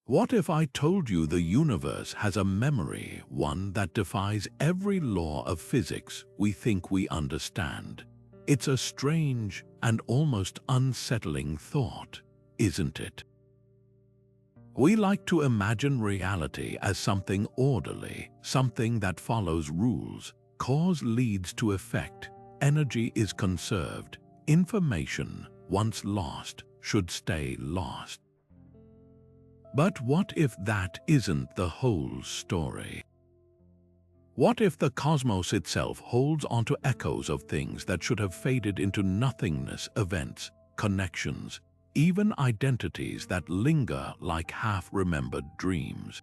What if I told you the universe has a memory, one that defies every law of physics we think we understand? It's a strange and almost unsettling thought, isn't it? We like to imagine reality as something orderly, something that follows rules. Cause leads to effect, energy is conserved, information, once lost, should stay lost. But what if that isn't the whole story? What if the cosmos itself holds onto echoes of things that should have faded into nothingness, events, connections, even identities that linger like half-remembered dreams?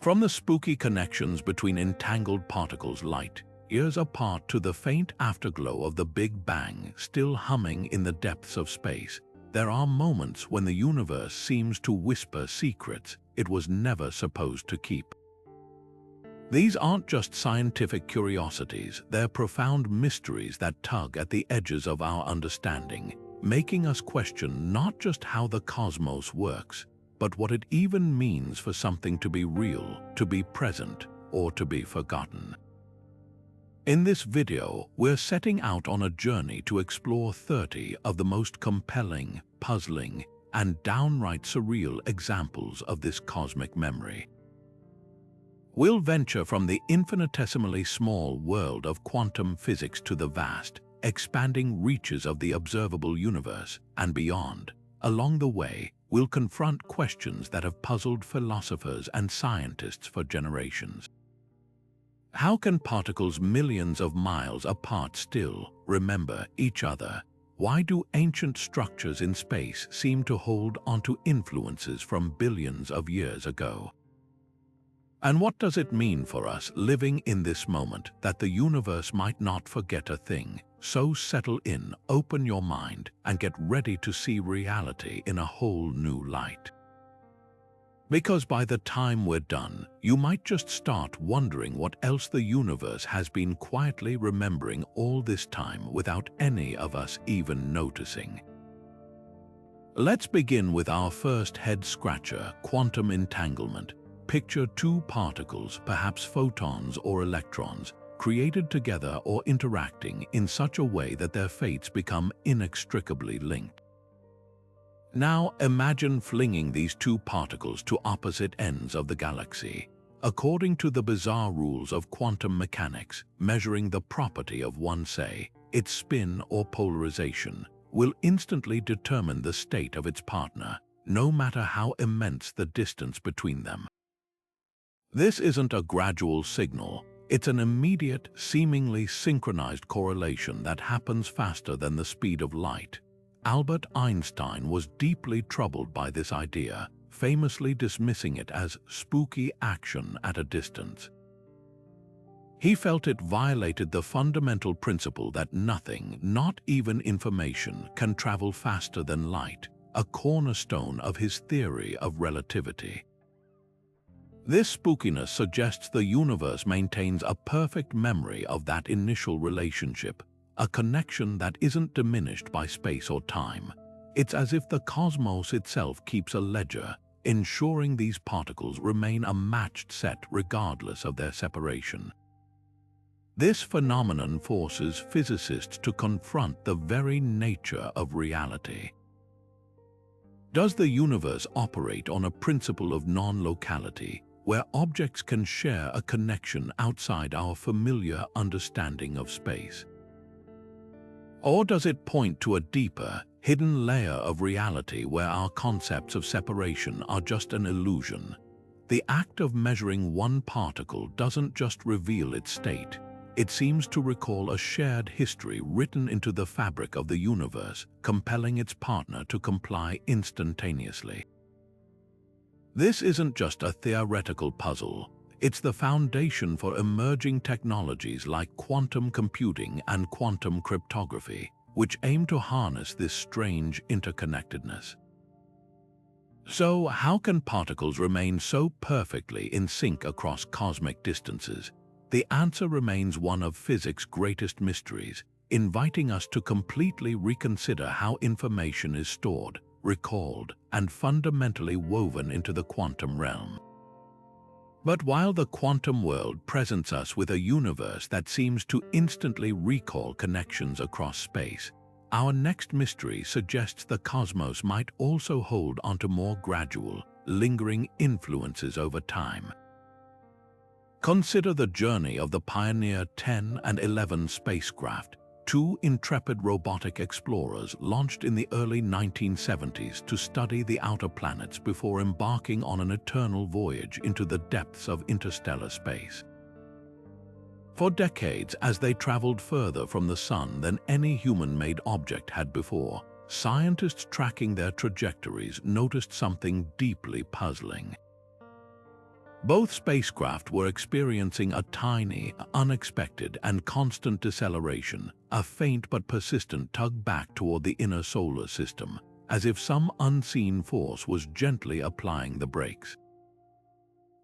From the spooky connections between entangled particles light years apart to the faint afterglow of the Big Bang still humming in the depths of space, there are moments when the universe seems to whisper secrets it was never supposed to keep. These aren't just scientific curiosities, they're profound mysteries that tug at the edges of our understanding, making us question not just how the cosmos works, but what it even means for something to be real, to be present, or to be forgotten. In this video, we're setting out on a journey to explore 30 of the most compelling, puzzling, and downright surreal examples of this cosmic memory. We'll venture from the infinitesimally small world of quantum physics to the vast, expanding reaches of the observable universe and beyond. Along the way, we'll confront questions that have puzzled philosophers and scientists for generations. How can particles millions of miles apart still remember each other? Why do ancient structures in space seem to hold onto influences from billions of years ago? And what does it mean for us living in this moment that the universe might not forget a thing? So settle in, open your mind, and get ready to see reality in a whole new light. Because by the time we're done, you might just start wondering what else the universe has been quietly remembering all this time without any of us even noticing. Let's begin with our first head-scratcher, quantum entanglement. Picture two particles, perhaps photons or electrons, created together or interacting in such a way that their fates become inextricably linked. Now imagine flinging these two particles to opposite ends of the galaxy. According to the bizarre rules of quantum mechanics, measuring the property of one, say, its spin or polarization, will instantly determine the state of its partner, no matter how immense the distance between them. This isn't a gradual signal, it's an immediate, seemingly synchronized correlation that happens faster than the speed of light. Albert Einstein was deeply troubled by this idea, famously dismissing it as spooky action at a distance. He felt it violated the fundamental principle that nothing, not even information, can travel faster than light, a cornerstone of his theory of relativity. This spookiness suggests the universe maintains a perfect memory of that initial relationship, a connection that isn't diminished by space or time. It's as if the cosmos itself keeps a ledger, ensuring these particles remain a matched set regardless of their separation. This phenomenon forces physicists to confront the very nature of reality. Does the universe operate on a principle of non-locality, where objects can share a connection outside our familiar understanding of space? Or does it point to a deeper, hidden layer of reality where our concepts of separation are just an illusion? The act of measuring one particle doesn't just reveal its state. It seems to recall a shared history written into the fabric of the universe, compelling its partner to comply instantaneously. This isn't just a theoretical puzzle. It's the foundation for emerging technologies like quantum computing and quantum cryptography, which aim to harness this strange interconnectedness. So, how can particles remain so perfectly in sync across cosmic distances? The answer remains one of physics' greatest mysteries, inviting us to completely reconsider how information is stored, recalled, and fundamentally woven into the quantum realm. But while the quantum world presents us with a universe that seems to instantly recall connections across space, our next mystery suggests the cosmos might also hold onto more gradual, lingering influences over time. Consider the journey of the Pioneer 10 and 11 spacecraft, two intrepid robotic explorers launched in the early 1970s to study the outer planets before embarking on an eternal voyage into the depths of interstellar space. For decades, as they traveled further from the Sun than any human-made object had before, scientists tracking their trajectories noticed something deeply puzzling. Both spacecraft were experiencing a tiny, unexpected, and constant deceleration, a faint but persistent tug back toward the inner solar system, as if some unseen force was gently applying the brakes.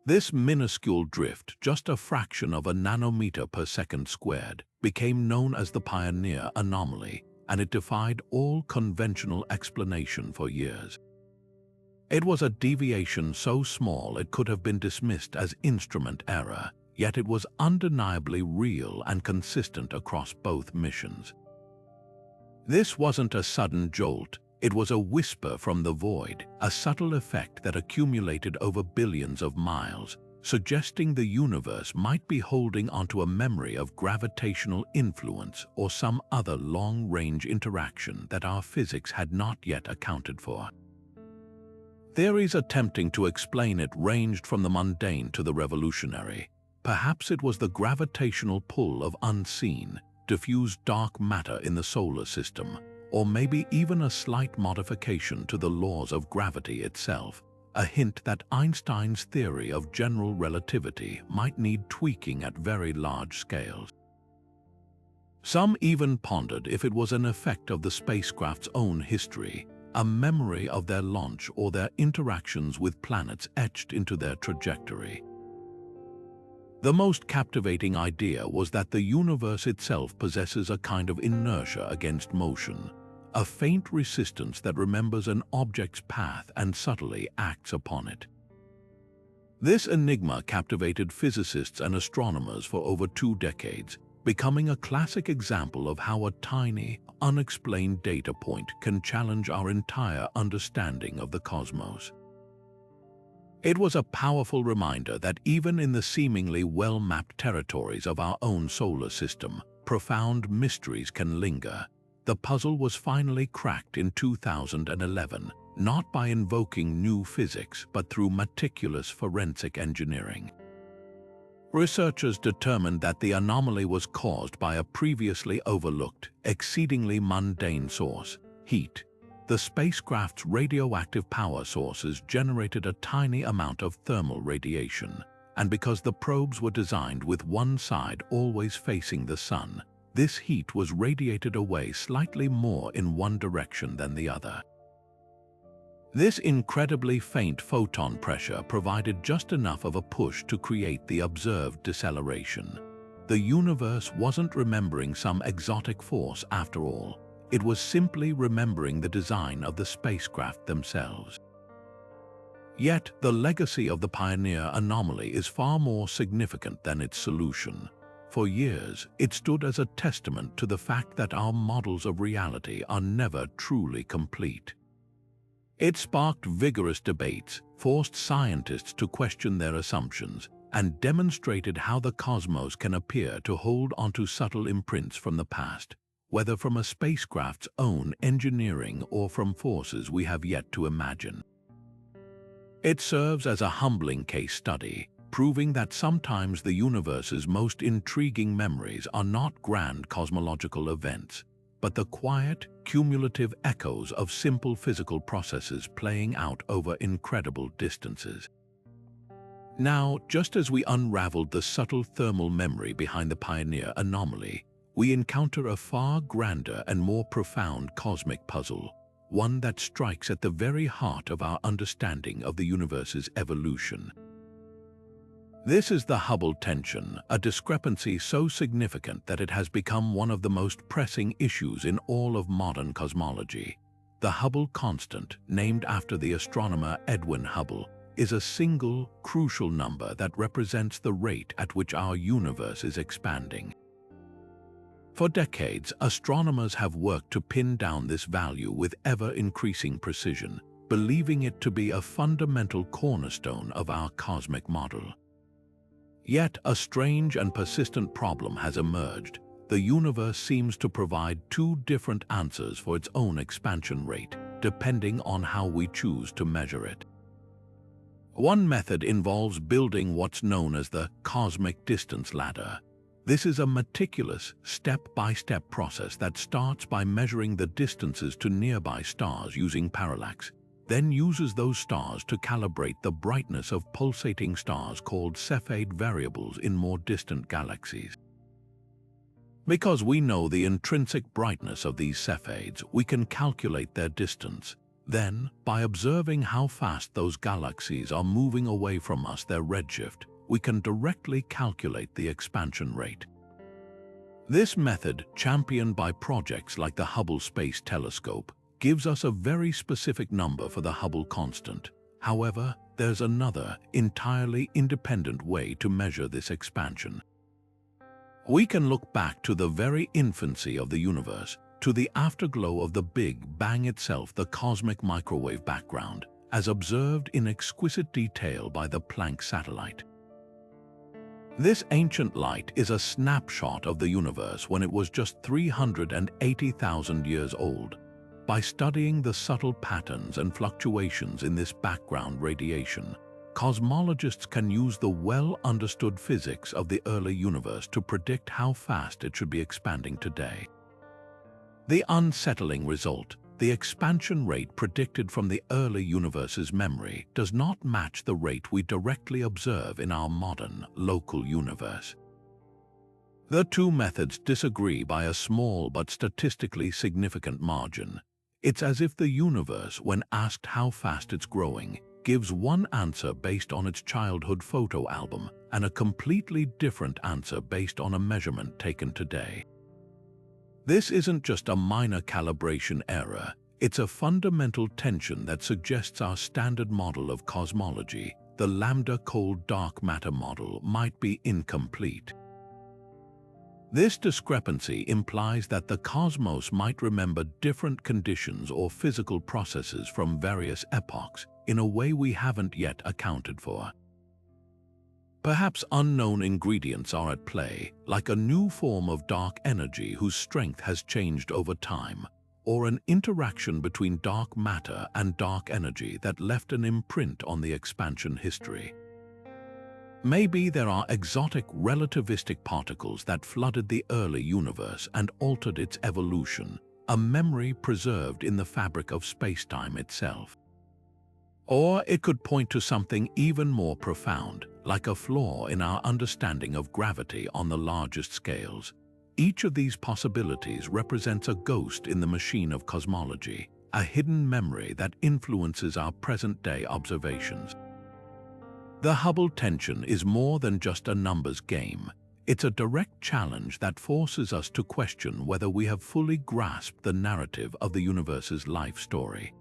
This minuscule drift, just a fraction of a nanometer per second squared, became known as the Pioneer Anomaly, and it defied all conventional explanation for years. It was a deviation so small it could have been dismissed as instrument error, yet it was undeniably real and consistent across both missions. This wasn't a sudden jolt, it was a whisper from the void, a subtle effect that accumulated over billions of miles, suggesting the universe might be holding onto a memory of gravitational influence or some other long-range interaction that our physics had not yet accounted for. Theories attempting to explain it ranged from the mundane to the revolutionary. Perhaps it was the gravitational pull of unseen, diffused dark matter in the solar system, or maybe even a slight modification to the laws of gravity itself, a hint that Einstein's theory of general relativity might need tweaking at very large scales. Some even pondered if it was an effect of the spacecraft's own history, a memory of their launch or their interactions with planets etched into their trajectory. The most captivating idea was that the universe itself possesses a kind of inertia against motion, a faint resistance that remembers an object's path and subtly acts upon it. This enigma captivated physicists and astronomers for over 2 decades, becoming a classic example of how a tiny, unexplained data point can challenge our entire understanding of the cosmos. It was a powerful reminder that even in the seemingly well-mapped territories of our own solar system, profound mysteries can linger. The puzzle was finally cracked in 2011, not by invoking new physics, but through meticulous forensic engineering. Researchers determined that the anomaly was caused by a previously overlooked, exceedingly mundane source: heat. The spacecraft's radioactive power sources generated a tiny amount of thermal radiation, and because the probes were designed with one side always facing the sun, this heat was radiated away slightly more in one direction than the other. This incredibly faint photon pressure provided just enough of a push to create the observed deceleration. The universe wasn't remembering some exotic force after all. It was simply remembering the design of the spacecraft themselves. Yet, the legacy of the Pioneer Anomaly is far more significant than its solution. For years, it stood as a testament to the fact that our models of reality are never truly complete. It sparked vigorous debates, forced scientists to question their assumptions, and demonstrated how the cosmos can appear to hold onto subtle imprints from the past, whether from a spacecraft's own engineering or from forces we have yet to imagine. It serves as a humbling case study, proving that sometimes the universe's most intriguing memories are not grand cosmological events, but the quiet, cumulative echoes of simple physical processes playing out over incredible distances. Now, just as we unraveled the subtle thermal memory behind the Pioneer Anomaly, we encounter a far grander and more profound cosmic puzzle, one that strikes at the very heart of our understanding of the universe's evolution. This is the Hubble tension, a discrepancy so significant that it has become one of the most pressing issues in all of modern cosmology. The Hubble constant, named after the astronomer Edwin Hubble, is a single, crucial number that represents the rate at which our universe is expanding. For decades, astronomers have worked to pin down this value with ever-increasing precision, believing it to be a fundamental cornerstone of our cosmic model. Yet, a strange and persistent problem has emerged. The universe seems to provide two different answers for its own expansion rate, depending on how we choose to measure it. One method involves building what's known as the cosmic distance ladder. This is a meticulous, step-by-step process that starts by measuring the distances to nearby stars using parallax, then uses those stars to calibrate the brightness of pulsating stars called Cepheid variables in more distant galaxies. Because we know the intrinsic brightness of these Cepheids, we can calculate their distance. Then, by observing how fast those galaxies are moving away from us, their redshift, we can directly calculate the expansion rate. This method, championed by projects like the Hubble Space Telescope, gives us a very specific number for the Hubble constant. However, there's another, entirely independent way to measure this expansion. We can look back to the very infancy of the universe, to the afterglow of the Big Bang itself, the cosmic microwave background, as observed in exquisite detail by the Planck satellite. This ancient light is a snapshot of the universe when it was just 380,000 years old. By studying the subtle patterns and fluctuations in this background radiation, cosmologists can use the well-understood physics of the early universe to predict how fast it should be expanding today. The unsettling result, the expansion rate predicted from the early universe's memory, does not match the rate we directly observe in our modern, local universe. The two methods disagree by a small but statistically significant margin. It's as if the universe, when asked how fast it's growing, gives one answer based on its childhood photo album and a completely different answer based on a measurement taken today. This isn't just a minor calibration error, it's a fundamental tension that suggests our standard model of cosmology, the lambda-cold dark matter model, might be incomplete. This discrepancy implies that the cosmos might remember different conditions or physical processes from various epochs in a way we haven't yet accounted for. Perhaps unknown ingredients are at play, like a new form of dark energy whose strength has changed over time, or an interaction between dark matter and dark energy that left an imprint on the expansion history. Maybe there are exotic relativistic particles that flooded the early universe and altered its evolution, a memory preserved in the fabric of space-time itself. Or it could point to something even more profound, like a flaw in our understanding of gravity on the largest scales. Each of these possibilities represents a ghost in the machine of cosmology, a hidden memory that influences our present-day observations. The Hubble tension is more than just a numbers game. It's a direct challenge that forces us to question whether we have fully grasped the narrative of the universe's life story.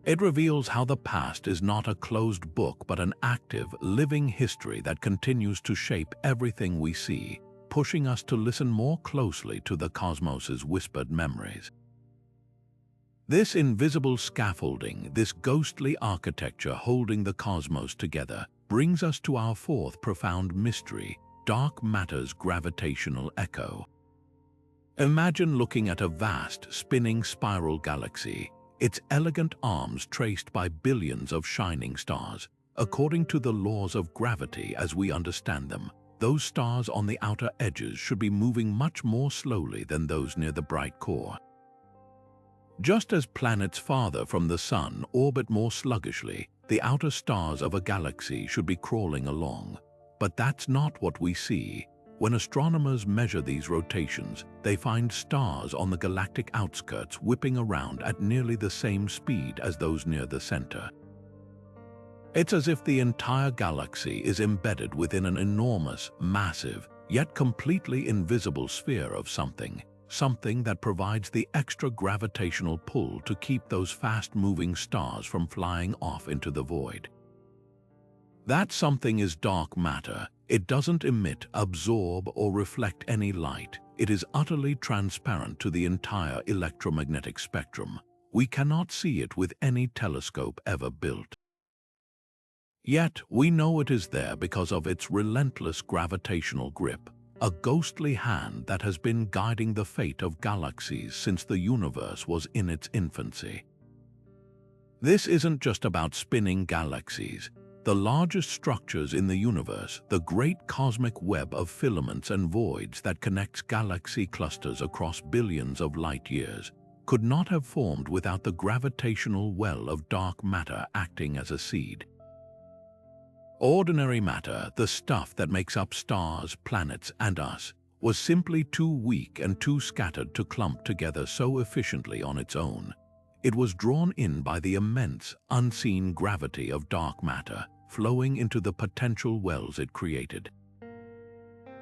It reveals how the past is not a closed book but an active, living history that continues to shape everything we see, pushing us to listen more closely to the cosmos's whispered memories. This invisible scaffolding, this ghostly architecture holding the cosmos together, brings us to our fourth profound mystery, dark matter's gravitational echo. Imagine looking at a vast, spinning spiral galaxy, its elegant arms traced by billions of shining stars. According to the laws of gravity as we understand them, those stars on the outer edges should be moving much more slowly than those near the bright core. Just as planets farther from the Sun orbit more sluggishly, the outer stars of a galaxy should be crawling along. But that's not what we see. When astronomers measure these rotations, they find stars on the galactic outskirts whipping around at nearly the same speed as those near the center. It's as if the entire galaxy is embedded within an enormous, massive, yet completely invisible sphere of something something that provides the extra gravitational pull to keep those fast-moving stars from flying off into the void. That something is dark matter. It doesn't emit, absorb, or reflect any light. It is utterly transparent to the entire electromagnetic spectrum. We cannot see it with any telescope ever built. Yet, we know it is there because of its relentless gravitational grip, a ghostly hand that has been guiding the fate of galaxies since the universe was in its infancy. This isn't just about spinning galaxies. The largest structures in the universe, the great cosmic web of filaments and voids that connects galaxy clusters across billions of light years, could not have formed without the gravitational well of dark matter acting as a seed. Ordinary matter, the stuff that makes up stars, planets, and us, was simply too weak and too scattered to clump together so efficiently on its own. It was drawn in by the immense, unseen gravity of dark matter, flowing into the potential wells it created.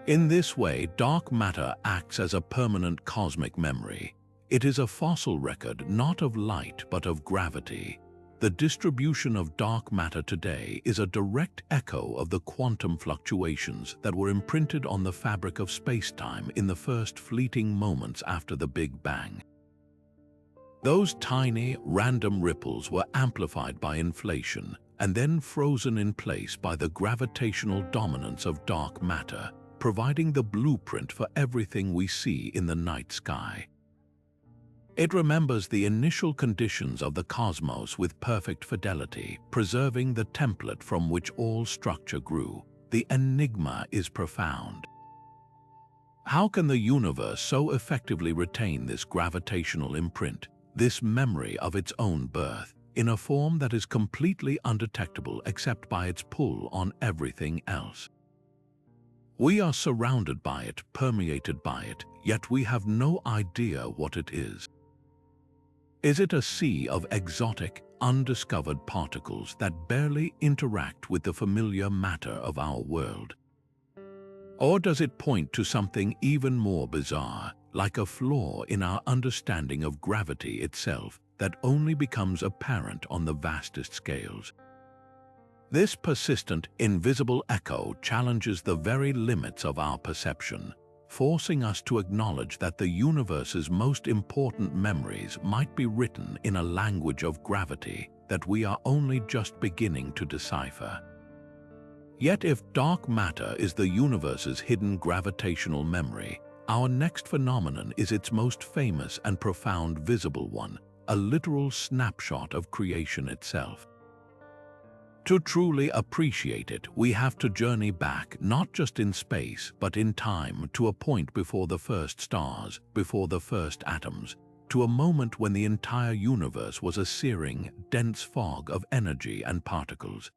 In this way, dark matter acts as a permanent cosmic memory. It is a fossil record not of light but of gravity. The distribution of dark matter today is a direct echo of the quantum fluctuations that were imprinted on the fabric of space-time in the first fleeting moments after the Big Bang. Those tiny, random ripples were amplified by inflation and then frozen in place by the gravitational dominance of dark matter, providing the blueprint for everything we see in the night sky. It remembers the initial conditions of the cosmos with perfect fidelity, preserving the template from which all structure grew. The enigma is profound. How can the universe so effectively retain this gravitational imprint, this memory of its own birth, in a form that is completely undetectable except by its pull on everything else? We are surrounded by it, permeated by it, yet we have no idea what it is. Is it a sea of exotic, undiscovered particles that barely interact with the familiar matter of our world? Or does it point to something even more bizarre, like a flaw in our understanding of gravity itself that only becomes apparent on the vastest scales? This persistent, invisible echo challenges the very limits of our perception, forcing us to acknowledge that the universe's most important memories might be written in a language of gravity that we are only just beginning to decipher. Yet if dark matter is the universe's hidden gravitational memory, our next phenomenon is its most famous and profound visible one, a literal snapshot of creation itself. To truly appreciate it, we have to journey back, not just in space, but in time, to a point before the first stars, before the first atoms, to a moment when the entire universe was a searing, dense fog of energy and particles.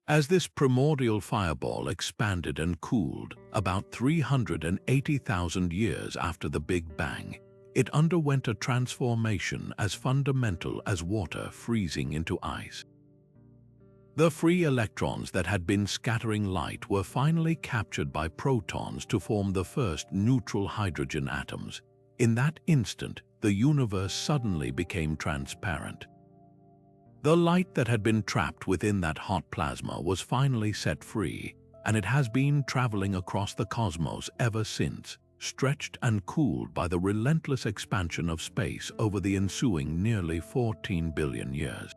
As this primordial fireball expanded and cooled, about 380,000 years after the Big Bang, it underwent a transformation as fundamental as water freezing into ice. The free electrons that had been scattering light were finally captured by protons to form the first neutral hydrogen atoms. In that instant, the universe suddenly became transparent. The light that had been trapped within that hot plasma was finally set free, and it has been traveling across the cosmos ever since, stretched and cooled by the relentless expansion of space over the ensuing nearly 14 billion years.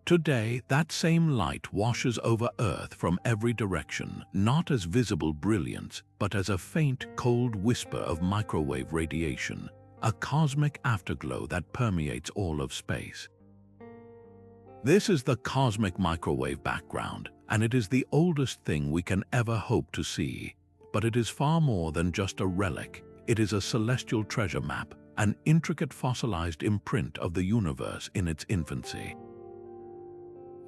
Today, that same light washes over Earth from every direction, not as visible brilliance, but as a faint, cold whisper of microwave radiation, a cosmic afterglow that permeates all of space. This is the cosmic microwave background, and it is the oldest thing we can ever hope to see. But it is far more than just a relic. It is a celestial treasure map, an intricate fossilized imprint of the universe in its infancy.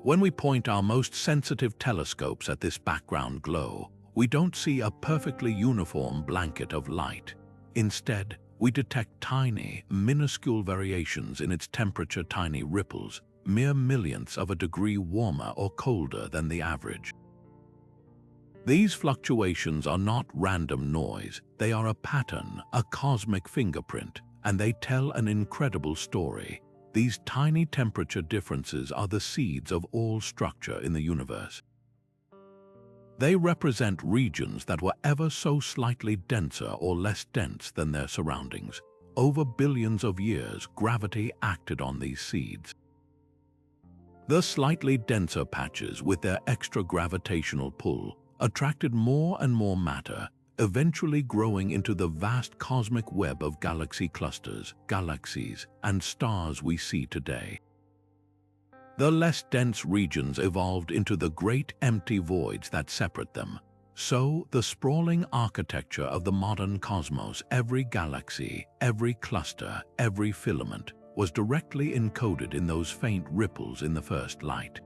When we point our most sensitive telescopes at this background glow, we don't see a perfectly uniform blanket of light. Instead, we detect tiny, minuscule variations in its temperature, tiny ripples, mere millionths of a degree warmer or colder than the average. These fluctuations are not random noise, they are a pattern, a cosmic fingerprint, and they tell an incredible story. These tiny temperature differences are the seeds of all structure in the universe. They represent regions that were ever so slightly denser or less dense than their surroundings. Over billions of years, gravity acted on these seeds. The slightly denser patches, with their extra gravitational pull, attracted more and more matter, eventually growing into the vast cosmic web of galaxy clusters, galaxies, and stars we see today. The less dense regions evolved into the great empty voids that separate them. So, the sprawling architecture of the modern cosmos, every galaxy, every cluster, every filament, was directly encoded in those faint ripples in the first light.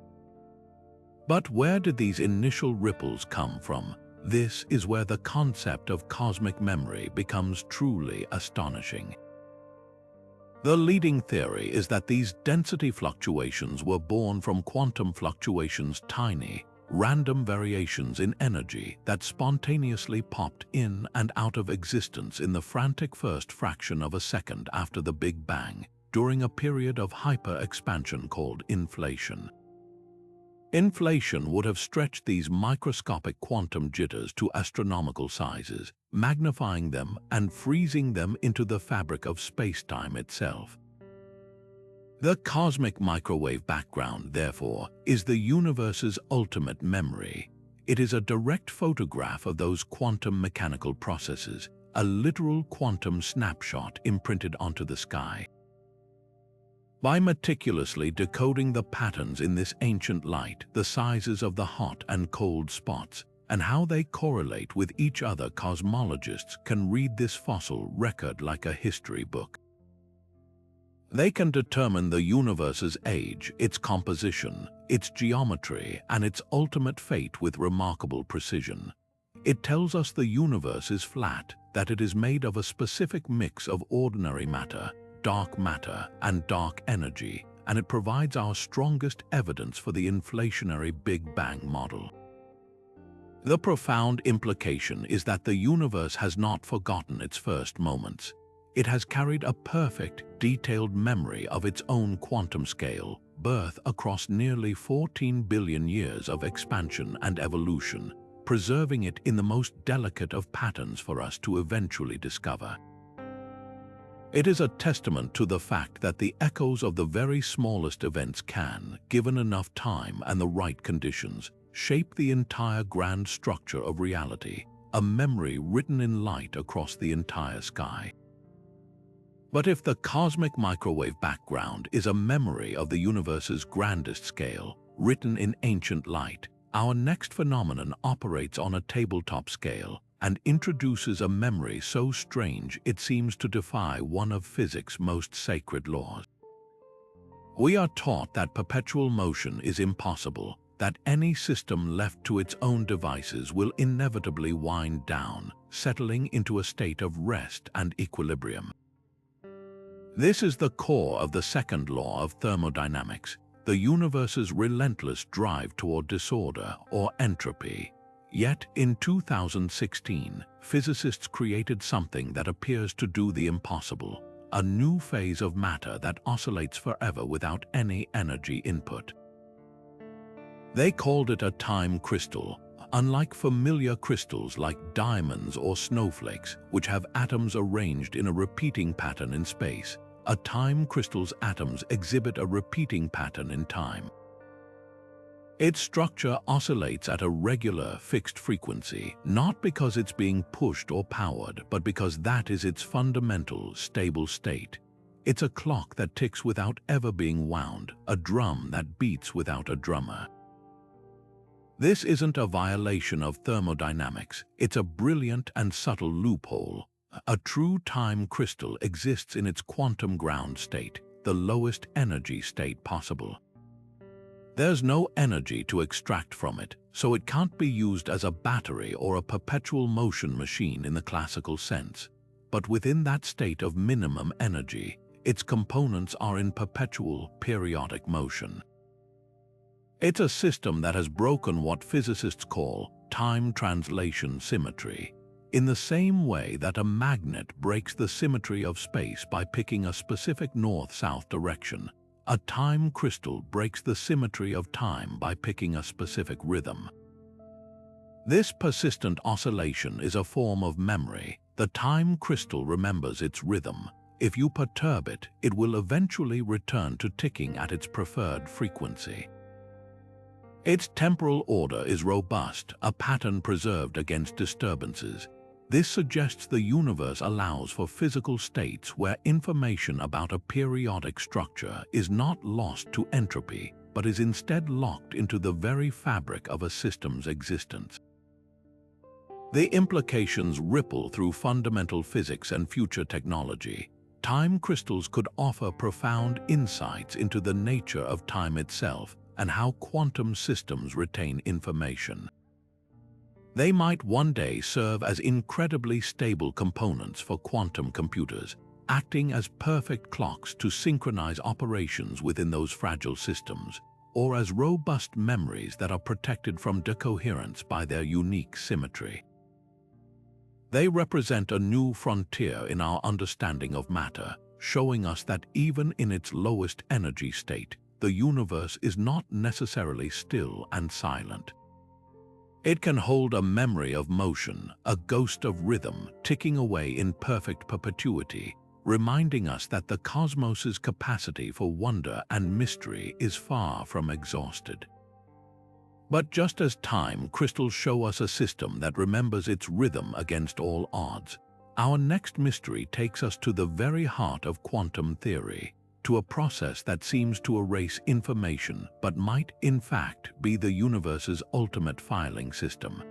But where did these initial ripples come from? This is where the concept of cosmic memory becomes truly astonishing. The leading theory is that these density fluctuations were born from quantum fluctuations, tiny, random variations in energy that spontaneously popped in and out of existence in the frantic first fraction of a second after the Big Bang, during a period of hyper-expansion called inflation. Inflation would have stretched these microscopic quantum jitters to astronomical sizes, magnifying them and freezing them into the fabric of space-time itself. The cosmic microwave background, therefore, is the universe's ultimate memory. It is a direct photograph of those quantum mechanical processes, a literal quantum snapshot imprinted onto the sky. By meticulously decoding the patterns in this ancient light, the sizes of the hot and cold spots, and how they correlate with each other, cosmologists can read this fossil record like a history book. They can determine the universe's age, its composition, its geometry, and its ultimate fate with remarkable precision. It tells us the universe is flat, that it is made of a specific mix of ordinary matter, dark matter, and dark energy, and it provides our strongest evidence for the inflationary Big Bang model. The profound implication is that the universe has not forgotten its first moments. It has carried a perfect, detailed memory of its own quantum scale, birth across nearly 14 billion years of expansion and evolution, preserving it in the most delicate of patterns for us to eventually discover. It is a testament to the fact that the echoes of the very smallest events can, given enough time and the right conditions, shape the entire grand structure of reality, a memory written in light across the entire sky. But if the cosmic microwave background is a memory of the universe's grandest scale, written in ancient light, our next phenomenon operates on a tabletop scale and introduces a memory so strange it seems to defy one of physics' most sacred laws. We are taught that perpetual motion is impossible, that any system left to its own devices will inevitably wind down, settling into a state of rest and equilibrium. This is the core of the second law of thermodynamics, the universe's relentless drive toward disorder or entropy. Yet, in 2016, physicists created something that appears to do the impossible, a new phase of matter that oscillates forever without any energy input. They called it a time crystal. Unlike familiar crystals like diamonds or snowflakes, which have atoms arranged in a repeating pattern in space, a time crystal's atoms exhibit a repeating pattern in time. Its structure oscillates at a regular, fixed frequency, not because it's being pushed or powered, but because that is its fundamental, stable state. It's a clock that ticks without ever being wound, a drum that beats without a drummer. This isn't a violation of thermodynamics, it's a brilliant and subtle loophole. A true time crystal exists in its quantum ground state, the lowest energy state possible. There's no energy to extract from it, so it can't be used as a battery or a perpetual motion machine in the classical sense. But within that state of minimum energy, its components are in perpetual, periodic motion. It's a system that has broken what physicists call time translation symmetry. In the same way that a magnet breaks the symmetry of space by picking a specific north-south direction, a time crystal breaks the symmetry of time by picking a specific rhythm. This persistent oscillation is a form of memory. The time crystal remembers its rhythm. If you perturb it, it will eventually return to ticking at its preferred frequency. Its temporal order is robust, a pattern preserved against disturbances. This suggests the universe allows for physical states where information about a periodic structure is not lost to entropy, but is instead locked into the very fabric of a system's existence. The implications ripple through fundamental physics and future technology. Time crystals could offer profound insights into the nature of time itself and how quantum systems retain information. They might one day serve as incredibly stable components for quantum computers, acting as perfect clocks to synchronize operations within those fragile systems, or as robust memories that are protected from decoherence by their unique symmetry. They represent a new frontier in our understanding of matter, showing us that even in its lowest energy state, the universe is not necessarily still and silent. It can hold a memory of motion, a ghost of rhythm ticking away in perfect perpetuity, reminding us that the cosmos's capacity for wonder and mystery is far from exhausted. But just as time crystals show us a system that remembers its rhythm against all odds, our next mystery takes us to the very heart of quantum theory, to a process that seems to erase information but might, in fact, be the universe's ultimate filing system.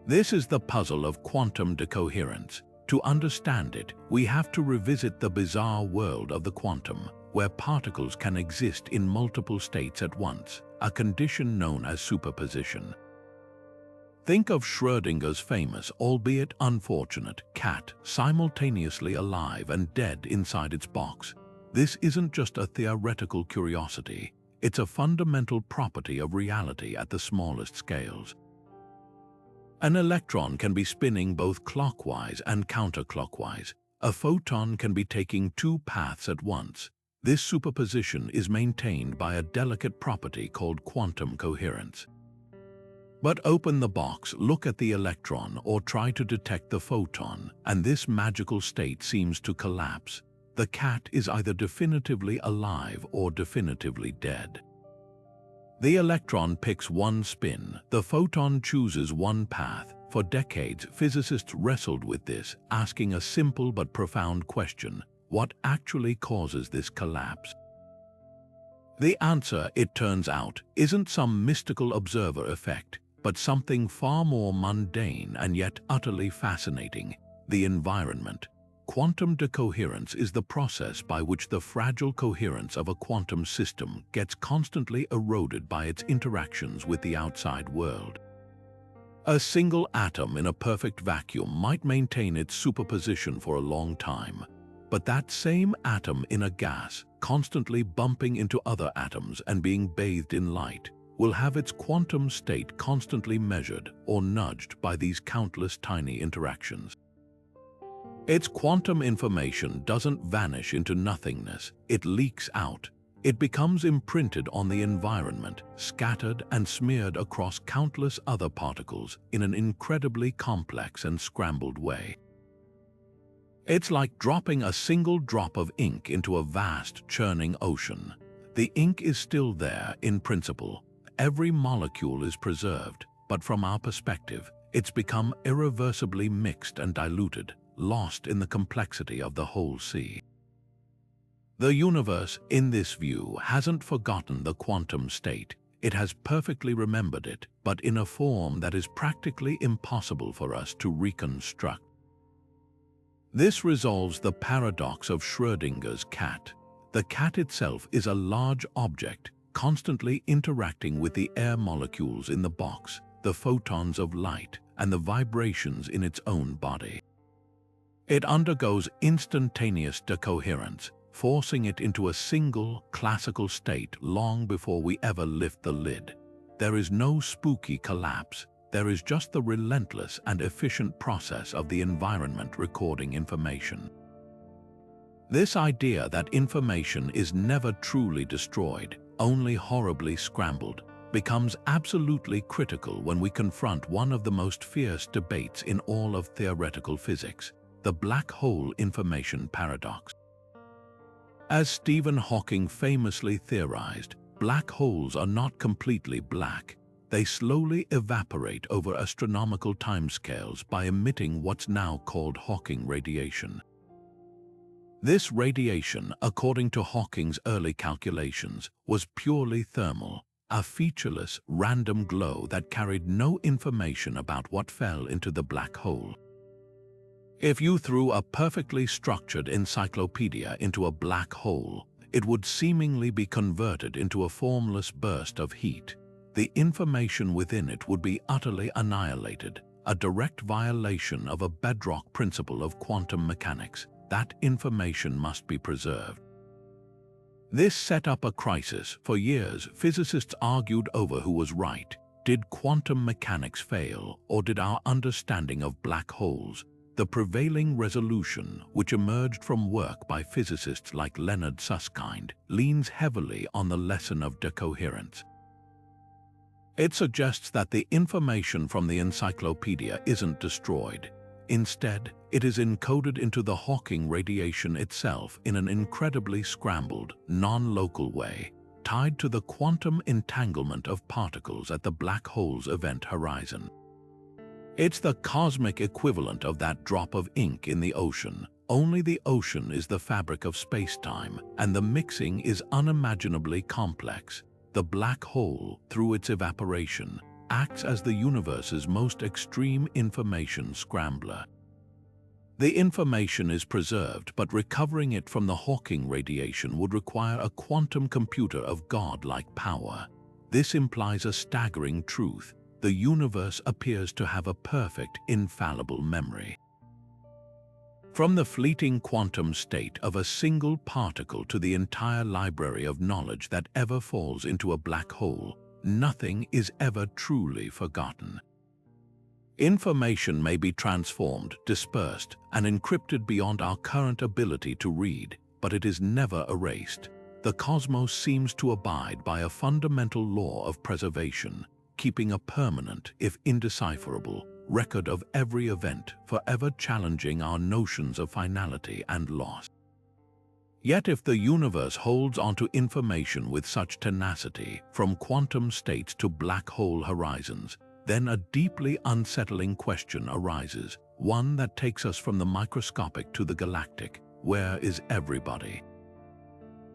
This is the puzzle of quantum decoherence. To understand it, we have to revisit the bizarre world of the quantum, where particles can exist in multiple states at once, a condition known as superposition. Think of Schrödinger's famous, albeit unfortunate, cat simultaneously alive and dead inside its box. This isn't just a theoretical curiosity, it's a fundamental property of reality at the smallest scales. An electron can be spinning both clockwise and counterclockwise. A photon can be taking two paths at once. This superposition is maintained by a delicate property called quantum coherence. But open the box, look at the electron, or try to detect the photon, and this magical state seems to collapse. The cat is either definitively alive or definitively dead. The electron picks one spin, the photon chooses one path. For decades, physicists wrestled with this, asking a simple but profound question: what actually causes this collapse? The answer, it turns out, isn't some mystical observer effect, but something far more mundane and yet utterly fascinating: the environment. Quantum decoherence is the process by which the fragile coherence of a quantum system gets constantly eroded by its interactions with the outside world. A single atom in a perfect vacuum might maintain its superposition for a long time, but that same atom in a gas, constantly bumping into other atoms and being bathed in light, will have its quantum state constantly measured or nudged by these countless tiny interactions. Its quantum information doesn't vanish into nothingness, it leaks out. It becomes imprinted on the environment, scattered and smeared across countless other particles in an incredibly complex and scrambled way. It's like dropping a single drop of ink into a vast, churning ocean. The ink is still there in principle. Every molecule is preserved, but from our perspective, it's become irreversibly mixed and diluted, lost in the complexity of the whole sea. The universe, in this view, hasn't forgotten the quantum state. It has perfectly remembered it, but in a form that is practically impossible for us to reconstruct. This resolves the paradox of Schrödinger's cat. The cat itself is a large object, constantly interacting with the air molecules in the box, the photons of light, and the vibrations in its own body. It undergoes instantaneous decoherence, forcing it into a single, classical state long before we ever lift the lid. There is no spooky collapse. There is just the relentless and efficient process of the environment recording information. This idea that information is never truly destroyed, only horribly scrambled, becomes absolutely critical when we confront one of the most fierce debates in all of theoretical physics, the black hole information paradox. As Stephen Hawking famously theorized, black holes are not completely black. They slowly evaporate over astronomical timescales by emitting what's now called Hawking radiation. This radiation, according to Hawking's early calculations, was purely thermal, a featureless, random glow that carried no information about what fell into the black hole. If you threw a perfectly structured encyclopedia into a black hole, it would seemingly be converted into a formless burst of heat. The information within it would be utterly annihilated, a direct violation of a bedrock principle of quantum mechanics. That information must be preserved. This set up a crisis. For years, physicists argued over who was right. Did quantum mechanics fail, or did our understanding of black holes? The prevailing resolution, which emerged from work by physicists like Leonard Susskind, leans heavily on the lesson of decoherence. It suggests that the information from the encyclopedia isn't destroyed. Instead, it is encoded into the Hawking radiation itself in an incredibly scrambled, non-local way, tied to the quantum entanglement of particles at the black hole's event horizon. It's the cosmic equivalent of that drop of ink in the ocean, only the ocean is the fabric of space-time, and the mixing is unimaginably complex. The black hole, through its evaporation, acts as the universe's most extreme information scrambler. The information is preserved, but recovering it from the Hawking radiation would require a quantum computer of godlike power. This implies a staggering truth. The universe appears to have a perfect, infallible memory. From the fleeting quantum state of a single particle to the entire library of knowledge that ever falls into a black hole, nothing is ever truly forgotten. Information may be transformed, dispersed, and encrypted beyond our current ability to read, but it is never erased. The cosmos seems to abide by a fundamental law of preservation, keeping a permanent, if indecipherable, record of every event, forever challenging our notions of finality and loss. Yet if the universe holds onto information with such tenacity, from quantum states to black hole horizons, then a deeply unsettling question arises, one that takes us from the microscopic to the galactic. Where is everybody?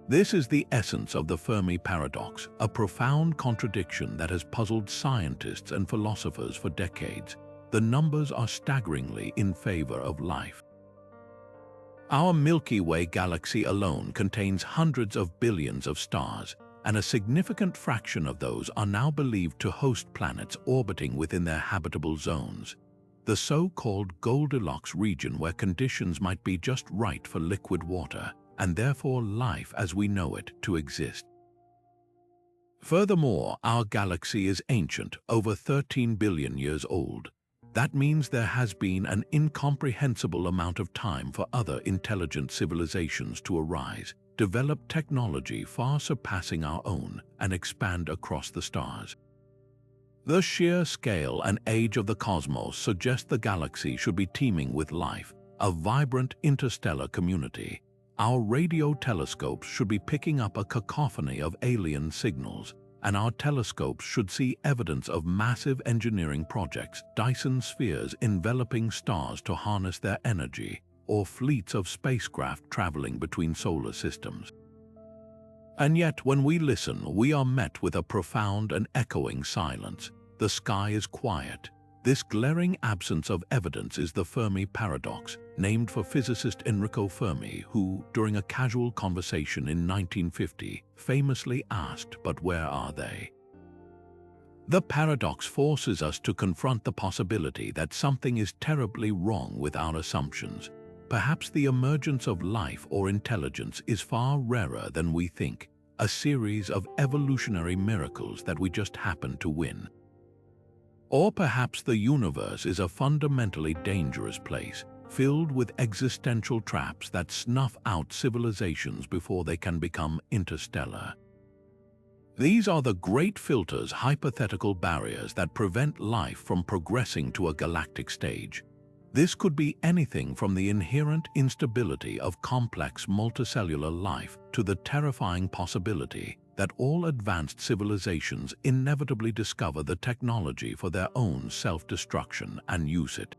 This is the essence of the Fermi paradox, a profound contradiction that has puzzled scientists and philosophers for decades. The numbers are staggeringly in favor of life. Our Milky Way galaxy alone contains hundreds of billions of stars, and a significant fraction of those are now believed to host planets orbiting within their habitable zones, the so-called Goldilocks region where conditions might be just right for liquid water, and therefore life as we know it to exist. Furthermore, our galaxy is ancient, over 13 billion years old. That means there has been an incomprehensible amount of time for other intelligent civilizations to arise, develop technology far surpassing our own, and expand across the stars. The sheer scale and age of the cosmos suggest the galaxy should be teeming with life, a vibrant interstellar community. Our radio telescopes should be picking up a cacophony of alien signals, and our telescopes should see evidence of massive engineering projects, Dyson spheres enveloping stars to harness their energy, or fleets of spacecraft traveling between solar systems. And yet, when we listen, we are met with a profound and echoing silence. The sky is quiet. This glaring absence of evidence is the Fermi paradox, named for physicist Enrico Fermi, who, during a casual conversation in 1950, famously asked, "But where are they?" The paradox forces us to confront the possibility that something is terribly wrong with our assumptions. Perhaps the emergence of life or intelligence is far rarer than we think, a series of evolutionary miracles that we just happen to win. Or perhaps the universe is a fundamentally dangerous place, filled with existential traps that snuff out civilizations before they can become interstellar. These are the great filters, hypothetical barriers that prevent life from progressing to a galactic stage. This could be anything from the inherent instability of complex multicellular life to the terrifying possibility that all advanced civilizations inevitably discover the technology for their own self-destruction and use it.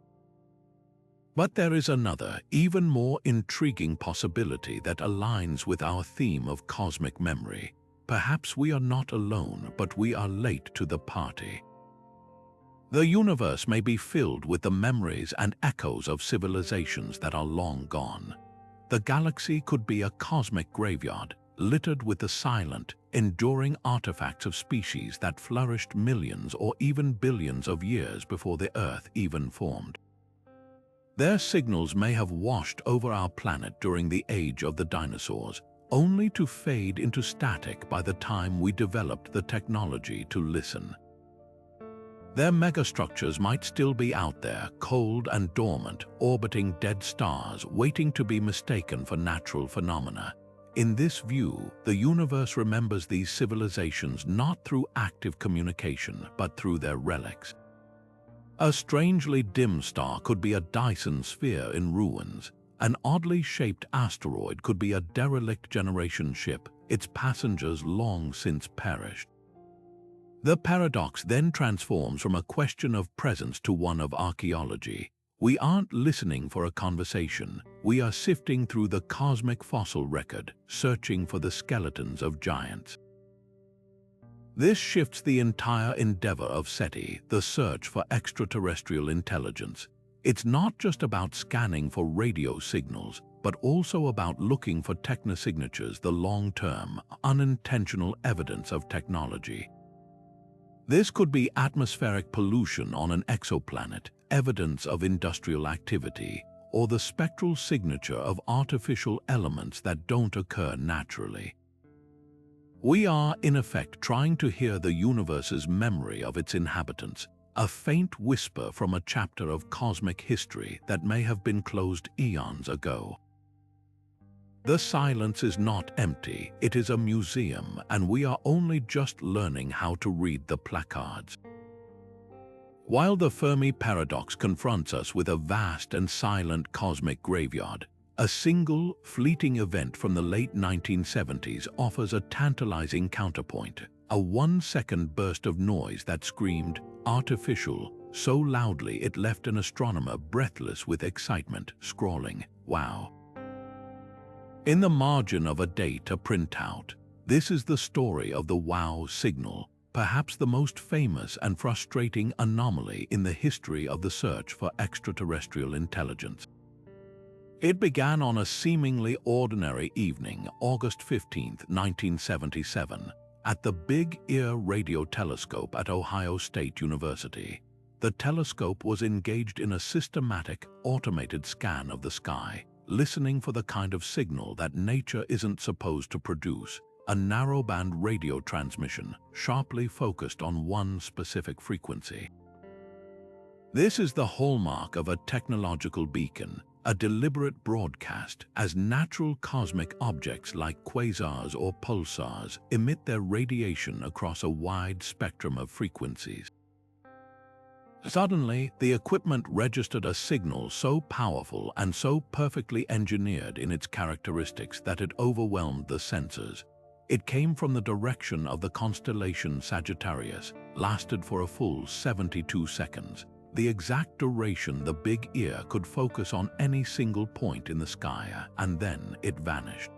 But there is another, even more intriguing possibility that aligns with our theme of cosmic memory. Perhaps we are not alone, but we are late to the party. The universe may be filled with the memories and echoes of civilizations that are long gone. The galaxy could be a cosmic graveyard, littered with the silent, enduring artifacts of species that flourished millions or even billions of years before the Earth even formed. Their signals may have washed over our planet during the age of the dinosaurs, only to fade into static by the time we developed the technology to listen. Their megastructures might still be out there, cold and dormant, orbiting dead stars, waiting to be mistaken for natural phenomena. In this view, the universe remembers these civilizations not through active communication, but through their relics. A strangely dim star could be a Dyson sphere in ruins. An oddly shaped asteroid could be a derelict generation ship, its passengers long since perished. The paradox then transforms from a question of presence to one of archaeology. We aren't listening for a conversation, we are sifting through the cosmic fossil record, searching for the skeletons of giants. This shifts the entire endeavor of SETI, the search for extraterrestrial intelligence. It's not just about scanning for radio signals, but also about looking for technosignatures, the long-term, unintentional evidence of technology. This could be atmospheric pollution on an exoplanet, evidence of industrial activity, or the spectral signature of artificial elements that don't occur naturally. We are, in effect, trying to hear the universe's memory of its inhabitants, a faint whisper from a chapter of cosmic history that may have been closed eons ago. The silence is not empty, it is a museum, and we are only just learning how to read the placards. While the Fermi paradox confronts us with a vast and silent cosmic graveyard, a single, fleeting event from the late 1970s offers a tantalizing counterpoint, a 1-second burst of noise that screamed, "artificial," so loudly it left an astronomer breathless with excitement, scrawling, "Wow." In the margin of a data printout, this is the story of the WOW signal, perhaps the most famous and frustrating anomaly in the history of the search for extraterrestrial intelligence. It began on a seemingly ordinary evening, August 15, 1977, at the Big Ear Radio Telescope at Ohio State University. The telescope was engaged in a systematic, automated scan of the sky, listening for the kind of signal that nature isn't supposed to produce, a narrowband radio transmission, sharply focused on one specific frequency. This is the hallmark of a technological beacon, a deliberate broadcast, as natural cosmic objects like quasars or pulsars emit their radiation across a wide spectrum of frequencies. Suddenly, the equipment registered a signal so powerful and so perfectly engineered in its characteristics that it overwhelmed the sensors. It came from the direction of the constellation Sagittarius, lasted for a full 72 seconds, the exact duration the Big Ear could focus on any single point in the sky, and then it vanished.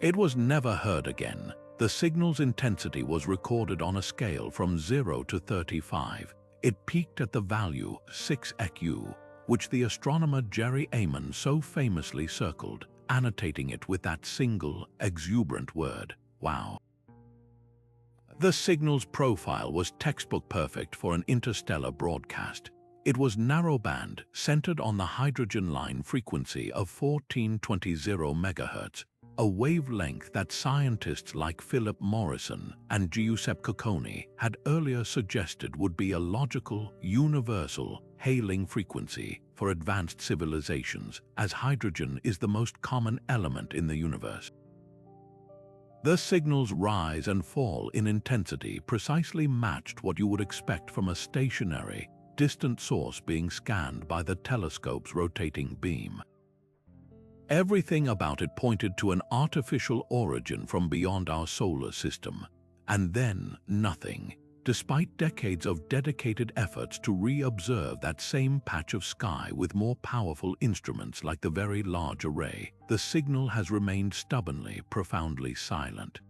It was never heard again. The signal's intensity was recorded on a scale from 0 to 35. It peaked at the value 6 EQ, which the astronomer Jerry Amon so famously circled, annotating it with that single, exuberant word, "Wow." The signal's profile was textbook perfect for an interstellar broadcast. It was narrowband, centered on the hydrogen line frequency of 1420 MHz, a wavelength that scientists like Philip Morrison and Giuseppe Cocconi had earlier suggested would be a logical, universal, hailing frequency for advanced civilizations, as hydrogen is the most common element in the universe. The signal's rise and fall in intensity precisely matched what you would expect from a stationary, distant source being scanned by the telescope's rotating beam. Everything about it pointed to an artificial origin from beyond our solar system, and then nothing. Despite decades of dedicated efforts to re-observe that same patch of sky with more powerful instruments like the Very Large Array, the signal has remained stubbornly, profoundly silent.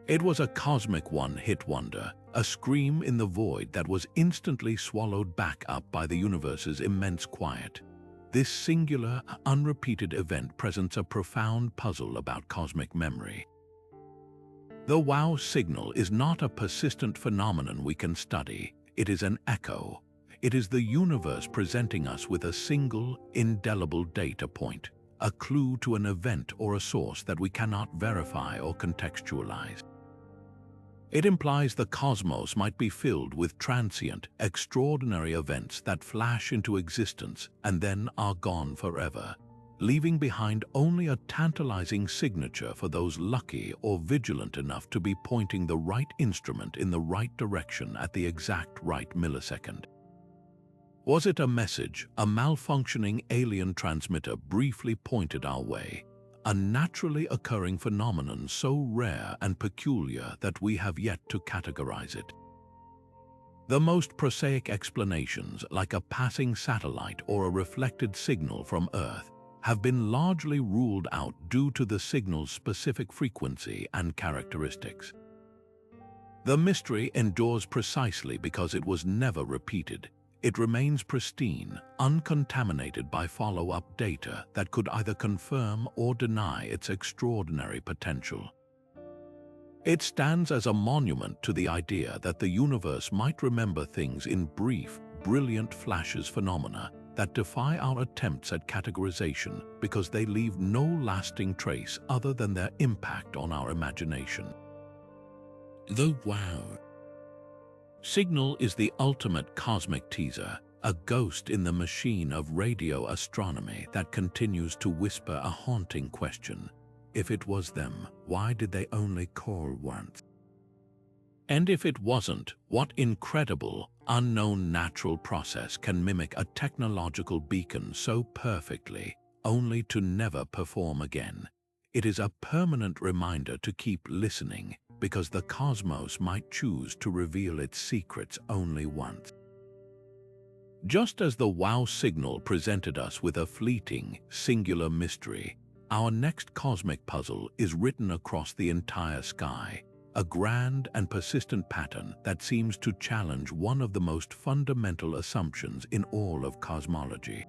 It was a cosmic one-hit wonder, a scream in the void that was instantly swallowed back up by the universe's immense quiet. This singular, unrepeated event presents a profound puzzle about cosmic memory. The WOW signal is not a persistent phenomenon we can study. It is an echo. It is the universe presenting us with a single, indelible data point, a clue to an event or a source that we cannot verify or contextualize. It implies the cosmos might be filled with transient, extraordinary events that flash into existence and then are gone forever, leaving behind only a tantalizing signature for those lucky or vigilant enough to be pointing the right instrument in the right direction at the exact right millisecond. Was it a message, a malfunctioning alien transmitter briefly pointed our way? A naturally occurring phenomenon so rare and peculiar that we have yet to categorize it. The most prosaic explanations, like a passing satellite or a reflected signal from Earth, have been largely ruled out due to the signal's specific frequency and characteristics. The mystery endures precisely because it was never repeated. It remains pristine, uncontaminated by follow-up data that could either confirm or deny its extraordinary potential. It stands as a monument to the idea that the universe might remember things in brief, brilliant flashes phenomena that defy our attempts at categorization because they leave no lasting trace other than their impact on our imagination. The WOW signal is the ultimate cosmic teaser, a ghost in the machine of radio astronomy that continues to whisper a haunting question. If it was them, why did they only call once? And if it wasn't, what incredible, unknown natural process can mimic a technological beacon so perfectly, only to never perform again? It is a permanent reminder to keep listening, because the cosmos might choose to reveal its secrets only once. Just as the WOW signal presented us with a fleeting, singular mystery, our next cosmic puzzle is written across the entire sky, a grand and persistent pattern that seems to challenge one of the most fundamental assumptions in all of cosmology.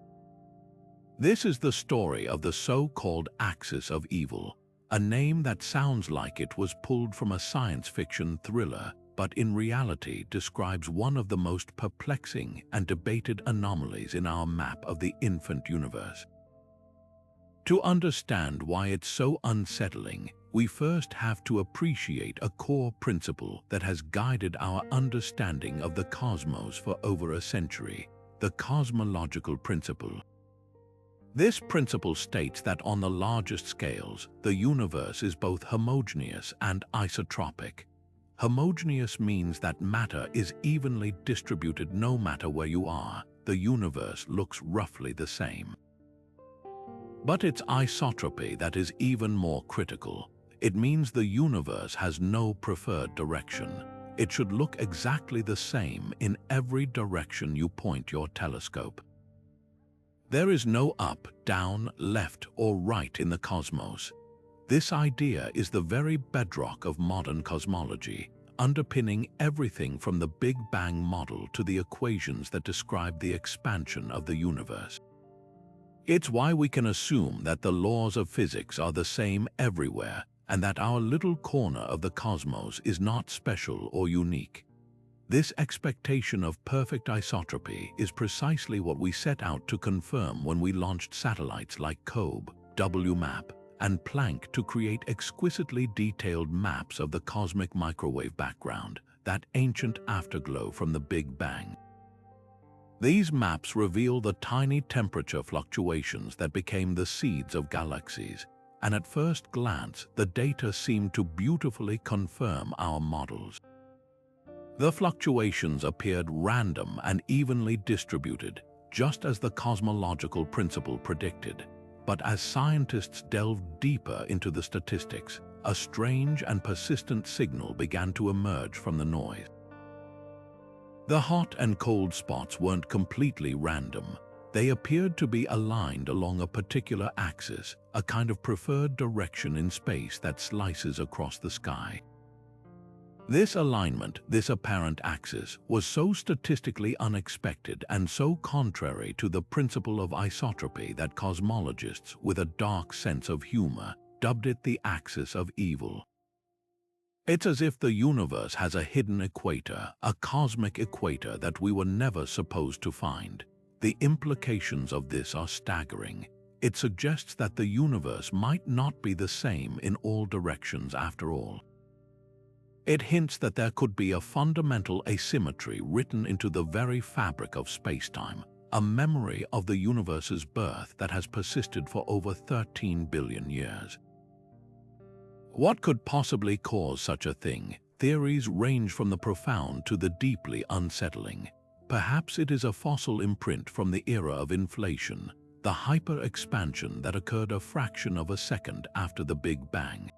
This is the story of the so-called axis of evil, a name that sounds like it was pulled from a science fiction thriller, but in reality describes one of the most perplexing and debated anomalies in our map of the infant universe. To understand why it's so unsettling, we first have to appreciate a core principle that has guided our understanding of the cosmos for over a century, the cosmological principle. This principle states that on the largest scales, the universe is both homogeneous and isotropic. Homogeneous means that matter is evenly distributed no matter where you are. The universe looks roughly the same. But it's isotropy that is even more critical. It means the universe has no preferred direction. It should look exactly the same in every direction you point your telescope. There is no up, down, left, or right in the cosmos. This idea is the very bedrock of modern cosmology, underpinning everything from the Big Bang model to the equations that describe the expansion of the universe. It's why we can assume that the laws of physics are the same everywhere, and that our little corner of the cosmos is not special or unique. This expectation of perfect isotropy is precisely what we set out to confirm when we launched satellites like COBE, WMAP, and Planck to create exquisitely detailed maps of the cosmic microwave background, that ancient afterglow from the Big Bang. These maps reveal the tiny temperature fluctuations that became the seeds of galaxies, and at first glance, the data seemed to beautifully confirm our models. The fluctuations appeared random and evenly distributed, just as the cosmological principle predicted. But as scientists delved deeper into the statistics, a strange and persistent signal began to emerge from the noise. The hot and cold spots weren't completely random. They appeared to be aligned along a particular axis, a kind of preferred direction in space that slices across the sky. This alignment, this apparent axis, was so statistically unexpected and so contrary to the principle of isotropy that cosmologists, with a dark sense of humor, dubbed it the axis of evil. It's as if the universe has a hidden equator, a cosmic equator that we were never supposed to find. The implications of this are staggering. It suggests that the universe might not be the same in all directions after all. It hints that there could be a fundamental asymmetry written into the very fabric of spacetime, a memory of the universe's birth that has persisted for over 13 billion years. What could possibly cause such a thing? Theories range from the profound to the deeply unsettling. Perhaps it is a fossil imprint from the era of inflation, the hyper-expansion that occurred a fraction of a second after the Big Bang.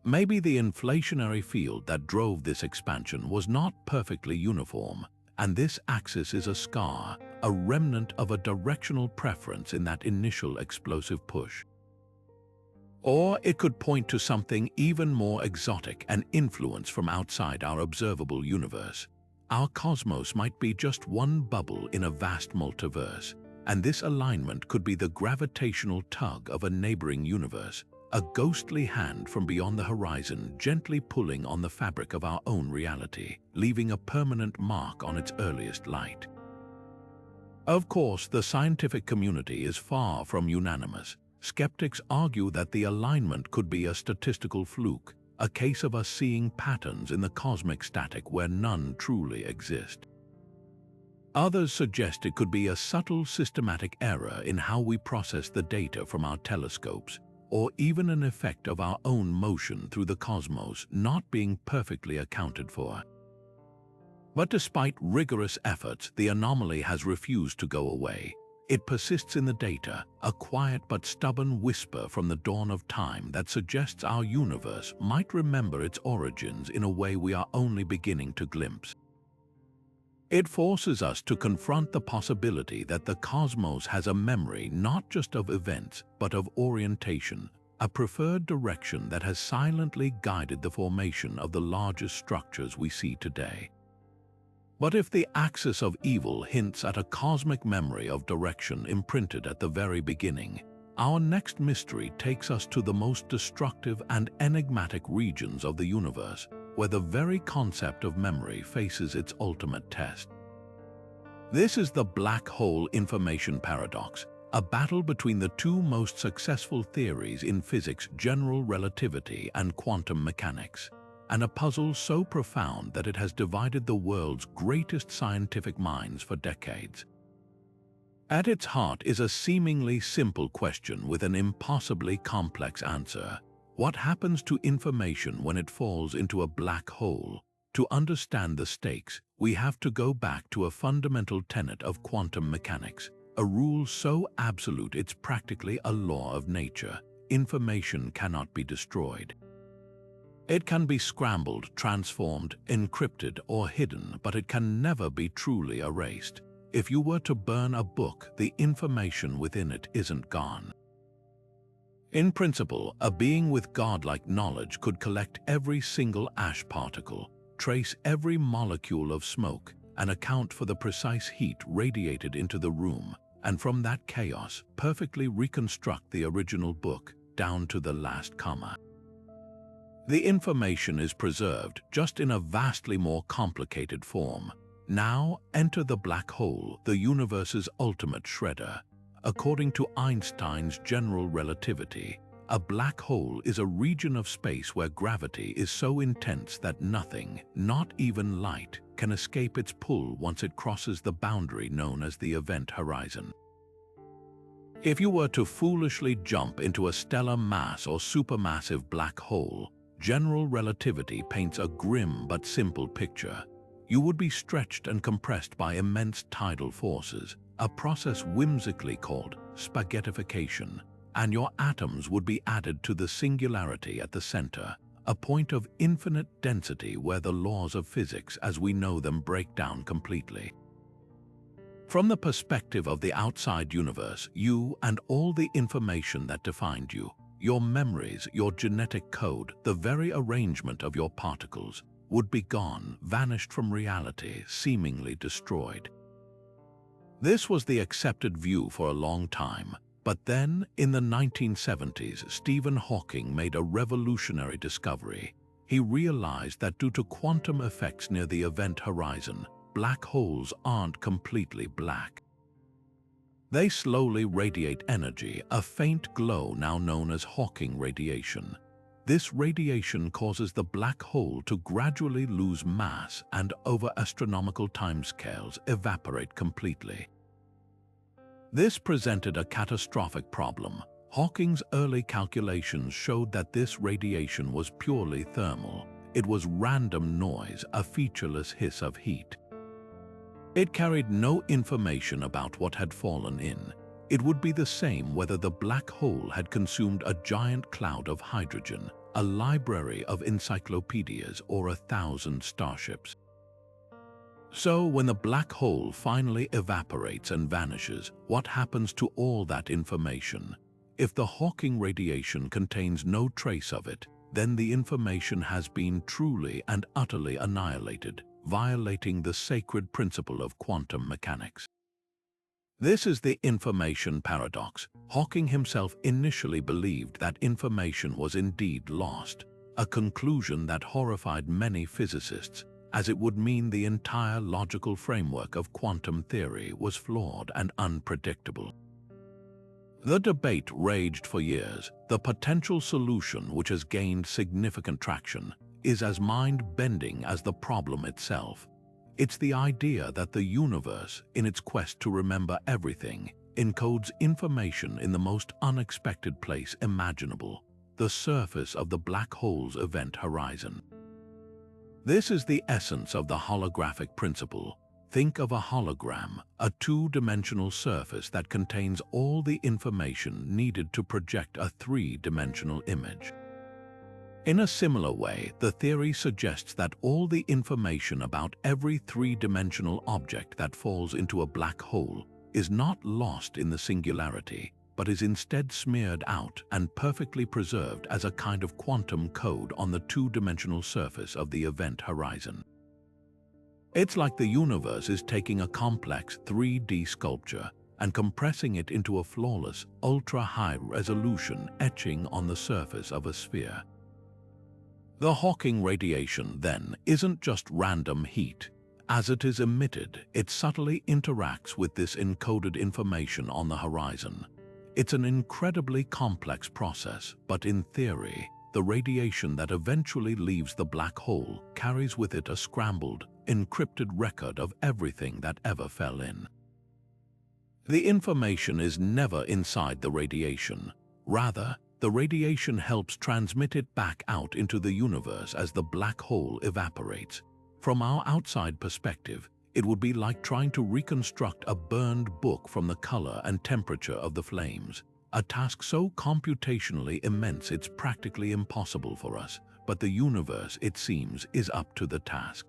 Maybe the inflationary field that drove this expansion was not perfectly uniform, and this axis is a scar, a remnant of a directional preference in that initial explosive push. Or it could point to something even more exotic, an influence from outside our observable universe. Our cosmos might be just one bubble in a vast multiverse, and this alignment could be the gravitational tug of a neighboring universe, a ghostly hand from beyond the horizon gently pulling on the fabric of our own reality, leaving a permanent mark on its earliest light. Of course, the scientific community is far from unanimous. Skeptics argue that the alignment could be a statistical fluke, a case of us seeing patterns in the cosmic static where none truly exist. Others suggest it could be a subtle systematic error in how we process the data from our telescopes, or even an effect of our own motion through the cosmos not being perfectly accounted for. But despite rigorous efforts, the anomaly has refused to go away. It persists in the data, a quiet but stubborn whisper from the dawn of time that suggests our universe might remember its origins in a way we are only beginning to glimpse. It forces us to confront the possibility that the cosmos has a memory not just of events, but of orientation, a preferred direction that has silently guided the formation of the largest structures we see today. But if the axis of evil hints at a cosmic memory of direction imprinted at the very beginning, our next mystery takes us to the most destructive and enigmatic regions of the universe, where the very concept of memory faces its ultimate test. This is the black hole information paradox, a battle between the two most successful theories in physics, general relativity and quantum mechanics, and a puzzle so profound that it has divided the world's greatest scientific minds for decades. At its heart is a seemingly simple question with an impossibly complex answer. What happens to information when it falls into a black hole? To understand the stakes, we have to go back to a fundamental tenet of quantum mechanics, a rule so absolute it's practically a law of nature. Information cannot be destroyed. It can be scrambled, transformed, encrypted, or hidden, but it can never be truly erased. If you were to burn a book, the information within it isn't gone. In principle, a being with godlike knowledge could collect every single ash particle, trace every molecule of smoke, and account for the precise heat radiated into the room, and from that chaos, perfectly reconstruct the original book, down to the last comma. The information is preserved, just in a vastly more complicated form. Now, enter the black hole, the universe's ultimate shredder. According to Einstein's general relativity, A black hole is a region of space where gravity is so intense that nothing, not even light, can escape its pull once it crosses the boundary known as the event horizon. If you were to foolishly jump into a stellar mass or supermassive black hole, general relativity paints a grim but simple picture. You would be stretched and compressed by immense tidal forces, a process whimsically called spaghettification, and your atoms would be added to the singularity at the center, a point of infinite density where the laws of physics as we know them break down completely. From the perspective of the outside universe, you and all the information that defined you, your memories, your genetic code, the very arrangement of your particles, would be gone, vanished from reality, seemingly destroyed. This was the accepted view for a long time, but then, in the 1970s, Stephen Hawking made a revolutionary discovery. He realized that due to quantum effects near the event horizon, black holes aren't completely black. They slowly radiate energy, a faint glow now known as Hawking radiation. This radiation causes the black hole to gradually lose mass and, over astronomical timescales, evaporate completely. This presented a catastrophic problem. Hawking's early calculations showed that this radiation was purely thermal. It was random noise, a featureless hiss of heat. It carried no information about what had fallen in. It would be the same whether the black hole had consumed a giant cloud of hydrogen, a library of encyclopedias, or 1,000 starships. So, when the black hole finally evaporates and vanishes, what happens to all that information? If the Hawking radiation contains no trace of it, then the information has been truly and utterly annihilated, violating the sacred principle of quantum mechanics. This is the information paradox. Hawking himself initially believed that information was indeed lost, a conclusion that horrified many physicists, as it would mean the entire logical framework of quantum theory was flawed and unpredictable. The debate raged for years. The potential solution, which has gained significant traction, is as mind-bending as the problem itself. It's the idea that the universe, in its quest to remember everything, encodes information in the most unexpected place imaginable, the surface of the black hole's event horizon. This is the essence of the holographic principle. Think of a hologram, a two-dimensional surface that contains all the information needed to project a three-dimensional image. In a similar way, the theory suggests that all the information about every three-dimensional object that falls into a black hole is not lost in the singularity, but is instead smeared out and perfectly preserved as a kind of quantum code on the two-dimensional surface of the event horizon. It's like the universe is taking a complex 3D sculpture and compressing it into a flawless, ultra-high-resolution etching on the surface of a sphere. The Hawking radiation, then, isn't just random heat. As it is emitted, it subtly interacts with this encoded information on the horizon. It's an incredibly complex process, but in theory, the radiation that eventually leaves the black hole carries with it a scrambled, encrypted record of everything that ever fell in. The information is never inside the radiation. Rather, the radiation helps transmit it back out into the universe as the black hole evaporates. From our outside perspective, it would be like trying to reconstruct a burned book from the color and temperature of the flames, a task so computationally immense it's practically impossible for us, but the universe, it seems, is up to the task.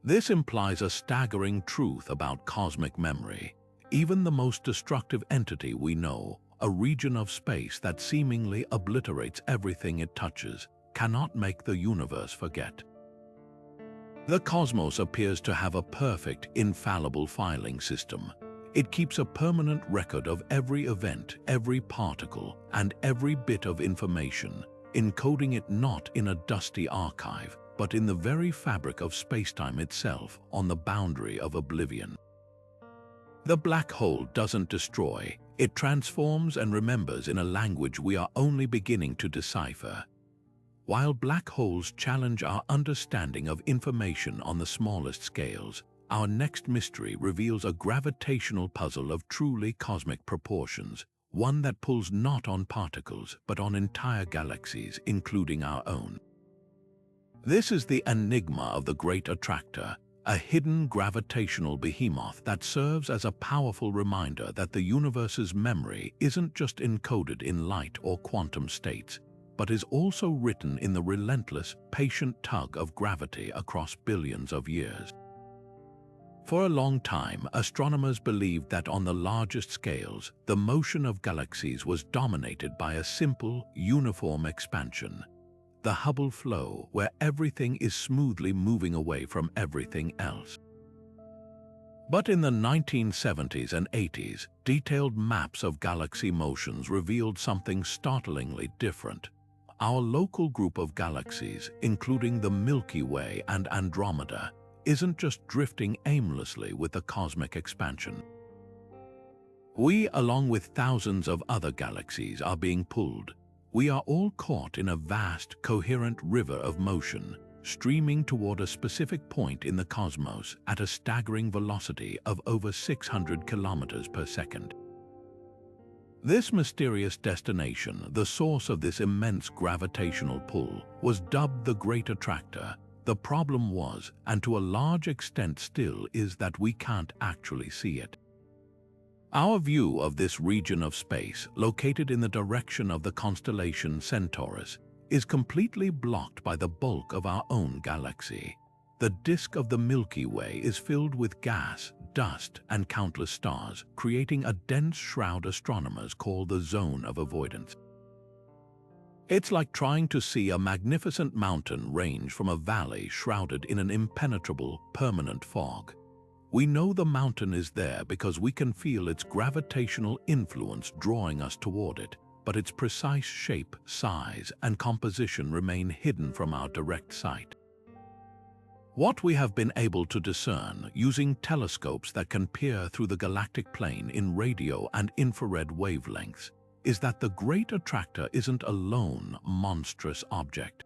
This implies a staggering truth about cosmic memory. Even the most destructive entity we know, a region of space that seemingly obliterates everything it touches, cannot make the universe forget. The cosmos appears to have a perfect, infallible filing system. It keeps a permanent record of every event, every particle, and every bit of information, encoding it not in a dusty archive, but in the very fabric of spacetime itself, on the boundary of oblivion. The black hole doesn't destroy, It transforms and remembers in a language we are only beginning to decipher. While black holes challenge our understanding of information on the smallest scales, our next mystery reveals a gravitational puzzle of truly cosmic proportions, one that pulls not on particles but on entire galaxies, including our own. This is the enigma of the Great Attractor, a hidden gravitational behemoth that serves as a powerful reminder that the universe's memory isn't just encoded in light or quantum states, but is also written in the relentless, patient tug of gravity across billions of years. For a long time, astronomers believed that on the largest scales, the motion of galaxies was dominated by a simple, uniform expansion, the Hubble flow, where everything is smoothly moving away from everything else. But in the 1970s and 80s, detailed maps of galaxy motions revealed something startlingly different. Our local group of galaxies, including the Milky Way and Andromeda, isn't just drifting aimlessly with the cosmic expansion. We, along with thousands of other galaxies, are being pulled. We are all caught in a vast, coherent river of motion, streaming toward a specific point in the cosmos at a staggering velocity of over 600 kilometers per second. This mysterious destination, the source of this immense gravitational pull, was dubbed the Great Attractor. The problem was, and to a large extent still is, that we can't actually see it. Our view of this region of space, located in the direction of the constellation Centaurus, is completely blocked by the bulk of our own galaxy. The disk of the Milky Way is filled with gas, dust, and countless stars, creating a dense shroud astronomers call the zone of avoidance. It's like trying to see a magnificent mountain range from a valley shrouded in an impenetrable, permanent fog. We know the mountain is there because we can feel its gravitational influence drawing us toward it, but its precise shape, size, and composition remain hidden from our direct sight. What we have been able to discern using telescopes that can peer through the galactic plane in radio and infrared wavelengths is that the Great Attractor isn't a lone, monstrous object.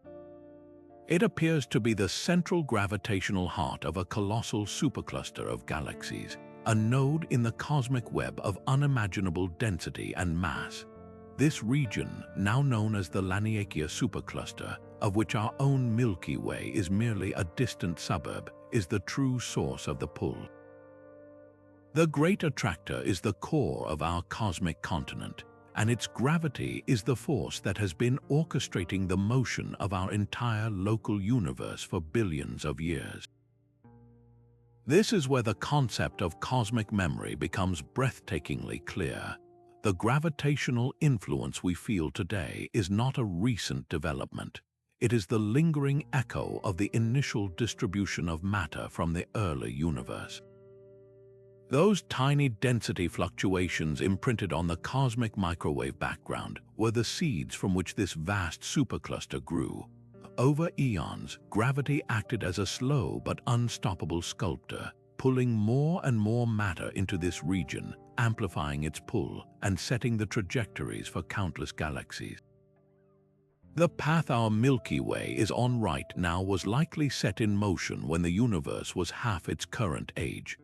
It appears to be the central gravitational heart of a colossal supercluster of galaxies, a node in the cosmic web of unimaginable density and mass. This region, now known as the Laniakea supercluster, of which our own Milky Way is merely a distant suburb, is the true source of the pull. The Great Attractor is the core of our cosmic continent, and its gravity is the force that has been orchestrating the motion of our entire local universe for billions of years. This is where the concept of cosmic memory becomes breathtakingly clear. The gravitational influence we feel today is not a recent development. It is the lingering echo of the initial distribution of matter from the early universe. Those tiny density fluctuations imprinted on the cosmic microwave background were the seeds from which this vast supercluster grew. Over eons, gravity acted as a slow but unstoppable sculptor, pulling more and more matter into this region, amplifying its pull and setting the trajectories for countless galaxies. The path our Milky Way is on right now was likely set in motion when the universe was half its current age.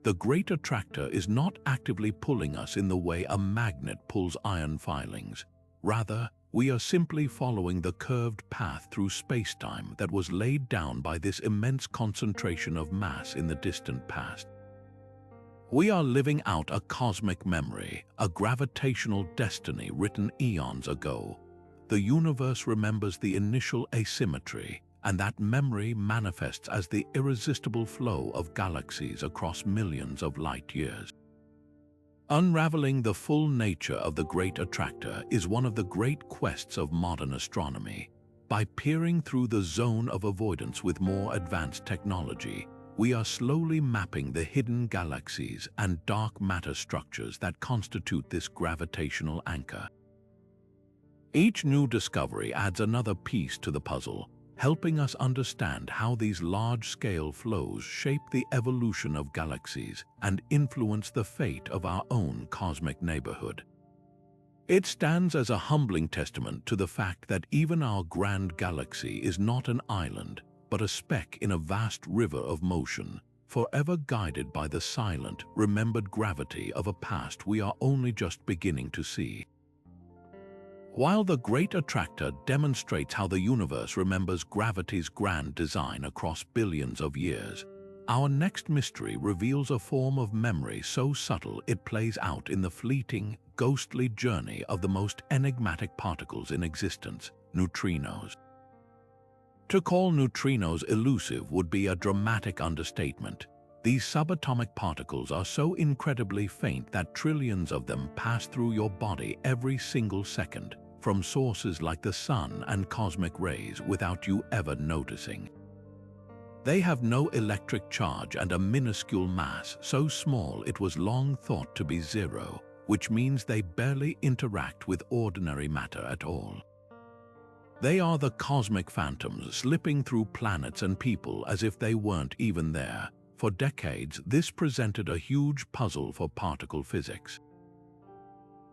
The Great Attractor is not actively pulling us in the way a magnet pulls iron filings. Rather, we are simply following the curved path through space-time that was laid down by this immense concentration of mass in the distant past. We are living out a cosmic memory, a gravitational destiny written eons ago. The universe remembers the initial asymmetry, and that memory manifests as the irresistible flow of galaxies across millions of light years. Unraveling the full nature of the Great Attractor is one of the great quests of modern astronomy. By peering through the zone of avoidance with more advanced technology, we are slowly mapping the hidden galaxies and dark matter structures that constitute this gravitational anchor. Each new discovery adds another piece to the puzzle, helping us understand how these large-scale flows shape the evolution of galaxies and influence the fate of our own cosmic neighborhood. It stands as a humbling testament to the fact that even our grand galaxy is not an island, but a speck in a vast river of motion, forever guided by the silent, remembered gravity of a past we are only just beginning to see. While the Great Attractor demonstrates how the universe remembers gravity's grand design across billions of years, our next mystery reveals a form of memory so subtle it plays out in the fleeting, ghostly journey of the most enigmatic particles in existence, neutrinos. To call neutrinos elusive would be a dramatic understatement. These subatomic particles are so incredibly faint that trillions of them pass through your body every single second, from sources like the sun and cosmic rays, without you ever noticing. They have no electric charge and a minuscule mass so small it was long thought to be zero, which means they barely interact with ordinary matter at all. They are the cosmic phantoms slipping through planets and people as if they weren't even there. For decades, this presented a huge puzzle for particle physics.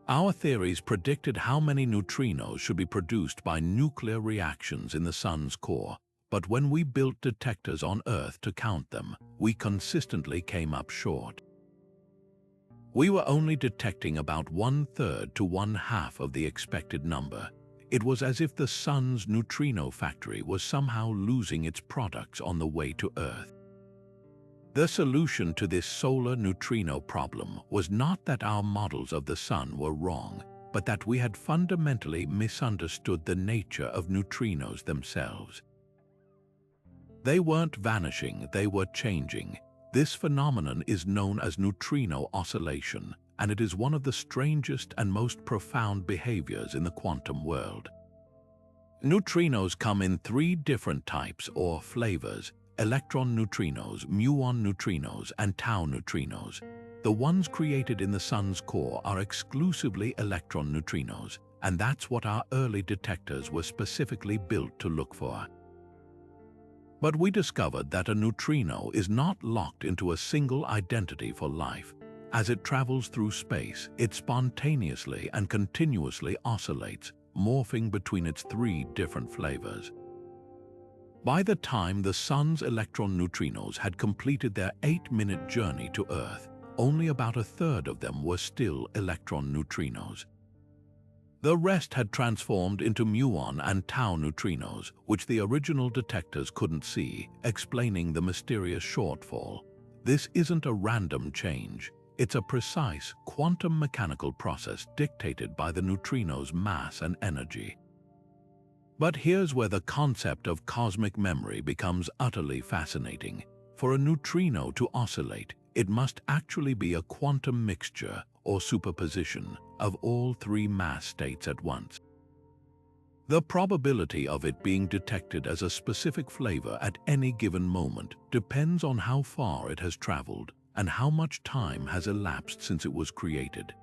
Our theories predicted how many neutrinos should be produced by nuclear reactions in the sun's core, but when we built detectors on Earth to count them, we consistently came up short. We were only detecting about 1/3 to 1/2 of the expected number. It was as if the sun's neutrino factory was somehow losing its products on the way to Earth. The solution to this solar neutrino problem was not that our models of the sun were wrong, but that we had fundamentally misunderstood the nature of neutrinos themselves. They weren't vanishing, they were changing. This phenomenon is known as neutrino oscillation, and it is one of the strangest and most profound behaviors in the quantum world. Neutrinos come in 3 different types or flavors: electron neutrinos, muon neutrinos, and tau neutrinos. The ones created in the sun's core are exclusively electron neutrinos, and that's what our early detectors were specifically built to look for. But we discovered that a neutrino is not locked into a single identity for life. As it travels through space, it spontaneously and continuously oscillates, morphing between its 3 different flavors. By the time the sun's electron neutrinos had completed their 8-minute journey to Earth, only about 1/3 of them were still electron neutrinos. The rest had transformed into muon and tau neutrinos, which the original detectors couldn't see, explaining the mysterious shortfall. This isn't a random change. It's a precise, quantum mechanical process dictated by the neutrino's mass and energy. But here's where the concept of cosmic memory becomes utterly fascinating. For a neutrino to oscillate, it must actually be a quantum mixture or superposition of all 3 mass states at once. The probability of it being detected as a specific flavor at any given moment depends on how far it has traveled and how much time has elapsed since it was created.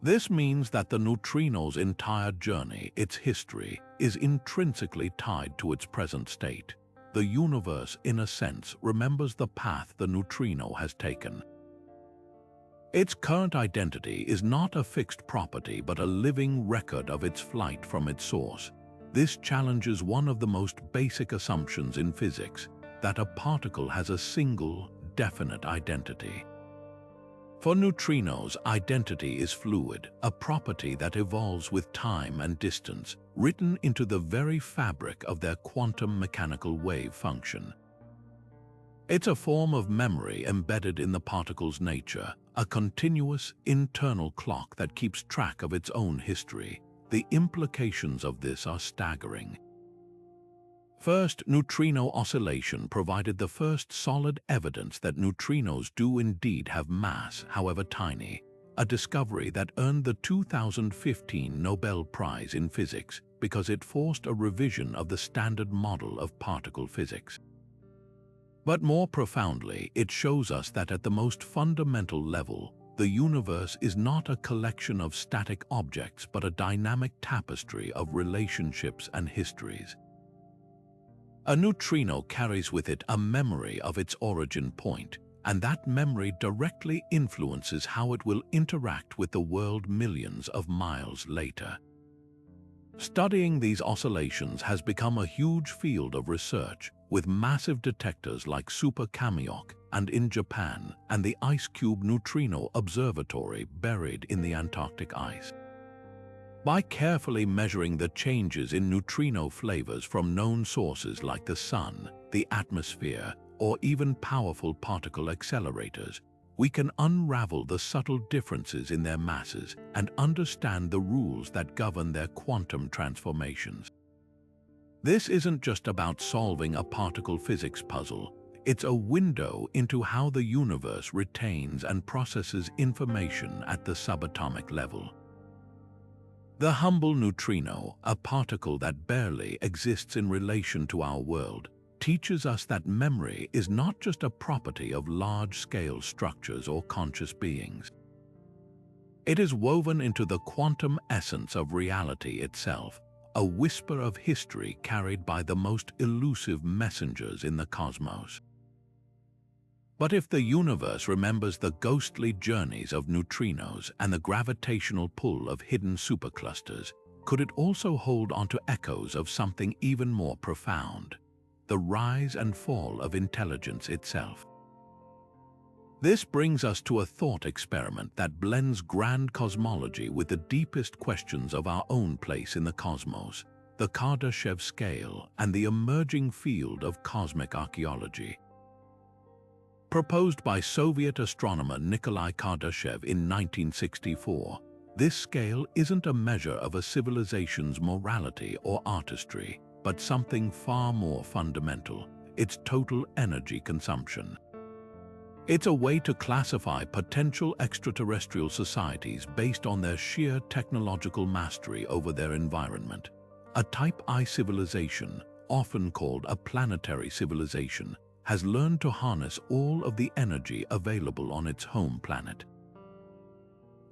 This means that the neutrino's entire journey, its history, is intrinsically tied to its present state. The universe, in a sense, remembers the path the neutrino has taken. Its current identity is not a fixed property but a living record of its flight from its source. This challenges one of the most basic assumptions in physics, that a particle has a single, definite identity. For neutrinos, identity is fluid, a property that evolves with time and distance, written into the very fabric of their quantum mechanical wave function. It's a form of memory embedded in the particle's nature, a continuous, internal clock that keeps track of its own history. The implications of this are staggering. First, neutrino oscillation provided the first solid evidence that neutrinos do indeed have mass, however tiny, a discovery that earned the 2015 Nobel Prize in Physics because it forced a revision of the standard model of particle physics. But more profoundly, it shows us that at the most fundamental level, the universe is not a collection of static objects but a dynamic tapestry of relationships and histories. A neutrino carries with it a memory of its origin point, and that memory directly influences how it will interact with the world millions of miles later. Studying these oscillations has become a huge field of research, with massive detectors like Super Kamiok and in Japan, and the Ice Cube Neutrino Observatory buried in the Antarctic ice. By carefully measuring the changes in neutrino flavors from known sources like the sun, the atmosphere, or even powerful particle accelerators, we can unravel the subtle differences in their masses and understand the rules that govern their quantum transformations. This isn't just about solving a particle physics puzzle. It's a window into how the universe retains and processes information at the subatomic level. The humble neutrino, a particle that barely exists in relation to our world, teaches us that memory is not just a property of large-scale structures or conscious beings. It is woven into the quantum essence of reality itself, a whisper of history carried by the most elusive messengers in the cosmos. But if the universe remembers the ghostly journeys of neutrinos and the gravitational pull of hidden superclusters, could it also hold onto echoes of something even more profound? The rise and fall of intelligence itself. This brings us to a thought experiment that blends grand cosmology with the deepest questions of our own place in the cosmos, the Kardashev scale and the emerging field of cosmic archaeology. Proposed by Soviet astronomer Nikolai Kardashev in 1964, this scale isn't a measure of a civilization's morality or artistry, but something far more fundamental: its total energy consumption. It's a way to classify potential extraterrestrial societies based on their sheer technological mastery over their environment. A Type I civilization, often called a planetary civilization, has learned to harness all of the energy available on its home planet.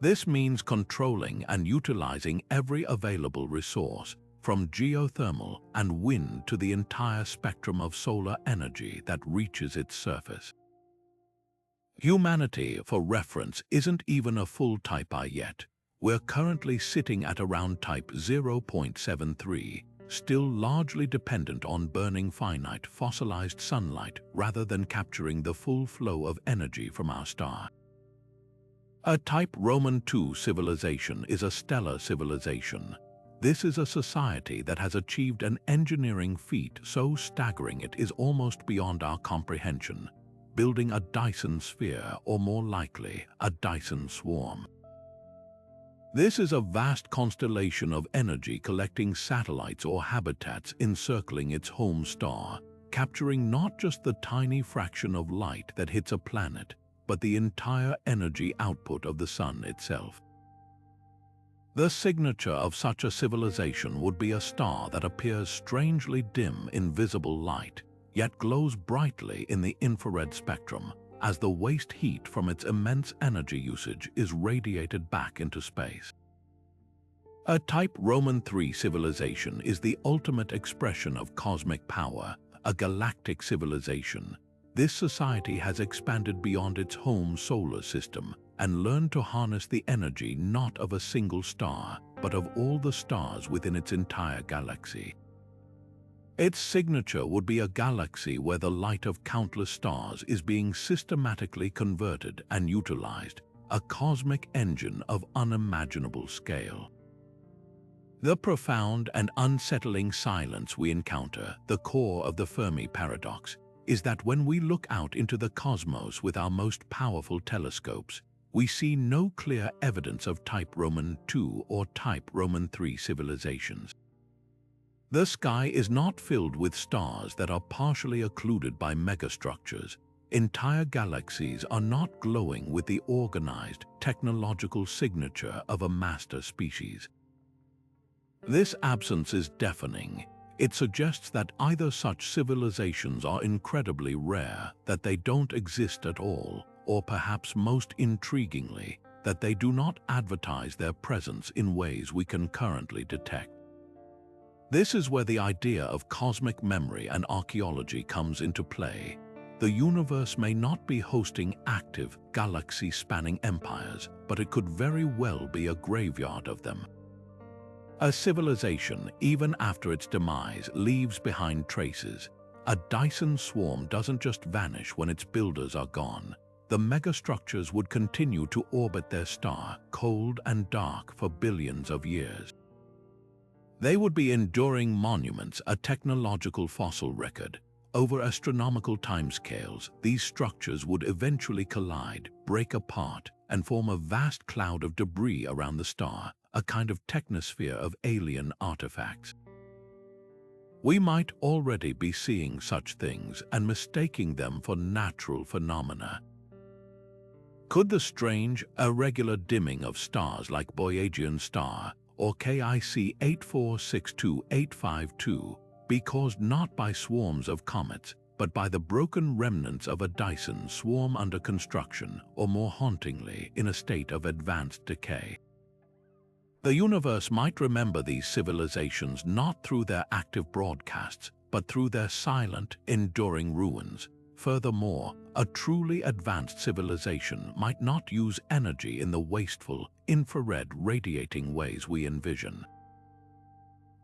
This means controlling and utilizing every available resource, from geothermal and wind to the entire spectrum of solar energy that reaches its surface. Humanity, for reference, isn't even a full Type I yet. We're currently sitting at around Type 0.73, still largely dependent on burning finite fossilized sunlight rather than capturing the full flow of energy from our star. A Type Roman II civilization is a stellar civilization. This is a society that has achieved an engineering feat so staggering it is almost beyond our comprehension, building a Dyson sphere, or more likely, a Dyson swarm. This is a vast constellation of energy collecting satellites or habitats encircling its home star, capturing not just the tiny fraction of light that hits a planet, but the entire energy output of the sun itself. The signature of such a civilization would be a star that appears strangely dim in visible light, yet glows brightly in the infrared spectrum, as the waste heat from its immense energy usage is radiated back into space. A Type Roman III civilization is the ultimate expression of cosmic power, a galactic civilization. This society has expanded beyond its home solar system and learned to harness the energy not of a single star, but of all the stars within its entire galaxy. Its signature would be a galaxy where the light of countless stars is being systematically converted and utilized, a cosmic engine of unimaginable scale. The profound and unsettling silence we encounter, the core of the Fermi paradox, is that when we look out into the cosmos with our most powerful telescopes, we see no clear evidence of Type Roman II or Type Roman III civilizations. The sky is not filled with stars that are partially occluded by megastructures. Entire galaxies are not glowing with the organized, technological signature of a master species. This absence is deafening. It suggests that either such civilizations are incredibly rare, that they don't exist at all, or perhaps most intriguingly, that they do not advertise their presence in ways we can currently detect. This is where the idea of cosmic memory and archaeology comes into play. The universe may not be hosting active, galaxy-spanning empires, but it could very well be a graveyard of them. A civilization, even after its demise, leaves behind traces. A Dyson swarm doesn't just vanish when its builders are gone. The megastructures would continue to orbit their star, cold and dark, for billions of years. They would be enduring monuments, a technological fossil record. Over astronomical timescales, these structures would eventually collide, break apart, and form a vast cloud of debris around the star, a kind of technosphere of alien artifacts. We might already be seeing such things and mistaking them for natural phenomena. Could the strange, irregular dimming of stars like Boyajian star or KIC 8462852 be caused not by swarms of comets, but by the broken remnants of a Dyson swarm under construction, or more hauntingly, in a state of advanced decay? The universe might remember these civilizations not through their active broadcasts, but through their silent, enduring ruins. Furthermore, a truly advanced civilization might not use energy in the wasteful, infrared radiating ways we envision.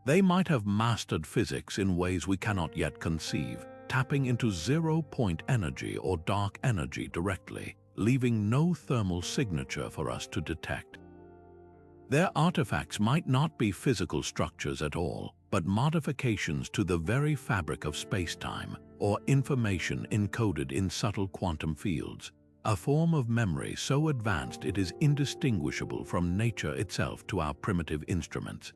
They might have mastered physics in ways we cannot yet conceive, tapping into zero-point energy or dark energy directly, leaving no thermal signature for us to detect. Their artifacts might not be physical structures at all, but modifications to the very fabric of space-time, or information encoded in subtle quantum fields, a form of memory so advanced it is indistinguishable from nature itself to our primitive instruments.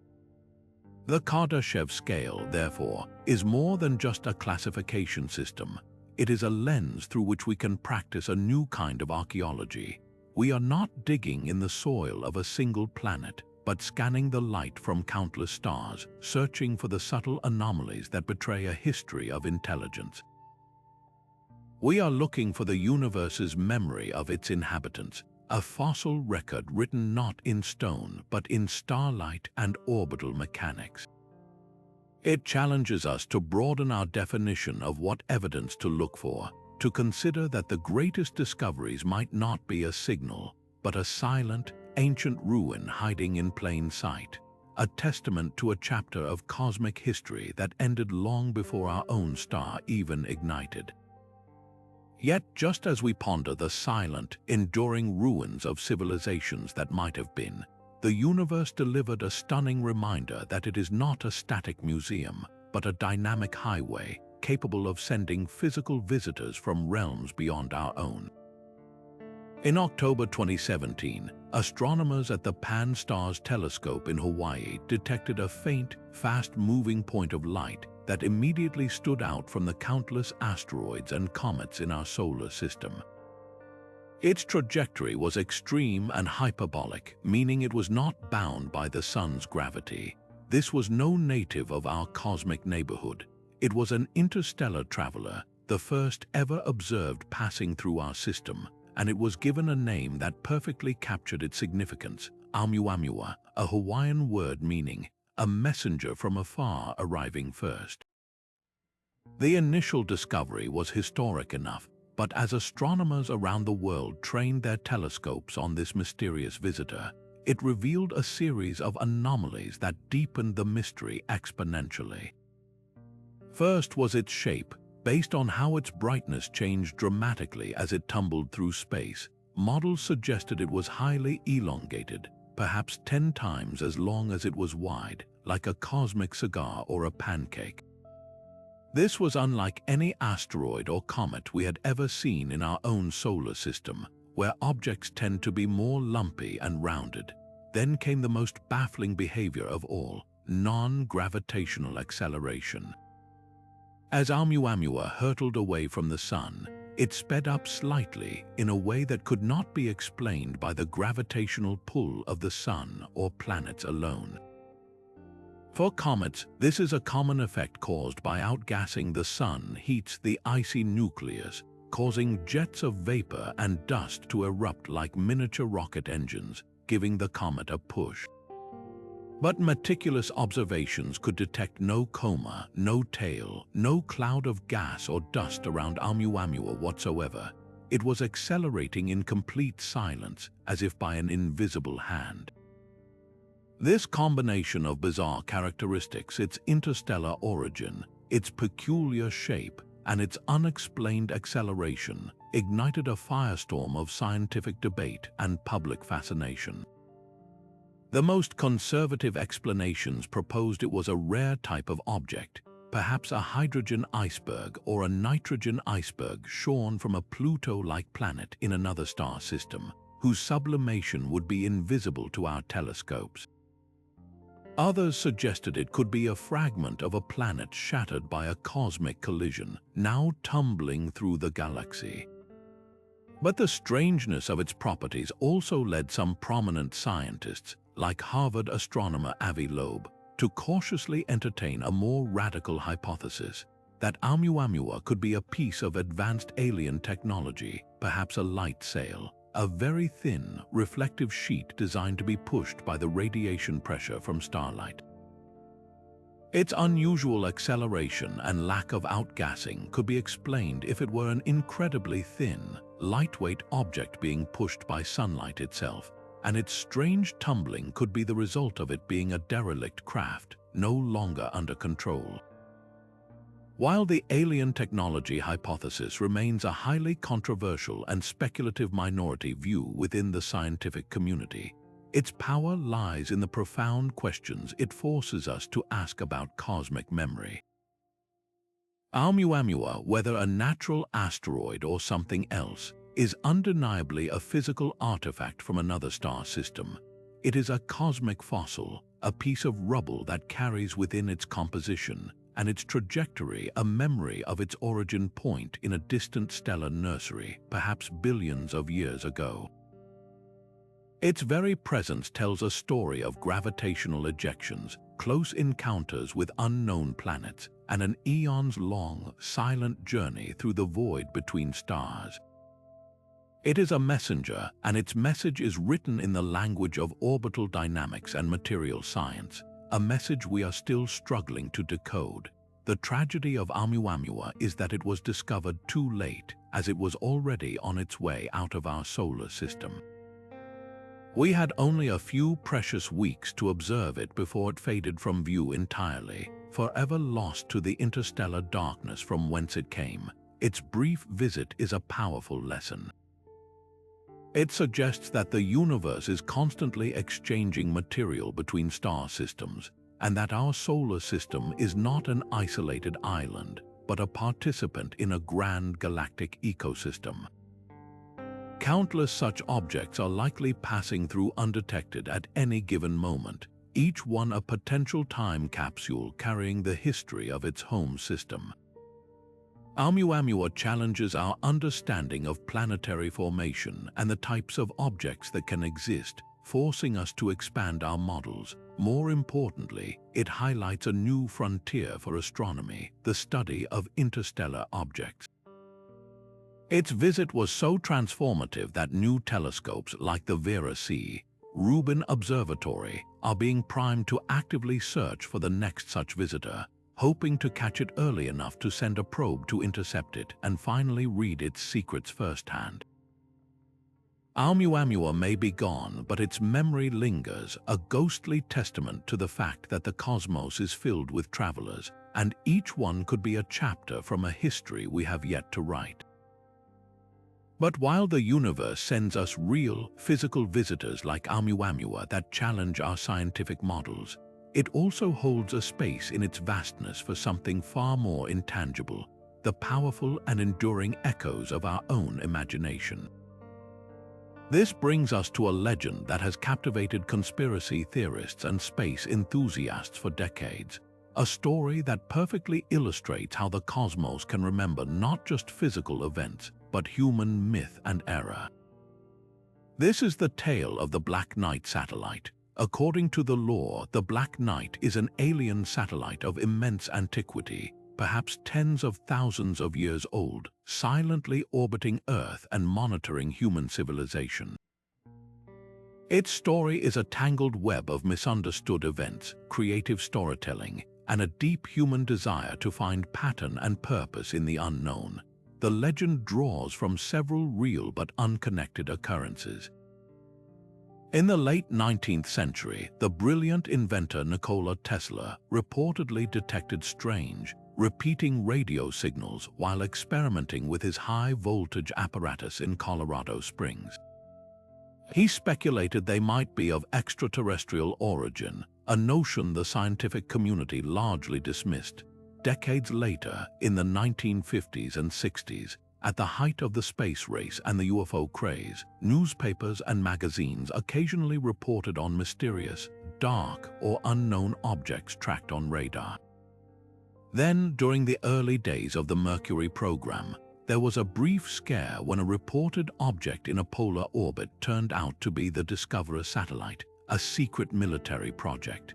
The Kardashev scale, therefore, is more than just a classification system. It is a lens through which we can practice a new kind of archaeology. We are not digging in the soil of a single planet, but scanning the light from countless stars, searching for the subtle anomalies that betray a history of intelligence. We are looking for the universe's memory of its inhabitants, a fossil record written not in stone, but in starlight and orbital mechanics. It challenges us to broaden our definition of what evidence to look for, to consider that the greatest discoveries might not be a signal, but a silent, ancient ruin hiding in plain sight, a testament to a chapter of cosmic history that ended long before our own star even ignited. Yet, just as we ponder the silent, enduring ruins of civilizations that might have been, the universe delivered a stunning reminder that it is not a static museum, but a dynamic highway, capable of sending physical visitors from realms beyond our own. In October 2017, astronomers at the Pan-STARRS telescope in Hawaii detected a faint, fast-moving point of light that immediately stood out from the countless asteroids and comets in our solar system. Its trajectory was extreme and hyperbolic, meaning it was not bound by the sun's gravity. This was no native of our cosmic neighborhood. It was an interstellar traveler, the first ever observed passing through our system, and it was given a name that perfectly captured its significance: Oumuamua, a Hawaiian word meaning a messenger from afar arriving first. The initial discovery was historic enough, but as astronomers around the world trained their telescopes on this mysterious visitor, it revealed a series of anomalies that deepened the mystery exponentially. First was its shape. Based on how its brightness changed dramatically as it tumbled through space, models suggested it was highly elongated, perhaps 10 times as long as it was wide, like a cosmic cigar or a pancake. This was unlike any asteroid or comet we had ever seen in our own solar system, where objects tend to be more lumpy and rounded. Then came the most baffling behavior of all: non-gravitational acceleration. As Oumuamua hurtled away from the sun, it sped up slightly in a way that could not be explained by the gravitational pull of the sun or planets alone. For comets, this is a common effect caused by outgassing. The sun heats the icy nucleus, causing jets of vapor and dust to erupt like miniature rocket engines, giving the comet a push. But meticulous observations could detect no coma, no tail, no cloud of gas or dust around Oumuamua whatsoever. It was accelerating in complete silence, as if by an invisible hand. This combination of bizarre characteristics, its interstellar origin, its peculiar shape, and its unexplained acceleration, ignited a firestorm of scientific debate and public fascination. The most conservative explanations proposed it was a rare type of object, perhaps a hydrogen iceberg or a nitrogen iceberg shorn from a Pluto-like planet in another star system, whose sublimation would be invisible to our telescopes. Others suggested it could be a fragment of a planet shattered by a cosmic collision, now tumbling through the galaxy. But the strangeness of its properties also led some prominent scientists, like Harvard astronomer Avi Loeb, to cautiously entertain a more radical hypothesis that Oumuamua could be a piece of advanced alien technology, perhaps a light sail, a very thin, reflective sheet designed to be pushed by the radiation pressure from starlight. Its unusual acceleration and lack of outgassing could be explained if it were an incredibly thin, lightweight object being pushed by sunlight itself, and its strange tumbling could be the result of it being a derelict craft, no longer under control. While the alien technology hypothesis remains a highly controversial and speculative minority view within the scientific community, its power lies in the profound questions it forces us to ask about cosmic memory. Oumuamua, whether a natural asteroid or something else, is undeniably a physical artifact from another star system. It is a cosmic fossil, a piece of rubble that carries within its composition and its trajectory a memory of its origin point in a distant stellar nursery, perhaps billions of years ago. Its very presence tells a story of gravitational ejections, close encounters with unknown planets, and an eons-long, silent journey through the void between stars. It is a messenger, and its message is written in the language of orbital dynamics and material science, a message we are still struggling to decode. The tragedy of Oumuamua is that it was discovered too late, as it was already on its way out of our solar system. We had only a few precious weeks to observe it before it faded from view entirely, forever lost to the interstellar darkness from whence it came. Its brief visit is a powerful lesson. It suggests that the universe is constantly exchanging material between star systems, and that our solar system is not an isolated island, but a participant in a grand galactic ecosystem. Countless such objects are likely passing through undetected at any given moment, each one a potential time capsule carrying the history of its home system. Oumuamua challenges our understanding of planetary formation and the types of objects that can exist, forcing us to expand our models. More importantly, it highlights a new frontier for astronomy, the study of interstellar objects. Its visit was so transformative that new telescopes like the Vera C. Rubin Observatory are being primed to actively search for the next such visitor, hoping to catch it early enough to send a probe to intercept it and finally read its secrets firsthand. Oumuamua may be gone, but its memory lingers, a ghostly testament to the fact that the cosmos is filled with travelers, and each one could be a chapter from a history we have yet to write. But while the universe sends us real, physical visitors like Oumuamua that challenge our scientific models, it also holds a space in its vastness for something far more intangible, the powerful and enduring echoes of our own imagination. This brings us to a legend that has captivated conspiracy theorists and space enthusiasts for decades, a story that perfectly illustrates how the cosmos can remember not just physical events, but human myth and error. This is the tale of the Black Knight satellite. According to the lore, the Black Knight is an alien satellite of immense antiquity, perhaps tens of thousands of years old, silently orbiting Earth and monitoring human civilization. Its story is a tangled web of misunderstood events, creative storytelling, and a deep human desire to find pattern and purpose in the unknown. The legend draws from several real but unconnected occurrences. In the late 19th century, the brilliant inventor Nikola Tesla reportedly detected strange, repeating radio signals while experimenting with his high-voltage apparatus in Colorado Springs. He speculated they might be of extraterrestrial origin, a notion the scientific community largely dismissed. Decades later, in the 1950s and 60s, at the height of the space race and the UFO craze, newspapers and magazines occasionally reported on mysterious, dark, or unknown objects tracked on radar. Then, during the early days of the Mercury program, there was a brief scare when a reported object in a polar orbit turned out to be the Discoverer satellite, a secret military project.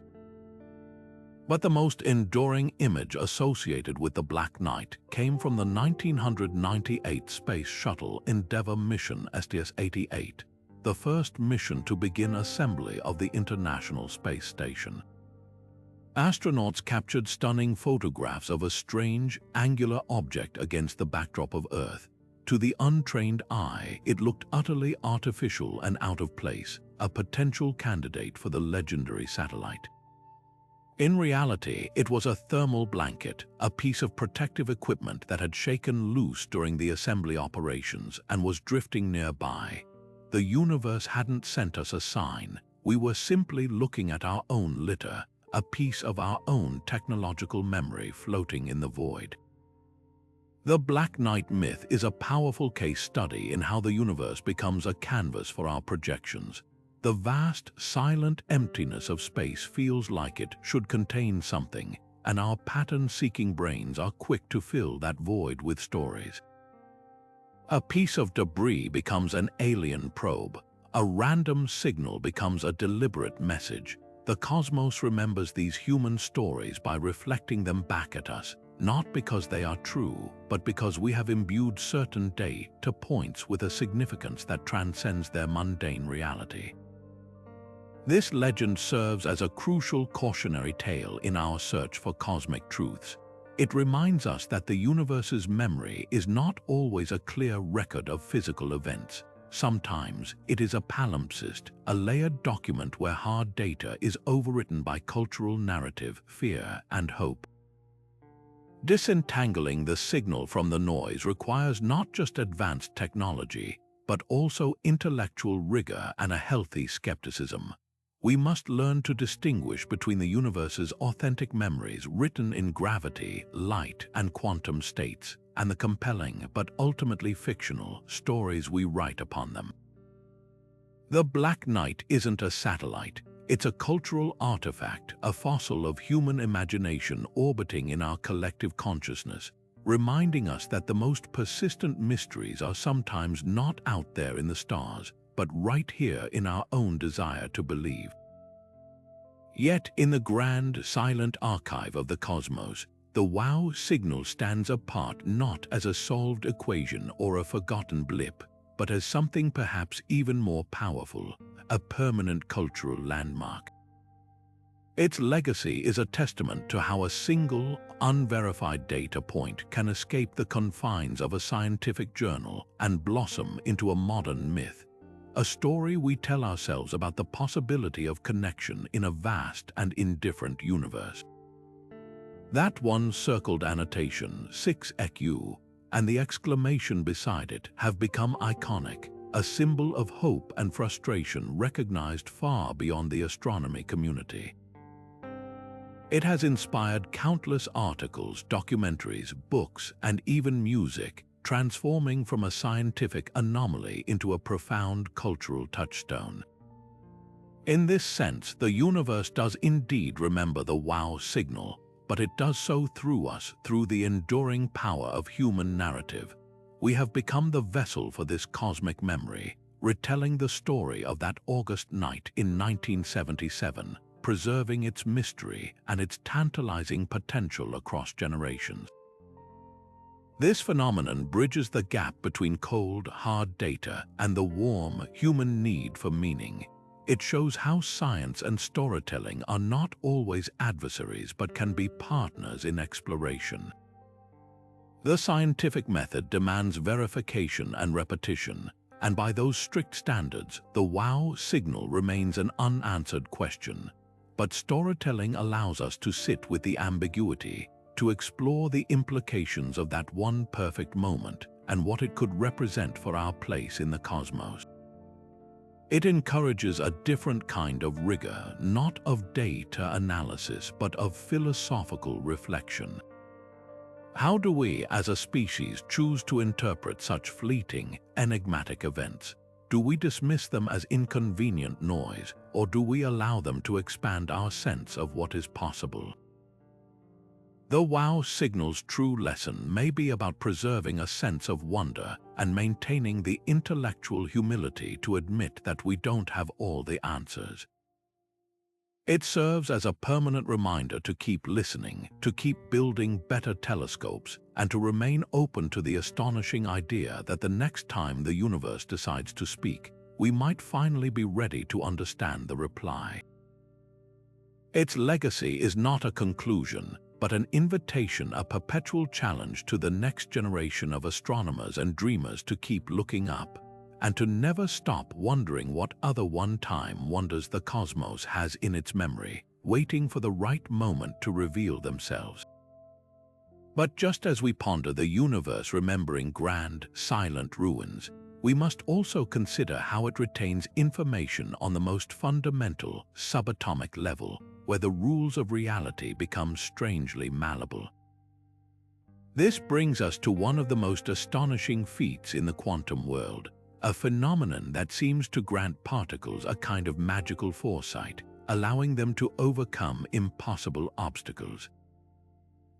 But the most enduring image associated with the Black Knight came from the 1998 Space Shuttle Endeavour mission STS-88, the first mission to begin assembly of the International Space Station. Astronauts captured stunning photographs of a strange, angular object against the backdrop of Earth. To the untrained eye, it looked utterly artificial and out of place, a potential candidate for the legendary satellite. In reality, it was a thermal blanket, a piece of protective equipment that had shaken loose during the assembly operations and was drifting nearby. The universe hadn't sent us a sign. We were simply looking at our own litter, a piece of our own technological memory floating in the void. The Black Knight myth is a powerful case study in how the universe becomes a canvas for our projections. The vast, silent emptiness of space feels like it should contain something, and our pattern-seeking brains are quick to fill that void with stories. A piece of debris becomes an alien probe. A random signal becomes a deliberate message. The cosmos remembers these human stories by reflecting them back at us, not because they are true, but because we have imbued certain data points with a significance that transcends their mundane reality. This legend serves as a crucial cautionary tale in our search for cosmic truths. It reminds us that the universe's memory is not always a clear record of physical events. Sometimes it is a palimpsest, a layered document where hard data is overwritten by cultural narrative, fear, and hope. Disentangling the signal from the noise requires not just advanced technology, but also intellectual rigor and a healthy skepticism. We must learn to distinguish between the universe's authentic memories written in gravity, light, and quantum states, and the compelling but ultimately fictional stories we write upon them. The Black Knight isn't a satellite. It's a cultural artifact, a fossil of human imagination orbiting in our collective consciousness, reminding us that the most persistent mysteries are sometimes not out there in the stars, but right here in our own desire to believe. Yet, in the grand, silent archive of the cosmos, the WOW signal stands apart not as a solved equation or a forgotten blip, but as something perhaps even more powerful, a permanent cultural landmark. Its legacy is a testament to how a single, unverified data point can escape the confines of a scientific journal and blossom into a modern myth. A story we tell ourselves about the possibility of connection in a vast and indifferent universe. That one circled annotation, 6EQ, and the exclamation beside it have become iconic, a symbol of hope and frustration recognized far beyond the astronomy community. It has inspired countless articles, documentaries, books, and even music, transforming from a scientific anomaly into a profound cultural touchstone. In this sense, the universe does indeed remember the WOW signal, but it does so through us, through the enduring power of human narrative. We have become the vessel for this cosmic memory, retelling the story of that August night in 1977, preserving its mystery and its tantalizing potential across generations. This phenomenon bridges the gap between cold, hard data and the warm, human need for meaning. It shows how science and storytelling are not always adversaries but can be partners in exploration. The scientific method demands verification and repetition, and by those strict standards, the wow signal remains an unanswered question. But storytelling allows us to sit with the ambiguity, to explore the implications of that one perfect moment and what it could represent for our place in the cosmos. It encourages a different kind of rigor, not of data analysis, but of philosophical reflection. How do we, as a species, choose to interpret such fleeting, enigmatic events? Do we dismiss them as inconvenient noise, or do we allow them to expand our sense of what is possible? The wow signal's true lesson may be about preserving a sense of wonder and maintaining the intellectual humility to admit that we don't have all the answers. It serves as a permanent reminder to keep listening, to keep building better telescopes, and to remain open to the astonishing idea that the next time the universe decides to speak, we might finally be ready to understand the reply. Its legacy is not a conclusion, but an invitation, a perpetual challenge to the next generation of astronomers and dreamers to keep looking up, and to never stop wondering what other one-time wonders the cosmos has in its memory, waiting for the right moment to reveal themselves. But just as we ponder the universe remembering grand, silent ruins, we must also consider how it retains information on the most fundamental, subatomic level, where the rules of reality become strangely malleable. This brings us to one of the most astonishing feats in the quantum world, a phenomenon that seems to grant particles a kind of magical foresight, allowing them to overcome impossible obstacles.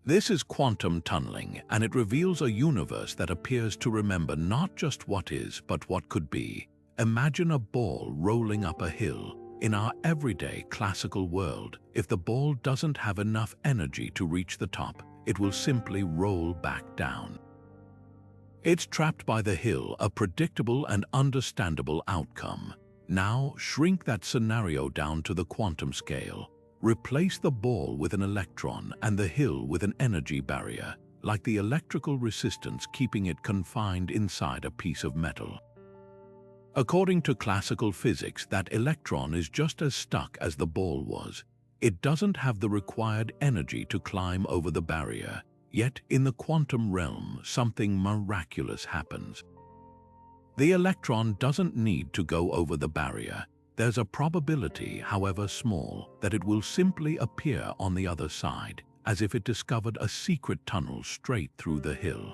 This is quantum tunneling, and it reveals a universe that appears to remember not just what is, but what could be. Imagine a ball rolling up a hill. In our everyday classical world, if the ball doesn't have enough energy to reach the top, it will simply roll back down. It's trapped by the hill, a predictable and understandable outcome. Now shrink that scenario down to the quantum scale. Replace the ball with an electron and the hill with an energy barrier, like the electrical resistance keeping it confined inside a piece of metal. According to classical physics, that electron is just as stuck as the ball was. It doesn't have the required energy to climb over the barrier. Yet, in the quantum realm, something miraculous happens. The electron doesn't need to go over the barrier. There's a probability, however small, that it will simply appear on the other side, as if it discovered a secret tunnel straight through the hill.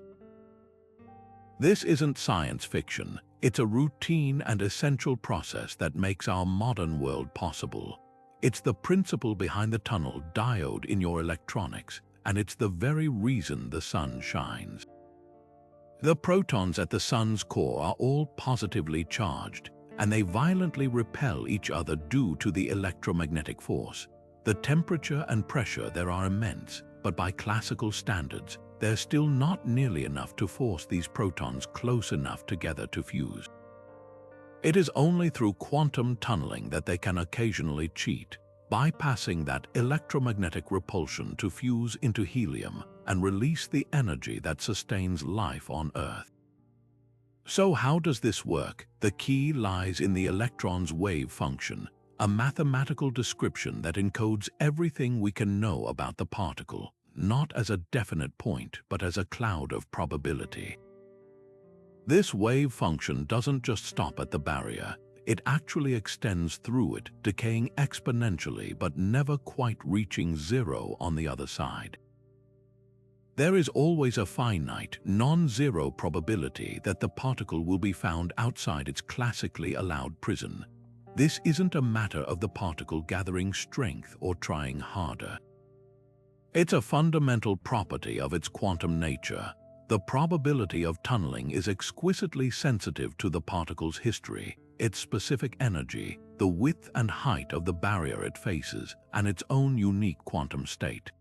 This isn't science fiction. It's a routine and essential process that makes our modern world possible. It's the principle behind the tunnel diode in your electronics, and it's the very reason the sun shines. The protons at the sun's core are all positively charged, and they violently repel each other due to the electromagnetic force. The temperature and pressure there are immense, but by classical standards, there's still not nearly enough to force these protons close enough together to fuse. It is only through quantum tunneling that they can occasionally cheat, bypassing that electromagnetic repulsion to fuse into helium and release the energy that sustains life on Earth. So how does this work? The key lies in the electron's wave function, a mathematical description that encodes everything we can know about the particle, not as a definite point, but as a cloud of probability. This wave function doesn't just stop at the barrier. It actually extends through it, decaying exponentially but never quite reaching zero on the other side. There is always a finite, non-zero probability that the particle will be found outside its classically allowed prison. This isn't a matter of the particle gathering strength or trying harder. It's a fundamental property of its quantum nature. The probability of tunneling is exquisitely sensitive to the particle's history, its specific energy, the width and height of the barrier it faces, and its own unique quantum state.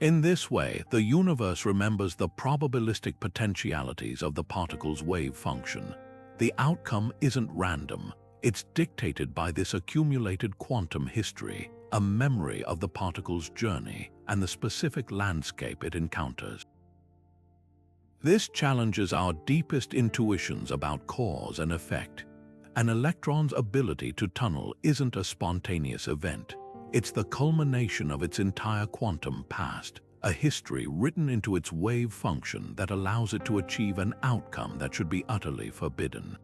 In this way, the universe remembers the probabilistic potentialities of the particle's wave function. The outcome isn't random. It's dictated by this accumulated quantum history, a memory of the particle's journey and the specific landscape it encounters. This challenges our deepest intuitions about cause and effect. An electron's ability to tunnel isn't a spontaneous event. It's the culmination of its entire quantum past, a history written into its wave function that allows it to achieve an outcome that should be utterly forbidden.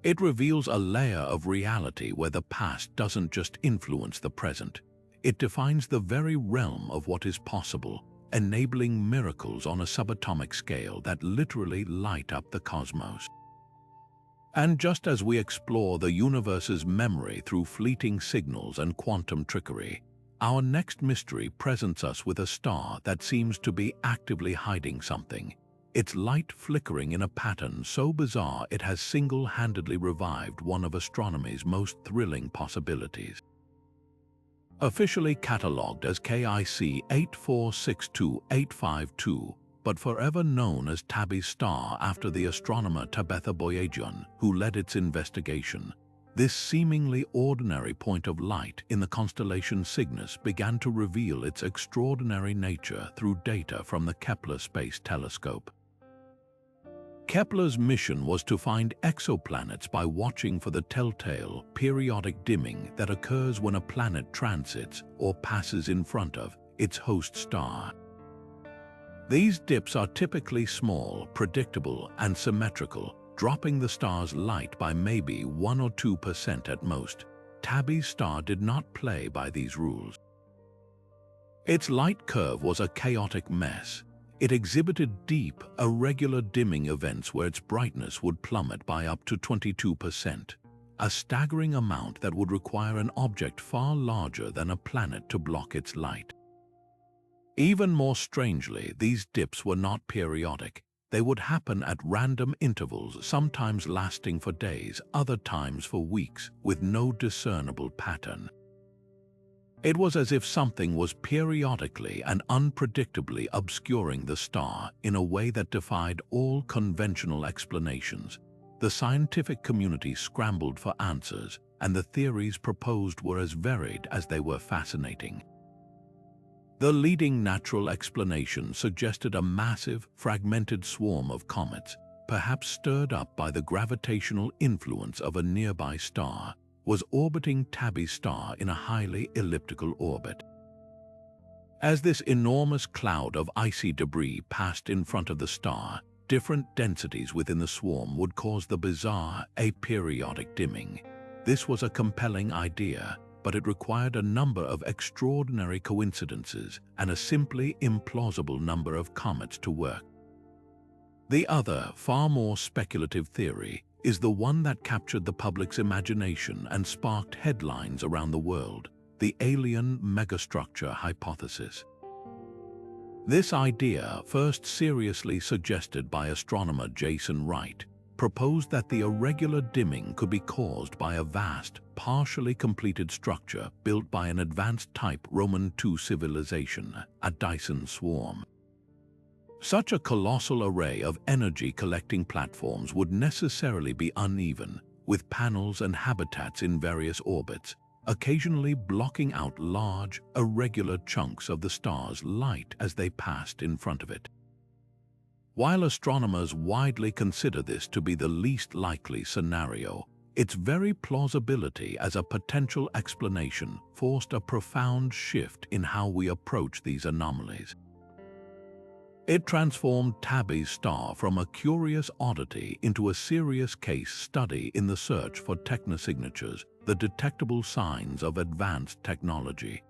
It reveals a layer of reality where the past doesn't just influence the present. It defines the very realm of what is possible, enabling miracles on a subatomic scale that literally light up the cosmos. And just as we explore the universe's memory through fleeting signals and quantum trickery, our next mystery presents us with a star that seems to be actively hiding something, its light flickering in a pattern so bizarre it has single-handedly revived one of astronomy's most thrilling possibilities. Officially catalogued as KIC 8462852, but forever known as Tabby's star after the astronomer Tabetha Boyajian, who led its investigation, this seemingly ordinary point of light in the constellation Cygnus began to reveal its extraordinary nature through data from the Kepler Space Telescope. Kepler's mission was to find exoplanets by watching for the telltale periodic dimming that occurs when a planet transits or passes in front of its host star. These dips are typically small, predictable, and symmetrical, dropping the star's light by maybe 1 or 2% at most. Tabby's star did not play by these rules. Its light curve was a chaotic mess. It exhibited deep, irregular dimming events where its brightness would plummet by up to 22%, a staggering amount that would require an object far larger than a planet to block its light. Even more strangely, these dips were not periodic. They would happen at random intervals, sometimes lasting for days, other times for weeks, with no discernible pattern. It was as if something was periodically and unpredictably obscuring the star in a way that defied all conventional explanations. The scientific community scrambled for answers, and the theories proposed were as varied as they were fascinating. The leading natural explanation suggested a massive, fragmented swarm of comets, perhaps stirred up by the gravitational influence of a nearby star, was orbiting Tabby's star in a highly elliptical orbit. As this enormous cloud of icy debris passed in front of the star, different densities within the swarm would cause the bizarre, aperiodic dimming. This was a compelling idea, but it required a number of extraordinary coincidences and a simply implausible number of comets to work. The other, far more speculative theory is the one that captured the public's imagination and sparked headlines around the world, the alien megastructure hypothesis. This idea, first seriously suggested by astronomer Jason Wright, proposed that the irregular dimming could be caused by a vast, partially completed structure built by an advanced type Roman II civilization, a Dyson swarm. Such a colossal array of energy-collecting platforms would necessarily be uneven, with panels and habitats in various orbits, occasionally blocking out large, irregular chunks of the star's light as they passed in front of it. While astronomers widely consider this to be the least likely scenario, its very plausibility as a potential explanation forced a profound shift in how we approach these anomalies. It transformed Tabby's star from a curious oddity into a serious case study in the search for technosignatures, the detectable signs of advanced technology.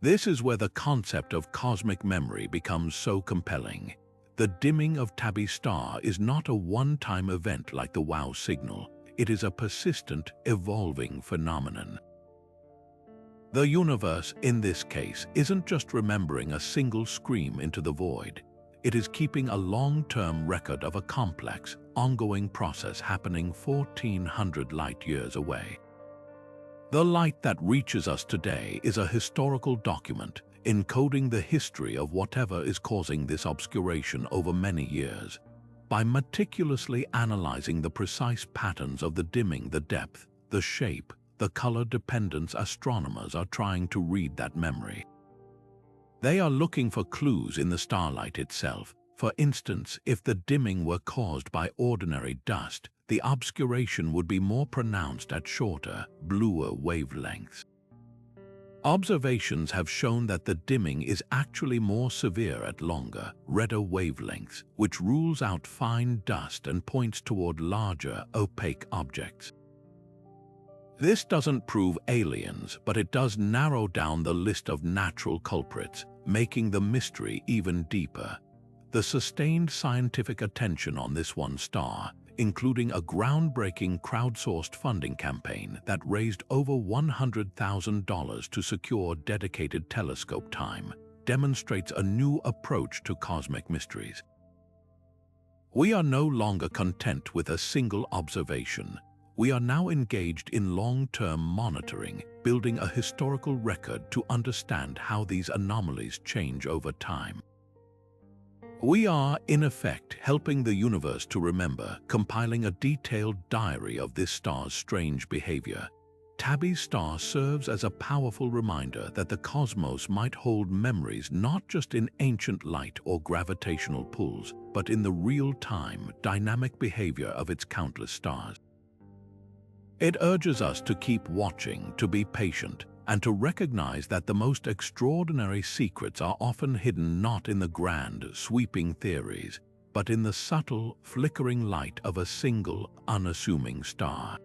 This is where the concept of cosmic memory becomes so compelling. The dimming of Tabby's star is not a one-time event like the wow signal. It is a persistent, evolving phenomenon. The universe, in this case, isn't just remembering a single scream into the void. It is keeping a long-term record of a complex, ongoing process happening 1,400 light-years away. The light that reaches us today is a historical document, encoding the history of whatever is causing this obscuration over many years. By meticulously analyzing the precise patterns of the dimming, the depth, the shape, the color dependence, astronomers are trying to read that memory. They are looking for clues in the starlight itself. For instance, if the dimming were caused by ordinary dust, the obscuration would be more pronounced at shorter, bluer wavelengths. Observations have shown that the dimming is actually more severe at longer, redder wavelengths, which rules out fine dust and points toward larger, opaque objects. This doesn't prove aliens, but it does narrow down the list of natural culprits, making the mystery even deeper. The sustained scientific attention on this one star, including a groundbreaking crowdsourced funding campaign that raised over $100,000 to secure dedicated telescope time, demonstrates a new approach to cosmic mysteries. We are no longer content with a single observation. We are now engaged in long-term monitoring, building a historical record to understand how these anomalies change over time. We are, in effect, helping the universe to remember, compiling a detailed diary of this star's strange behavior. Tabby's star serves as a powerful reminder that the cosmos might hold memories not just in ancient light or gravitational pulls, but in the real-time, dynamic behavior of its countless stars. It urges us to keep watching, to be patient, and to recognize that the most extraordinary secrets are often hidden not in the grand, sweeping theories, but in the subtle, flickering light of a single, unassuming star.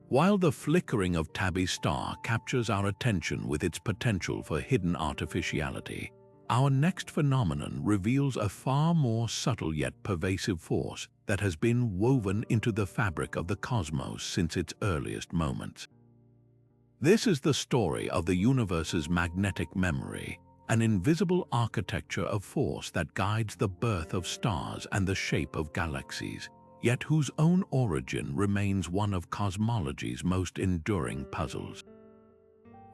While the flickering of Tabby's star captures our attention with its potential for hidden artificiality, our next phenomenon reveals a far more subtle yet pervasive force that has been woven into the fabric of the cosmos since its earliest moments. This is the story of the universe's magnetic memory, an invisible architecture of force that guides the birth of stars and the shape of galaxies, yet whose own origin remains one of cosmology's most enduring puzzles.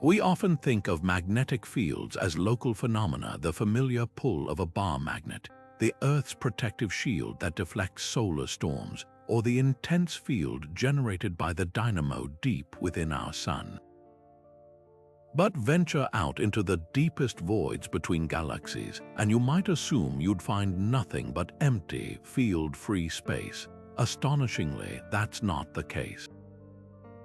We often think of magnetic fields as local phenomena, the familiar pull of a bar magnet, the Earth's protective shield that deflects solar storms, or the intense field generated by the dynamo deep within our sun. But venture out into the deepest voids between galaxies, and you might assume you'd find nothing but empty, field-free space. Astonishingly, that's not the case.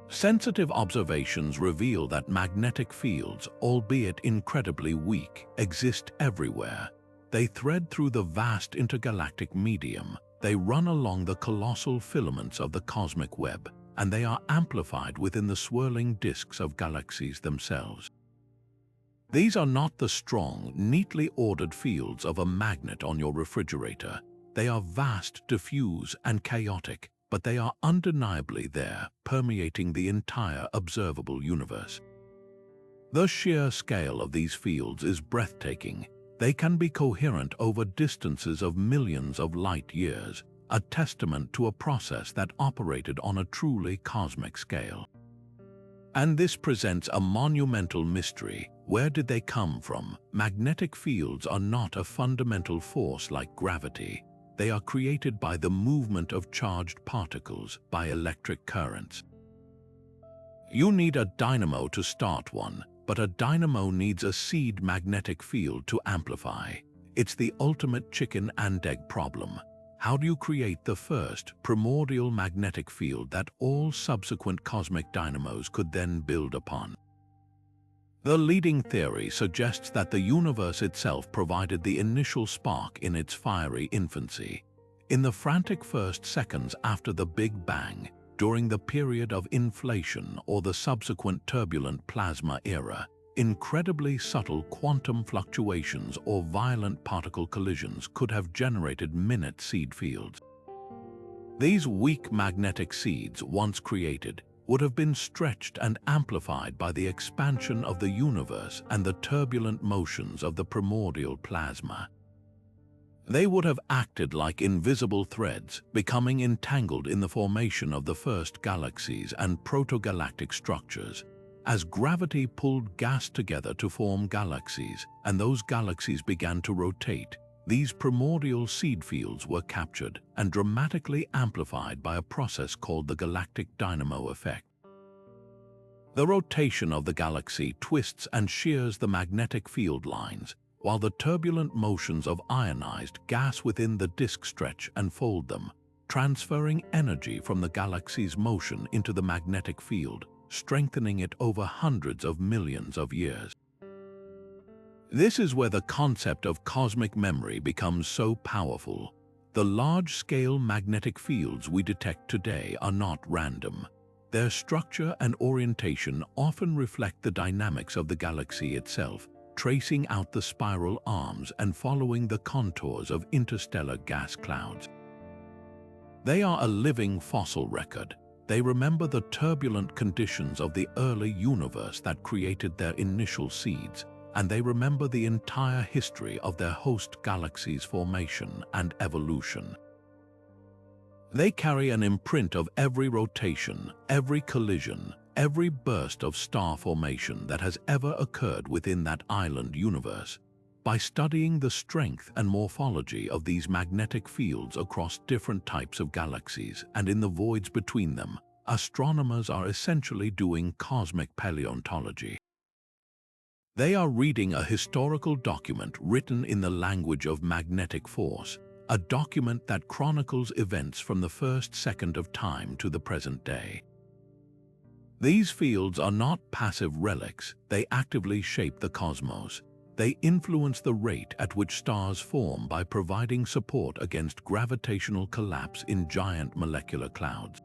Sensitive observations reveal that magnetic fields, albeit incredibly weak, exist everywhere. They thread through the vast intergalactic medium, they run along the colossal filaments of the cosmic web, and they are amplified within the swirling disks of galaxies themselves. These are not the strong, neatly ordered fields of a magnet on your refrigerator. They are vast, diffuse, and chaotic, but they are undeniably there, permeating the entire observable universe. The sheer scale of these fields is breathtaking. They can be coherent over distances of millions of light years, a testament to a process that operated on a truly cosmic scale. And this presents a monumental mystery. Where did they come from? Magnetic fields are not a fundamental force like gravity. They are created by the movement of charged particles, by electric currents. You need a dynamo to start one, but a dynamo needs a seed magnetic field to amplify. It's the ultimate chicken and egg problem. How do you create the first, primordial magnetic field that all subsequent cosmic dynamos could then build upon? The leading theory suggests that the universe itself provided the initial spark in its fiery infancy. In the frantic first seconds after the Big Bang, during the period of inflation or the subsequent turbulent plasma era, incredibly subtle quantum fluctuations or violent particle collisions could have generated minute seed fields. These weak magnetic seeds, once created, would have been stretched and amplified by the expansion of the universe and the turbulent motions of the primordial plasma. They would have acted like invisible threads, becoming entangled in the formation of the first galaxies and protogalactic structures, as gravity pulled gas together to form galaxies, and those galaxies began to rotate. These primordial seed fields were captured and dramatically amplified by a process called the galactic dynamo effect. The rotation of the galaxy twists and shears the magnetic field lines, while the turbulent motions of ionized gas within the disk stretch and fold them, transferring energy from the galaxy's motion into the magnetic field, strengthening it over hundreds of millions of years. This is where the concept of cosmic memory becomes so powerful. The large-scale magnetic fields we detect today are not random. Their structure and orientation often reflect the dynamics of the galaxy itself, tracing out the spiral arms and following the contours of interstellar gas clouds. They are a living fossil record. They remember the turbulent conditions of the early universe that created their initial seeds, and they remember the entire history of their host galaxy's formation and evolution. They carry an imprint of every rotation, every collision, every burst of star formation that has ever occurred within that island universe. By studying the strength and morphology of these magnetic fields across different types of galaxies and in the voids between them, astronomers are essentially doing cosmic paleontology. They are reading a historical document written in the language of magnetic force, a document that chronicles events from the first second of time to the present day. These fields are not passive relics, they actively shape the cosmos. They influence the rate at which stars form by providing support against gravitational collapse in giant molecular clouds.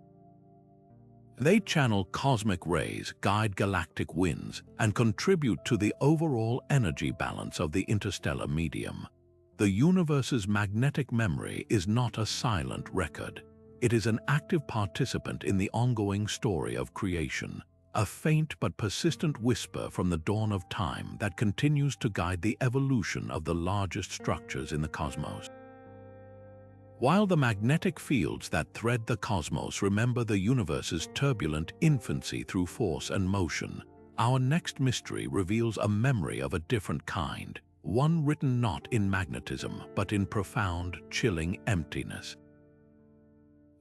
They channel cosmic rays, guide galactic winds, and contribute to the overall energy balance of the interstellar medium. The universe's magnetic memory is not a silent record. It is an active participant in the ongoing story of creation, a faint but persistent whisper from the dawn of time that continues to guide the evolution of the largest structures in the cosmos. While the magnetic fields that thread the cosmos remember the universe's turbulent infancy through force and motion, our next mystery reveals a memory of a different kind, one written not in magnetism but in profound, chilling emptiness.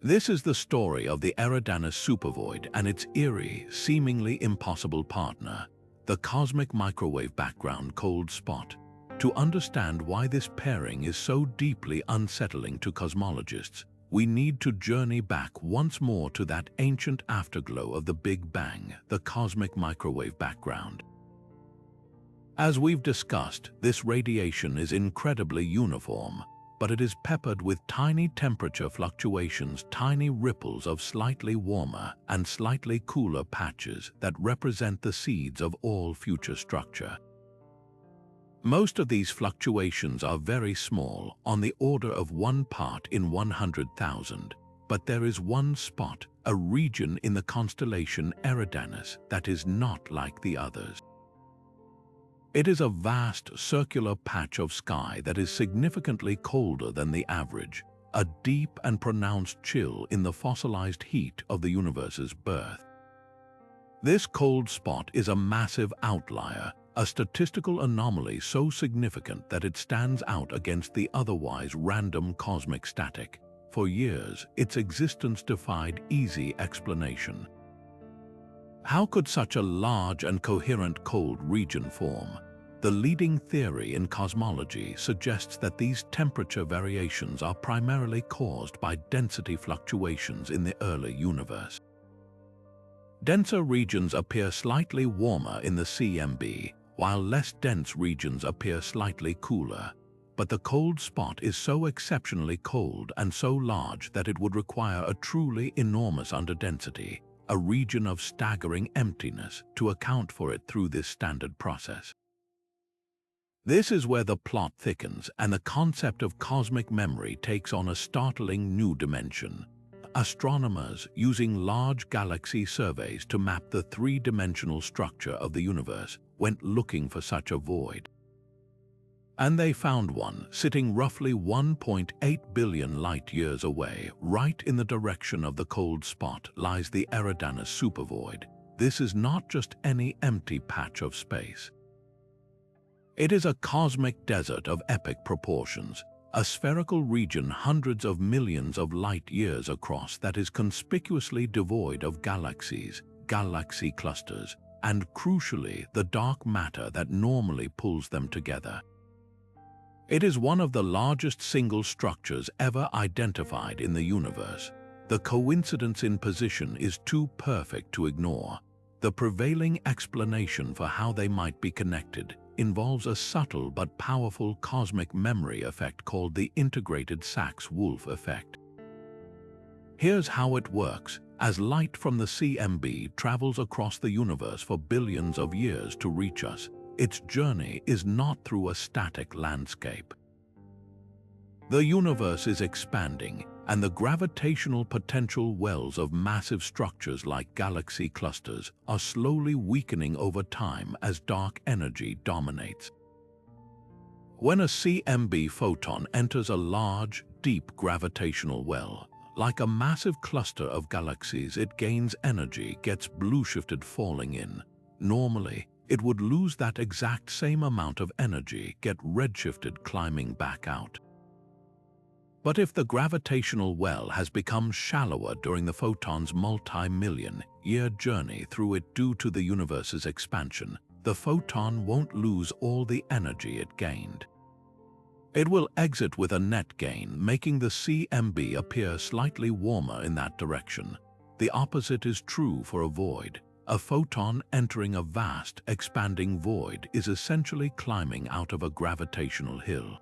This is the story of the Eridanus supervoid and its eerie, seemingly impossible partner, the cosmic microwave background cold spot. To understand why this pairing is so deeply unsettling to cosmologists, we need to journey back once more to that ancient afterglow of the Big Bang, the cosmic microwave background. As we've discussed, this radiation is incredibly uniform, but it is peppered with tiny temperature fluctuations, tiny ripples of slightly warmer and slightly cooler patches that represent the seeds of all future structure. Most of these fluctuations are very small, on the order of 1 part in 100,000, but there is one spot, a region in the constellation Eridanus, that is not like the others. It is a vast circular patch of sky that is significantly colder than the average, a deep and pronounced chill in the fossilized heat of the universe's birth. This cold spot is a massive outlier, a statistical anomaly so significant that it stands out against the otherwise random cosmic static. For years, its existence defied easy explanation. How could such a large and coherent cold region form? The leading theory in cosmology suggests that these temperature variations are primarily caused by density fluctuations in the early universe. Denser regions appear slightly warmer in the CMB, while less dense regions appear slightly cooler. But the cold spot is so exceptionally cold and so large that it would require a truly enormous underdensity, a region of staggering emptiness, to account for it through this standard process. This is where the plot thickens and the concept of cosmic memory takes on a startling new dimension. Astronomers, using large galaxy surveys to map the three-dimensional structure of the universe, went looking for such a void. And they found one, sitting roughly 1.8 billion light-years away. Right in the direction of the cold spot lies the Eridanus supervoid. This is not just any empty patch of space. It is a cosmic desert of epic proportions, a spherical region hundreds of millions of light-years across that is conspicuously devoid of galaxies, galaxy clusters, and crucially, the dark matter that normally pulls them together. It is one of the largest single structures ever identified in the universe. The coincidence in position is too perfect to ignore. The prevailing explanation for how they might be connected involves a subtle but powerful cosmic memory effect called the integrated Sachs-Wolfe effect. Here's how it works. As light from the CMB travels across the universe for billions of years to reach us, its journey is not through a static landscape. The universe is expanding, and the gravitational potential wells of massive structures like galaxy clusters are slowly weakening over time as dark energy dominates. When a CMB photon enters a large, deep gravitational well, like a massive cluster of galaxies, it gains energy, gets blue-shifted falling in. Normally, it would lose that exact same amount of energy, get redshifted climbing back out. But if the gravitational well has become shallower during the photon's multi-million-year journey through it due to the universe's expansion, the photon won't lose all the energy it gained. It will exit with a net gain, making the CMB appear slightly warmer in that direction. The opposite is true for a void. A photon entering a vast, expanding void is essentially climbing out of a gravitational hill.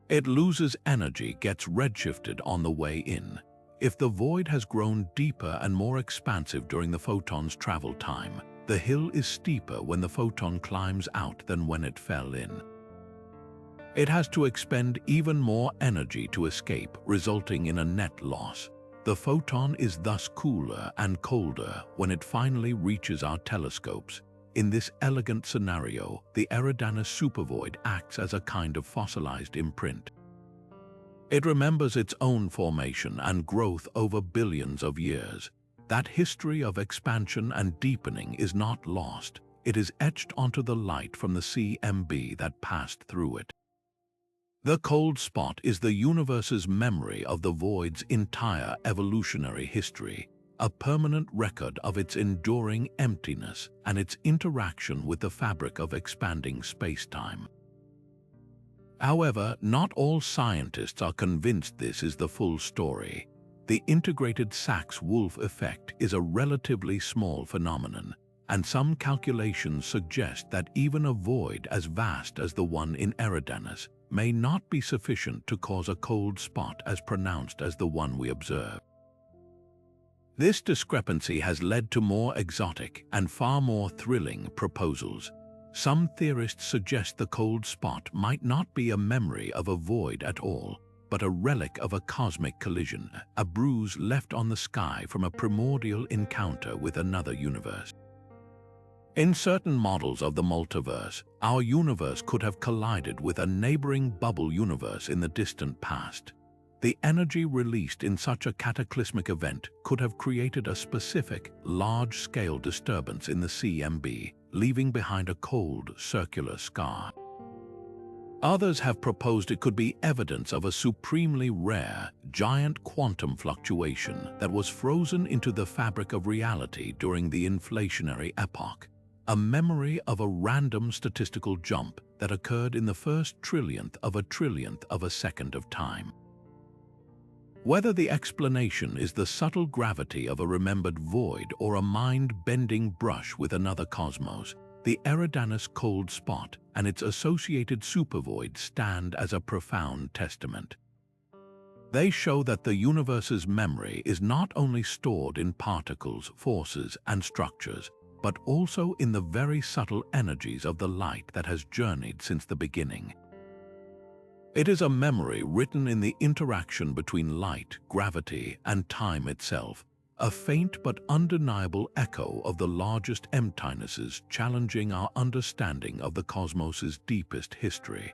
It loses energy, gets redshifted on the way in. If the void has grown deeper and more expansive during the photon's travel time, the hill is steeper when the photon climbs out than when it fell in. It has to expend even more energy to escape, resulting in a net loss. The photon is thus cooler and colder when it finally reaches our telescopes. In this elegant scenario, the Eridanus supervoid acts as a kind of fossilized imprint. It remembers its own formation and growth over billions of years. That history of expansion and deepening is not lost. It is etched onto the light from the CMB that passed through it. The cold spot is the universe's memory of the void's entire evolutionary history, a permanent record of its enduring emptiness and its interaction with the fabric of expanding space-time. However, not all scientists are convinced this is the full story. The integrated Sachs-Wolfe effect is a relatively small phenomenon, and some calculations suggest that even a void as vast as the one in Eridanus may not be sufficient to cause a cold spot as pronounced as the one we observe. This discrepancy has led to more exotic and far more thrilling proposals. Some theorists suggest the cold spot might not be a memory of a void at all, but a relic of a cosmic collision, a bruise left on the sky from a primordial encounter with another universe. In certain models of the multiverse, our universe could have collided with a neighboring bubble universe in the distant past. The energy released in such a cataclysmic event could have created a specific, large-scale disturbance in the CMB, leaving behind a cold, circular scar. Others have proposed it could be evidence of a supremely rare, giant quantum fluctuation that was frozen into the fabric of reality during the inflationary epoch, a memory of a random statistical jump that occurred in the first trillionth of a second of time. Whether the explanation is the subtle gravity of a remembered void or a mind-bending brush with another cosmos, the Eridanus cold spot and its associated supervoid stand as a profound testament. They show that the universe's memory is not only stored in particles, forces, and structures, but also in the very subtle energies of the light that has journeyed since the beginning. It is a memory written in the interaction between light, gravity, and time itself, a faint but undeniable echo of the largest emptinesses challenging our understanding of the cosmos's deepest history.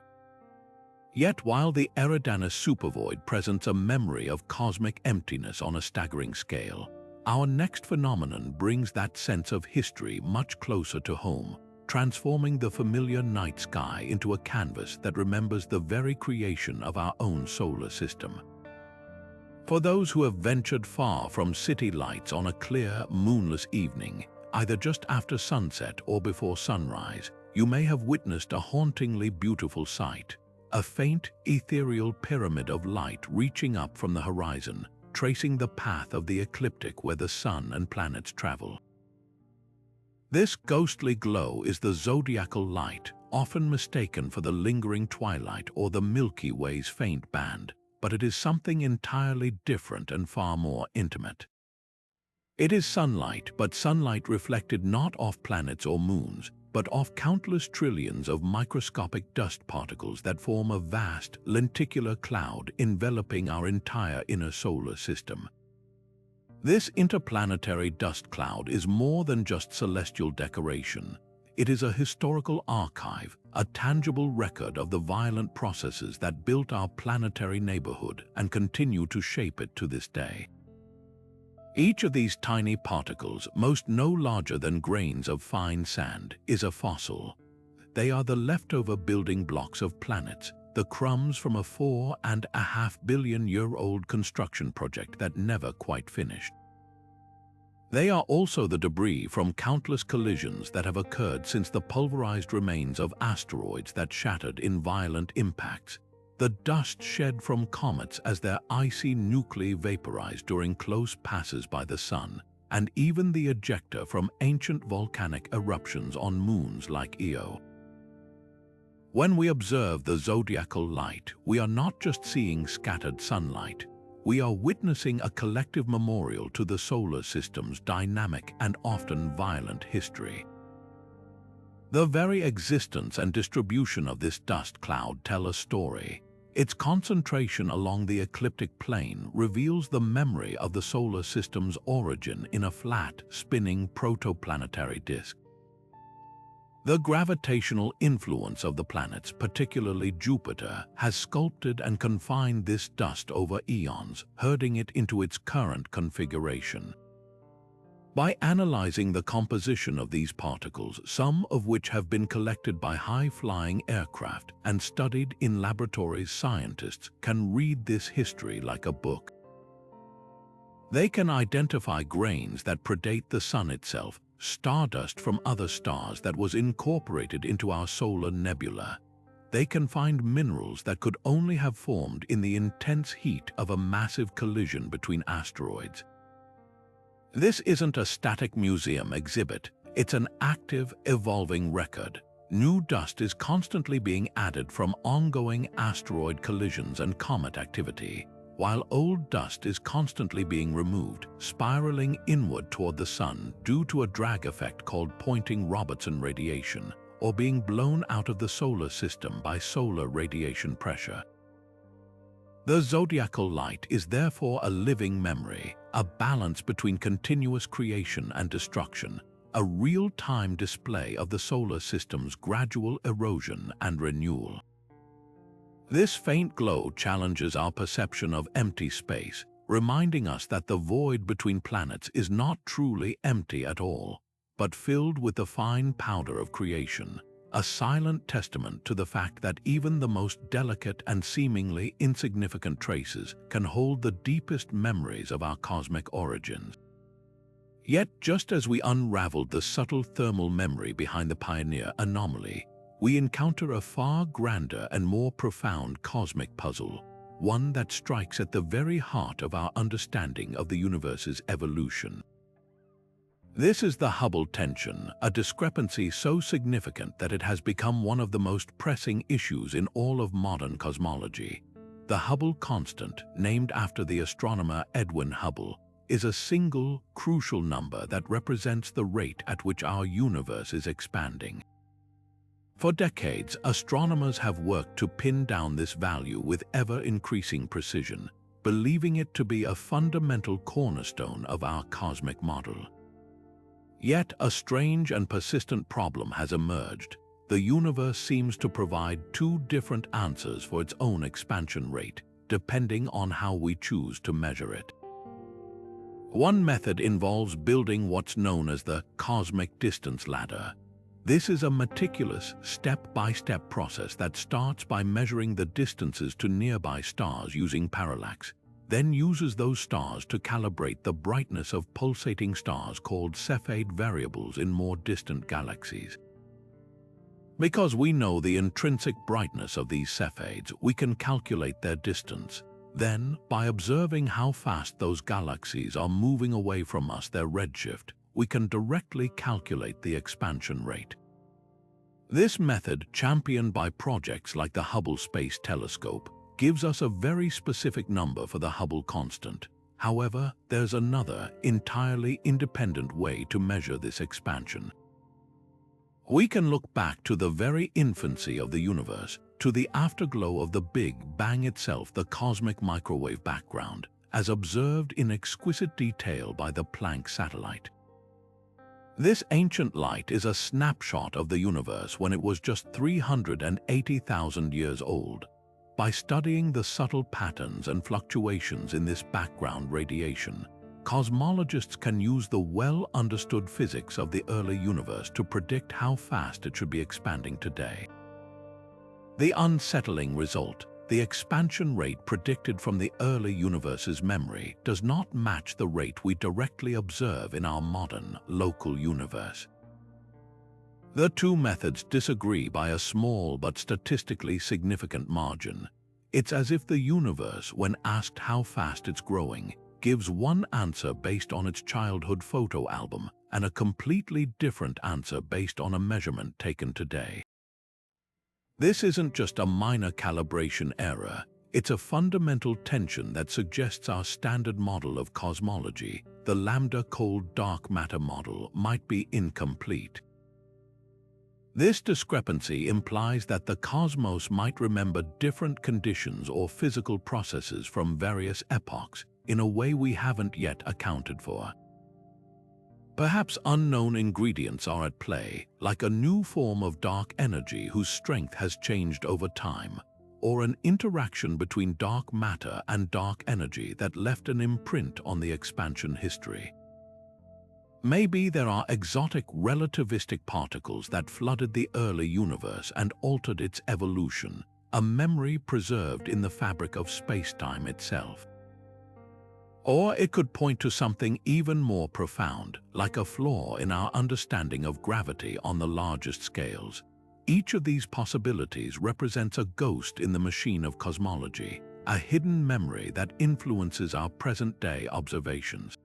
Yet while the Eridanus supervoid presents a memory of cosmic emptiness on a staggering scale, our next phenomenon brings that sense of history much closer to home. transforming the familiar night sky into a canvas that remembers the very creation of our own solar system. For those who have ventured far from city lights on a clear, moonless evening, either just after sunset or before sunrise, you may have witnessed a hauntingly beautiful sight, a faint, ethereal pyramid of light reaching up from the horizon, tracing the path of the ecliptic where the sun and planets travel. This ghostly glow is the zodiacal light, often mistaken for the lingering twilight or the Milky Way's faint band, but it is something entirely different and far more intimate. It is sunlight, but sunlight reflected not off planets or moons, but off countless trillions of microscopic dust particles that form a vast, lenticular cloud enveloping our entire inner solar system. This interplanetary dust cloud is more than just celestial decoration. It is a historical archive, a tangible record of the violent processes that built our planetary neighborhood and continue to shape it to this day. Each of these tiny particles, most no larger than grains of fine sand, is a fossil. They are the leftover building blocks of planets, the crumbs from a 4.5 billion-year-old construction project that never quite finished. They are also the debris from countless collisions that have occurred since the pulverized remains of asteroids that shattered in violent impacts, the dust shed from comets as their icy nuclei vaporized during close passes by the sun, and even the ejecta from ancient volcanic eruptions on moons like Io. When we observe the zodiacal light, we are not just seeing scattered sunlight. We are witnessing a collective memorial to the solar system's dynamic and often violent history. The very existence and distribution of this dust cloud tell a story. Its concentration along the ecliptic plane reveals the memory of the solar system's origin in a flat, spinning protoplanetary disk. The gravitational influence of the planets, particularly Jupiter, has sculpted and confined this dust over eons, herding it into its current configuration. By analyzing the composition of these particles, some of which have been collected by high-flying aircraft and studied in laboratories, scientists can read this history like a book. They can identify grains that predate the sun itself, stardust from other stars that was incorporated into our solar nebula. They can find minerals that could only have formed in the intense heat of a massive collision between asteroids. This isn't a static museum exhibit, it's an active, evolving record. New dust is constantly being added from ongoing asteroid collisions and comet activity, while old dust is constantly being removed, spiraling inward toward the sun due to a drag effect called Poynting-Robertson radiation, or being blown out of the solar system by solar radiation pressure. The zodiacal light is therefore a living memory, a balance between continuous creation and destruction, a real-time display of the solar system's gradual erosion and renewal. This faint glow challenges our perception of empty space, reminding us that the void between planets is not truly empty at all, but filled with the fine powder of creation, a silent testament to the fact that even the most delicate and seemingly insignificant traces can hold the deepest memories of our cosmic origins. Yet, just as we unraveled the subtle thermal memory behind the Pioneer Anomaly, we encounter a far grander and more profound cosmic puzzle, one that strikes at the very heart of our understanding of the universe's evolution. This is the Hubble tension, a discrepancy so significant that it has become one of the most pressing issues in all of modern cosmology. The Hubble constant, named after the astronomer Edwin Hubble, is a single, crucial number that represents the rate at which our universe is expanding. For decades, astronomers have worked to pin down this value with ever-increasing precision, believing it to be a fundamental cornerstone of our cosmic model. Yet a strange and persistent problem has emerged. The universe seems to provide two different answers for its own expansion rate, depending on how we choose to measure it. One method involves building what's known as the cosmic distance ladder. This is a meticulous, step-by-step process that starts by measuring the distances to nearby stars using parallax, then uses those stars to calibrate the brightness of pulsating stars called Cepheid variables in more distant galaxies. Because we know the intrinsic brightness of these Cepheids, we can calculate their distance. Then, by observing how fast those galaxies are moving away from us, their redshift, we can directly calculate the expansion rate. This method, championed by projects like the Hubble Space Telescope, gives us a very specific number for the Hubble constant. However, there's another, entirely independent way to measure this expansion. We can look back to the very infancy of the universe, to the afterglow of the Big Bang itself, the cosmic microwave background, as observed in exquisite detail by the Planck satellite. This ancient light is a snapshot of the universe when it was just 380,000 years old. By studying the subtle patterns and fluctuations in this background radiation, cosmologists can use the well-understood physics of the early universe to predict how fast it should be expanding today. The unsettling result, the expansion rate predicted from the early universe's memory, does not match the rate we directly observe in our modern, local universe. The two methods disagree by a small but statistically significant margin. It's as if the universe, when asked how fast it's growing, gives one answer based on its childhood photo album and a completely different answer based on a measurement taken today. This isn't just a minor calibration error, it's a fundamental tension that suggests our standard model of cosmology, the lambda-cold dark matter model, might be incomplete. This discrepancy implies that the cosmos might remember different conditions or physical processes from various epochs in a way we haven't yet accounted for. Perhaps unknown ingredients are at play, like a new form of dark energy whose strength has changed over time, or an interaction between dark matter and dark energy that left an imprint on the expansion history. Maybe there are exotic relativistic particles that flooded the early universe and altered its evolution, a memory preserved in the fabric of space-time itself. Or it could point to something even more profound, like a flaw in our understanding of gravity on the largest scales. Each of these possibilities represents a ghost in the machine of cosmology, a hidden memory that influences our present-day observations.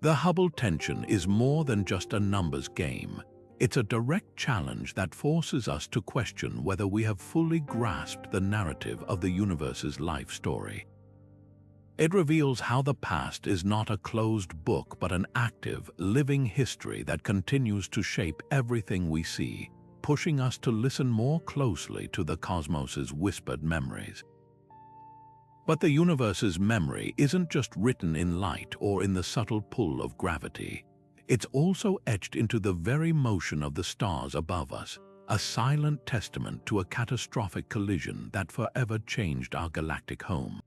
The Hubble tension is more than just a numbers game. It's a direct challenge that forces us to question whether we have fully grasped the narrative of the universe's life story. It reveals how the past is not a closed book but an active, living history that continues to shape everything we see, pushing us to listen more closely to the cosmos's whispered memories. But the universe's memory isn't just written in light or in the subtle pull of gravity. It's also etched into the very motion of the stars above us, a silent testament to a catastrophic collision that forever changed our galactic home.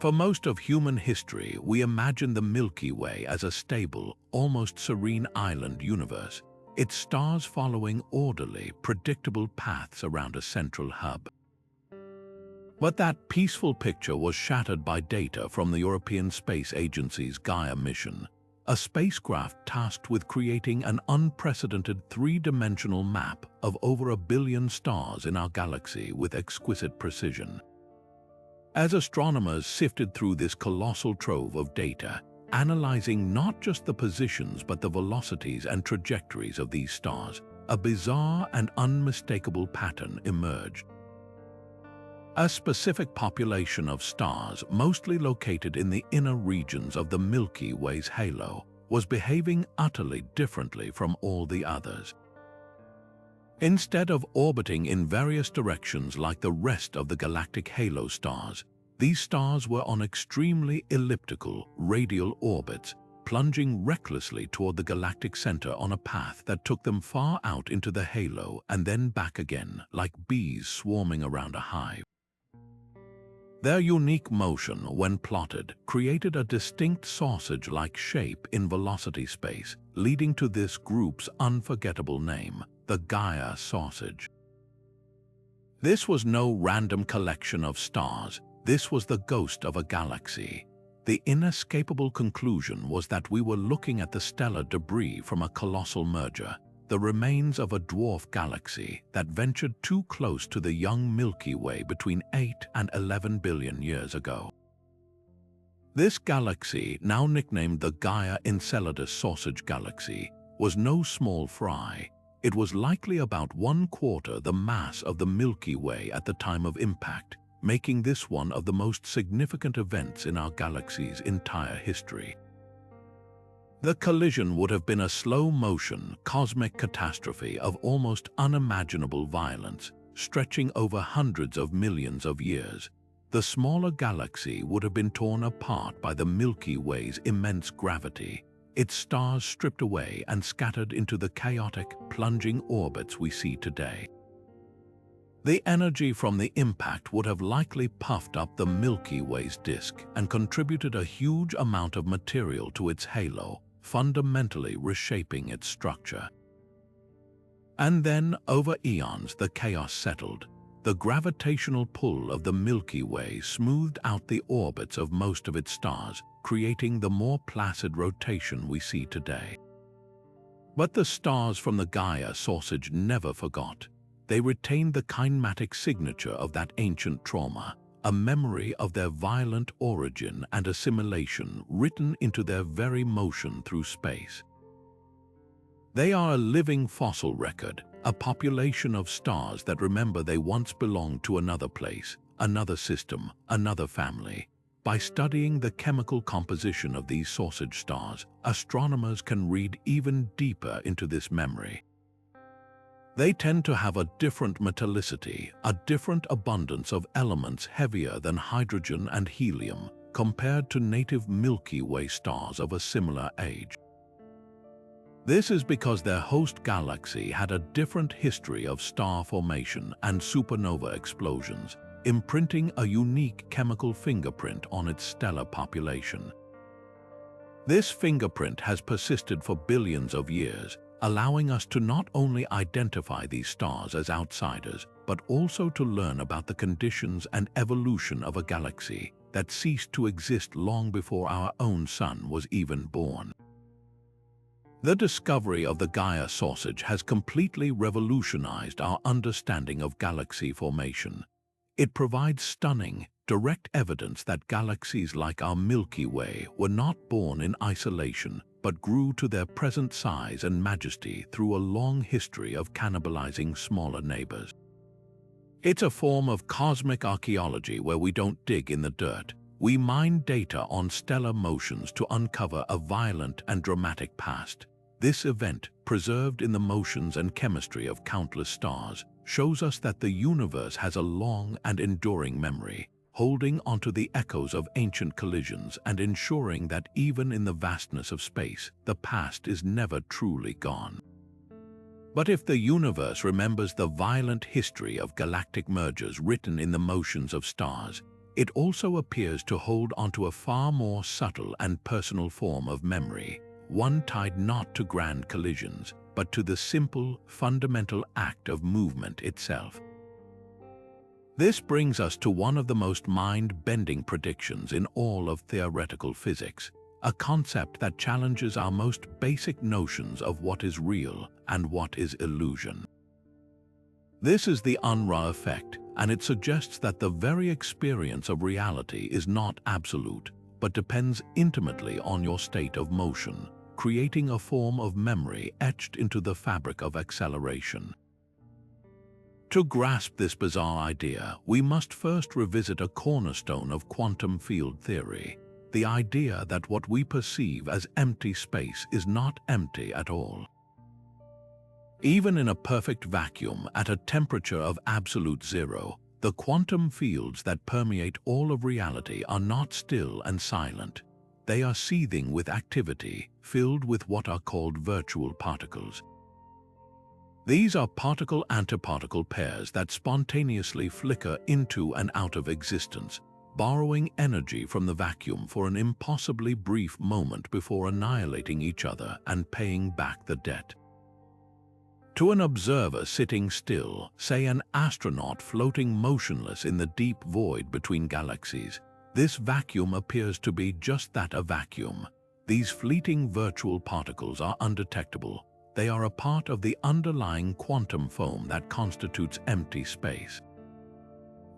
For most of human history, we imagine the Milky Way as a stable, almost serene island universe, its stars following orderly, predictable paths around a central hub. But that peaceful picture was shattered by data from the European Space Agency's Gaia mission, a spacecraft tasked with creating an unprecedented three-dimensional map of over 1 billion stars in our galaxy with exquisite precision. As astronomers sifted through this colossal trove of data, analyzing not just the positions but the velocities and trajectories of these stars, a bizarre and unmistakable pattern emerged. A specific population of stars, mostly located in the inner regions of the Milky Way's halo, was behaving utterly differently from all the others. Instead of orbiting in various directions like the rest of the galactic halo stars, these stars were on extremely elliptical, radial orbits, plunging recklessly toward the galactic center on a path that took them far out into the halo and then back again, like bees swarming around a hive. Their unique motion, when plotted, created a distinct sausage-like shape in velocity space, leading to this group's unforgettable name, the Gaia sausage. This was no random collection of stars. This was the ghost of a galaxy. The inescapable conclusion was that we were looking at the stellar debris from a colossal merger, the remains of a dwarf galaxy that ventured too close to the young Milky Way between 8 and 11 billion years ago. This galaxy, now nicknamed the Gaia Enceladus Sausage Galaxy, was no small fry. It was likely about 1/4 the mass of the Milky Way at the time of impact, making this one of the most significant events in our galaxy's entire history. The collision would have been a slow-motion, cosmic catastrophe of almost unimaginable violence, stretching over hundreds of millions of years. The smaller galaxy would have been torn apart by the Milky Way's immense gravity, its stars stripped away and scattered into the chaotic, plunging orbits we see today. The energy from the impact would have likely puffed up the Milky Way's disk and contributed a huge amount of material to its halo, fundamentally reshaping its structure. And then, over eons, the chaos settled. The gravitational pull of the Milky Way smoothed out the orbits of most of its stars, creating the more placid rotation we see today. But the stars from the Gaia sausage never forgot. They retained the kinematic signature of that ancient trauma, a memory of their violent origin and assimilation written into their very motion through space. They are a living fossil record, a population of stars that remember they once belonged to another place, another system, another family. By studying the chemical composition of these sausage stars, astronomers can read even deeper into this memory. They tend to have a different metallicity, a different abundance of elements heavier than hydrogen and helium, compared to native Milky Way stars of a similar age. This is because their host galaxy had a different history of star formation and supernova explosions, imprinting a unique chemical fingerprint on its stellar population. This fingerprint has persisted for billions of years, allowing us to not only identify these stars as outsiders, but also to learn about the conditions and evolution of a galaxy that ceased to exist long before our own sun was even born. The discovery of the Gaia sausage has completely revolutionized our understanding of galaxy formation. It provides stunning, direct evidence that galaxies like our Milky Way were not born in isolation, but grew to their present size and majesty through a long history of cannibalizing smaller neighbors. It's a form of cosmic archaeology where we don't dig in the dirt. We mine data on stellar motions to uncover a violent and dramatic past. This event, preserved in the motions and chemistry of countless stars, shows us that the universe has a long and enduring memory, holding onto the echoes of ancient collisions and ensuring that even in the vastness of space, the past is never truly gone. But if the universe remembers the violent history of galactic mergers written in the motions of stars, it also appears to hold onto a far more subtle and personal form of memory, one tied not to grand collisions, but to the simple, fundamental act of movement itself. This brings us to one of the most mind-bending predictions in all of theoretical physics, a concept that challenges our most basic notions of what is real and what is illusion. This is the Unruh effect, and it suggests that the very experience of reality is not absolute, but depends intimately on your state of motion, creating a form of memory etched into the fabric of acceleration. To grasp this bizarre idea, we must first revisit a cornerstone of quantum field theory, the idea that what we perceive as empty space is not empty at all. Even in a perfect vacuum at a temperature of absolute zero, the quantum fields that permeate all of reality are not still and silent. They are seething with activity, filled with what are called virtual particles. These are particle-antiparticle pairs that spontaneously flicker into and out of existence, borrowing energy from the vacuum for an impossibly brief moment before annihilating each other and paying back the debt. To an observer sitting still, say an astronaut floating motionless in the deep void between galaxies, this vacuum appears to be just that, a vacuum. These fleeting virtual particles are undetectable. They are a part of the underlying quantum foam that constitutes empty space.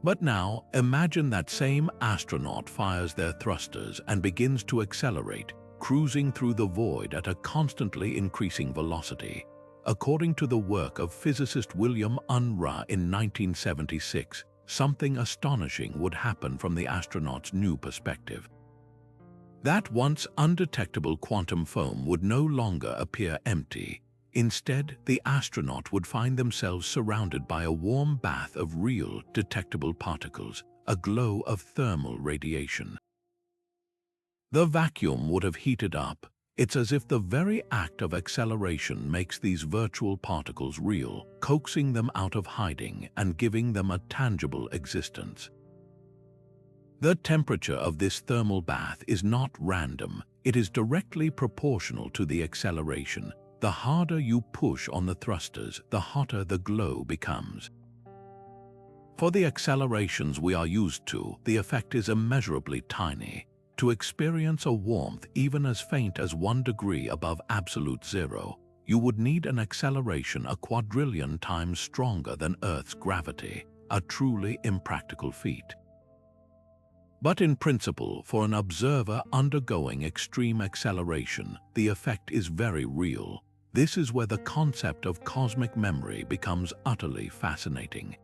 But now, imagine that same astronaut fires their thrusters and begins to accelerate, cruising through the void at a constantly increasing velocity. According to the work of physicist William Unruh in 1976, something astonishing would happen from the astronaut's new perspective. That once undetectable quantum foam would no longer appear empty. Instead, the astronaut would find themselves surrounded by a warm bath of real, detectable particles, a glow of thermal radiation. The vacuum would have heated up. It's as if the very act of acceleration makes these virtual particles real, coaxing them out of hiding and giving them a tangible existence. The temperature of this thermal bath is not random. It is directly proportional to the acceleration. The harder you push on the thrusters, the hotter the glow becomes. For the accelerations we are used to, the effect is immeasurably tiny. To experience a warmth even as faint as 1 degree above absolute zero, you would need an acceleration a quadrillion times stronger than Earth's gravity, a truly impractical feat. But in principle, for an observer undergoing extreme acceleration, the effect is very real. This is where the concept of cosmic memory becomes utterly fascinating.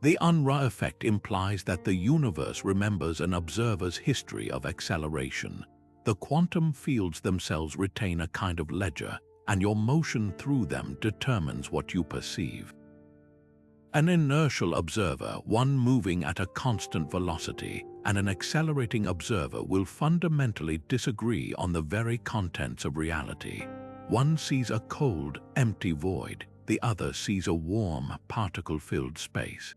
The Unruh effect implies that the universe remembers an observer's history of acceleration. The quantum fields themselves retain a kind of ledger, and your motion through them determines what you perceive. An inertial observer, one moving at a constant velocity, and an accelerating observer will fundamentally disagree on the very contents of reality. One sees a cold, empty void. The other sees a warm, particle-filled space.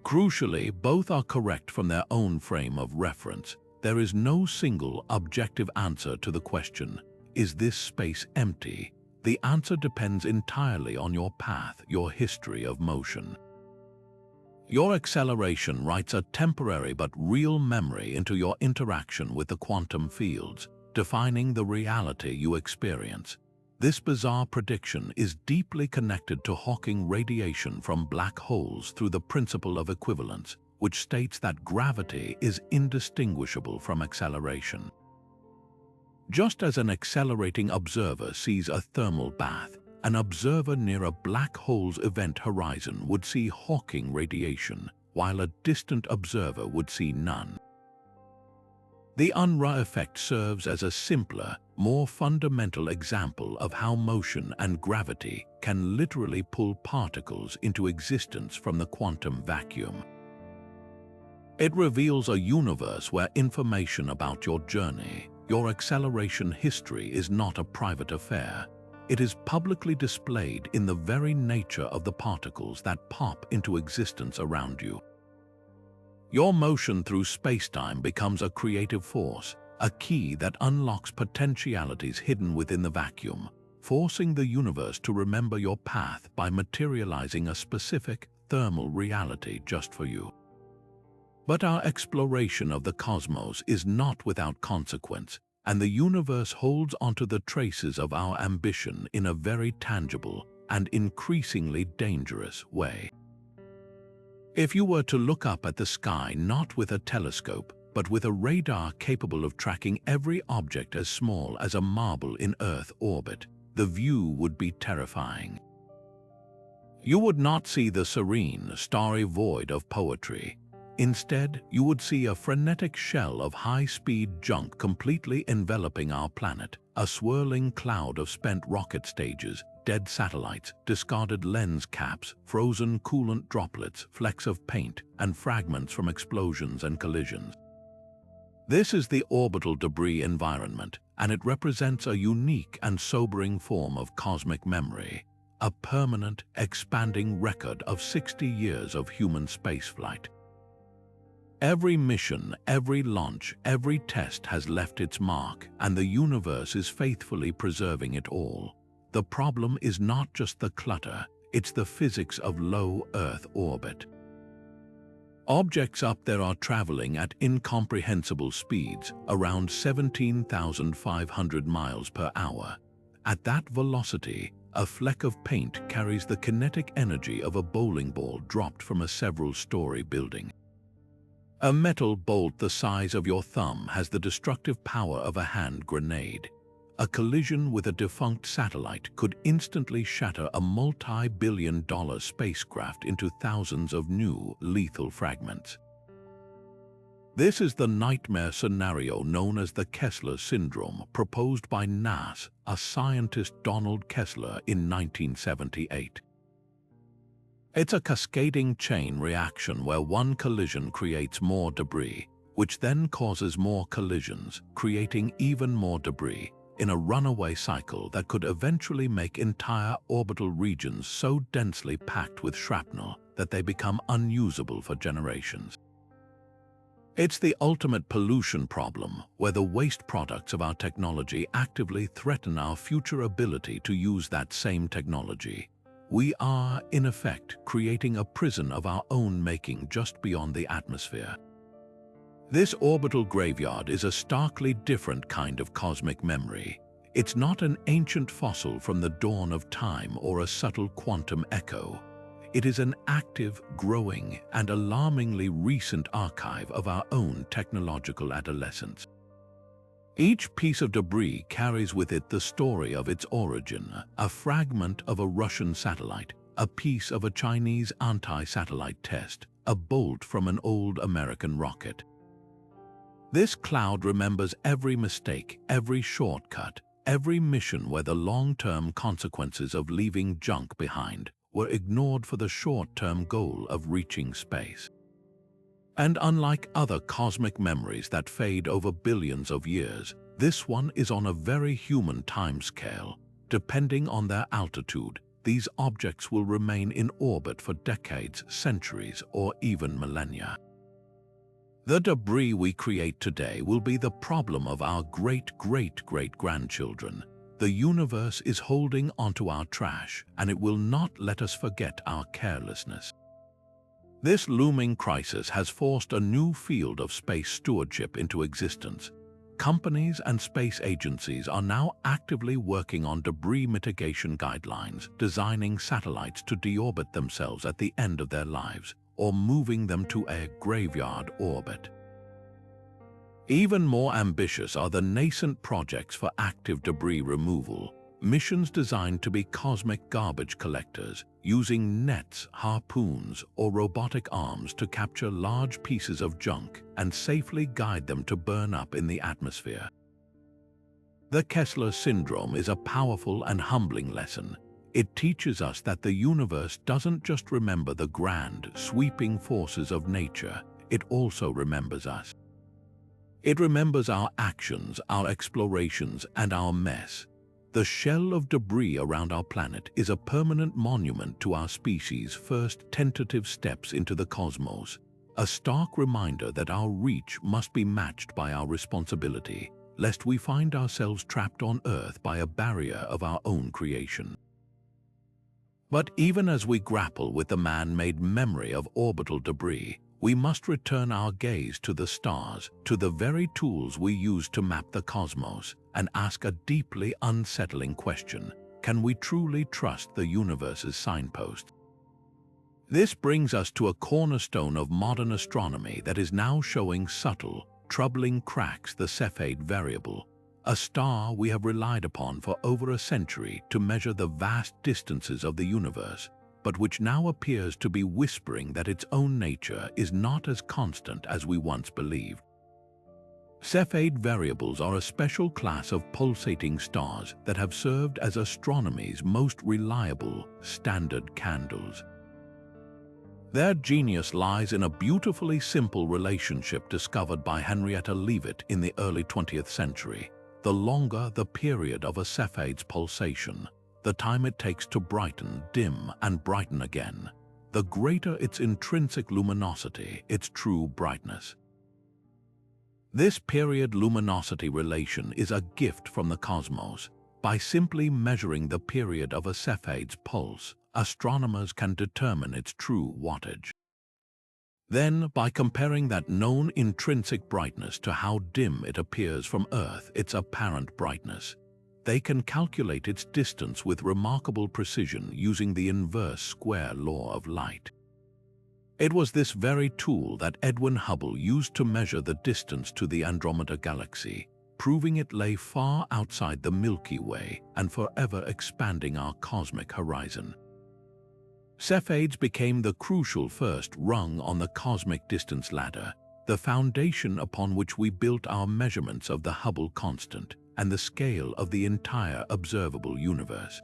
Crucially, both are correct from their own frame of reference. There is no single objective answer to the question, is this space empty? The answer depends entirely on your path, your history of motion. Your acceleration writes a temporary but real memory into your interaction with the quantum fields, defining the reality you experience. This bizarre prediction is deeply connected to Hawking radiation from black holes through the principle of equivalence, which states that gravity is indistinguishable from acceleration. Just as an accelerating observer sees a thermal bath, an observer near a black hole's event horizon would see Hawking radiation, while a distant observer would see none. The Unruh effect serves as a simpler, more fundamental example of how motion and gravity can literally pull particles into existence from the quantum vacuum. It reveals a universe where information about your journey, your acceleration history is not a private affair. It is publicly displayed in the very nature of the particles that pop into existence around you. Your motion through spacetime becomes a creative force, a key that unlocks potentialities hidden within the vacuum, forcing the universe to remember your path by materializing a specific thermal reality just for you. But our exploration of the cosmos is not without consequence, and the universe holds onto the traces of our ambition in a very tangible and increasingly dangerous way. If you were to look up at the sky not with a telescope, but with a radar capable of tracking every object as small as a marble in Earth orbit, the view would be terrifying. You would not see the serene, starry void of poetry. Instead, you would see a frenetic shell of high-speed junk completely enveloping our planet, a swirling cloud of spent rocket stages, dead satellites, discarded lens caps, frozen coolant droplets, flecks of paint, and fragments from explosions and collisions. This is the orbital debris environment, and it represents a unique and sobering form of cosmic memory, a permanent, expanding record of 60 years of human spaceflight. Every mission, every launch, every test has left its mark, and the universe is faithfully preserving it all. The problem is not just the clutter, it's the physics of low Earth orbit. Objects up there are traveling at incomprehensible speeds, around 17,500 miles per hour. At that velocity, a fleck of paint carries the kinetic energy of a bowling ball dropped from a several-story building. A metal bolt the size of your thumb has the destructive power of a hand grenade. A collision with a defunct satellite could instantly shatter a multi-billion-dollar spacecraft into thousands of new, lethal fragments. This is the nightmare scenario known as the Kessler syndrome, proposed by NASA scientist Donald Kessler in 1978. It's a cascading chain reaction where one collision creates more debris, which then causes more collisions, creating even more debris, in a runaway cycle that could eventually make entire orbital regions so densely packed with shrapnel that they become unusable for generations. It's the ultimate pollution problem, where the waste products of our technology actively threaten our future ability to use that same technology. We are, in effect, creating a prison of our own making just beyond the atmosphere. This orbital graveyard is a starkly different kind of cosmic memory. It's not an ancient fossil from the dawn of time or a subtle quantum echo. It is an active, growing, and alarmingly recent archive of our own technological adolescence. Each piece of debris carries with it the story of its origin: a fragment of a Russian satellite, a piece of a Chinese anti-satellite test, a bolt from an old American rocket. This cloud remembers every mistake, every shortcut, every mission where the long-term consequences of leaving junk behind were ignored for the short-term goal of reaching space. And unlike other cosmic memories that fade over billions of years, this one is on a very human timescale. Depending on their altitude, these objects will remain in orbit for decades, centuries, or even millennia. The debris we create today will be the problem of our great-great-great-grandchildren. The universe is holding onto our trash, and it will not let us forget our carelessness. This looming crisis has forced a new field of space stewardship into existence. Companies and space agencies are now actively working on debris mitigation guidelines, designing satellites to deorbit themselves at the end of their lives, or moving them to a graveyard orbit. Even more ambitious are the nascent projects for active debris removal, missions designed to be cosmic garbage collectors, using nets, harpoons, or robotic arms to capture large pieces of junk and safely guide them to burn up in the atmosphere. The Kessler syndrome is a powerful and humbling lesson. It teaches us that the universe doesn't just remember the grand, sweeping forces of nature, it also remembers us. It remembers our actions, our explorations, and our mess. The shell of debris around our planet is a permanent monument to our species' first tentative steps into the cosmos, a stark reminder that our reach must be matched by our responsibility, lest we find ourselves trapped on Earth by a barrier of our own creation. But even as we grapple with the man-made memory of orbital debris, we must return our gaze to the stars, to the very tools we use to map the cosmos, and ask a deeply unsettling question: can we truly trust the universe's signposts? This brings us to a cornerstone of modern astronomy that is now showing subtle, troubling cracks: the Cepheid variable, a star we have relied upon for over a century to measure the vast distances of the universe, but which now appears to be whispering that its own nature is not as constant as we once believed. Cepheid variables are a special class of pulsating stars that have served as astronomy's most reliable standard candles. Their genius lies in a beautifully simple relationship discovered by Henrietta Leavitt in the early 20th century. The longer the period of a Cepheid's pulsation, the time it takes to brighten, dim, and brighten again, the greater its intrinsic luminosity, its true brightness. This period luminosity relation is a gift from the cosmos. By simply measuring the period of a Cepheid's pulse, astronomers can determine its true wattage. Then, by comparing that known intrinsic brightness to how dim it appears from Earth, its apparent brightness, they can calculate its distance with remarkable precision using the inverse square law of light. It was this very tool that Edwin Hubble used to measure the distance to the Andromeda Galaxy, proving it lay far outside the Milky Way and forever expanding our cosmic horizon. Cepheids became the crucial first rung on the cosmic distance ladder, the foundation upon which we built our measurements of the Hubble constant and the scale of the entire observable universe.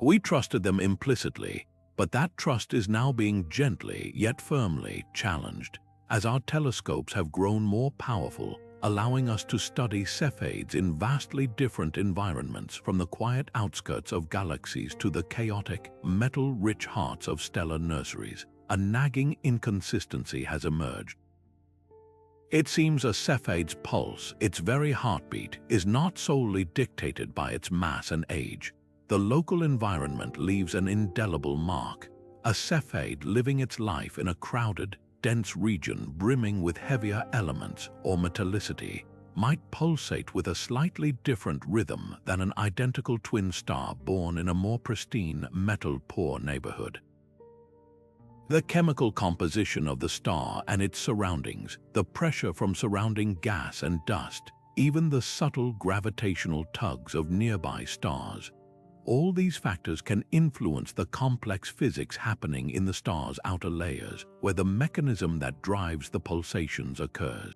We trusted them implicitly, but that trust is now being gently yet firmly challenged as our telescopes have grown more powerful, allowing us to study Cepheids in vastly different environments, from the quiet outskirts of galaxies to the chaotic, metal-rich hearts of stellar nurseries. A nagging inconsistency has emerged. It seems a Cepheid's pulse, its very heartbeat, is not solely dictated by its mass and age. The local environment leaves an indelible mark. A Cepheid living its life in a crowded, dense region brimming with heavier elements or metallicity might pulsate with a slightly different rhythm than an identical twin star born in a more pristine, metal-poor neighborhood. The chemical composition of the star and its surroundings, the pressure from surrounding gas and dust, even the subtle gravitational tugs of nearby stars, all these factors can influence the complex physics happening in the star's outer layers, where the mechanism that drives the pulsations occurs.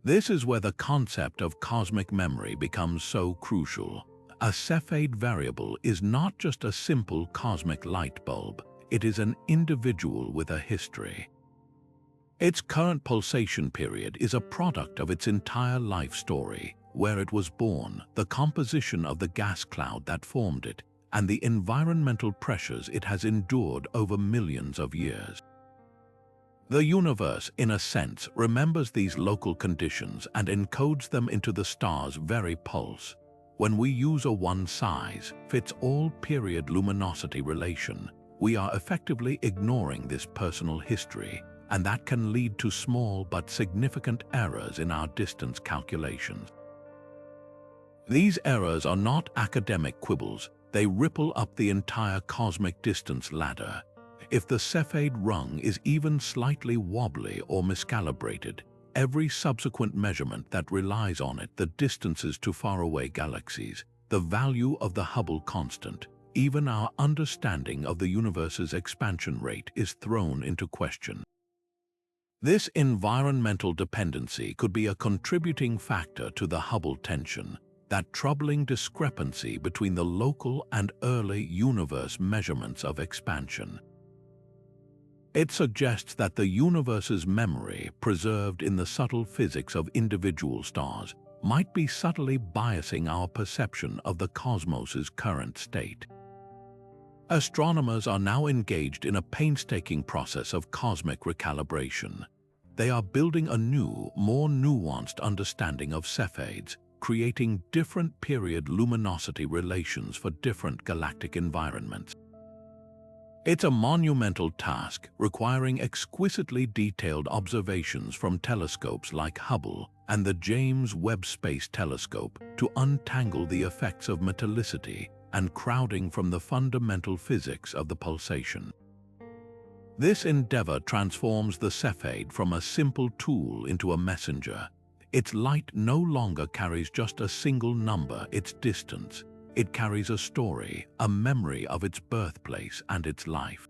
This is where the concept of cosmic memory becomes so crucial. A Cepheid variable is not just a simple cosmic light bulb, it is an individual with a history. Its current pulsation period is a product of its entire life story, where it was born, the composition of the gas cloud that formed it, and the environmental pressures it has endured over millions of years. The universe, in a sense, remembers these local conditions and encodes them into the star's very pulse. When we use a one-size-fits-all period luminosity relation, we are effectively ignoring this personal history, and that can lead to small but significant errors in our distance calculations. These errors are not academic quibbles, they ripple up the entire cosmic distance ladder. If the Cepheid rung is even slightly wobbly or miscalibrated, every subsequent measurement that relies on it, the distances to faraway galaxies, the value of the Hubble constant, even our understanding of the universe's expansion rate is thrown into question. This environmental dependency could be a contributing factor to the Hubble tension, that troubling discrepancy between the local and early universe measurements of expansion. It suggests that the universe's memory, preserved in the subtle physics of individual stars, might be subtly biasing our perception of the cosmos's current state. Astronomers are now engaged in a painstaking process of cosmic recalibration. They are building a new, more nuanced understanding of Cepheids, creating different period luminosity relations for different galactic environments. It's a monumental task, requiring exquisitely detailed observations from telescopes like Hubble and the James Webb Space Telescope to untangle the effects of metallicity and crowding from the fundamental physics of the pulsation. This endeavor transforms the Cepheid from a simple tool into a messenger. Its light no longer carries just a single number, its distance. It carries a story, a memory of its birthplace and its life.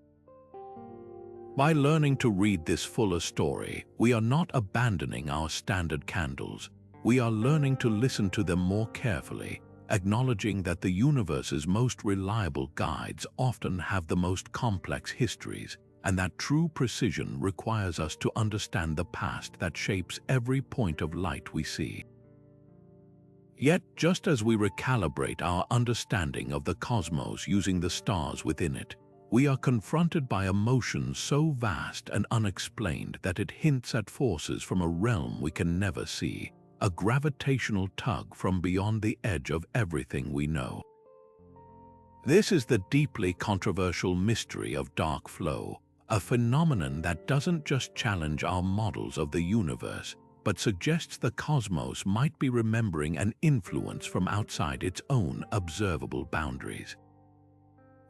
By learning to read this fuller story, we are not abandoning our standard candles. We are learning to listen to them more carefully, acknowledging that the universe's most reliable guides often have the most complex histories, and that true precision requires us to understand the past that shapes every point of light we see. Yet, just as we recalibrate our understanding of the cosmos using the stars within it, we are confronted by a motion so vast and unexplained that it hints at forces from a realm we can never see, a gravitational tug from beyond the edge of everything we know. This is the deeply controversial mystery of dark flow, a phenomenon that doesn't just challenge our models of the universe, but suggests the cosmos might be remembering an influence from outside its own observable boundaries.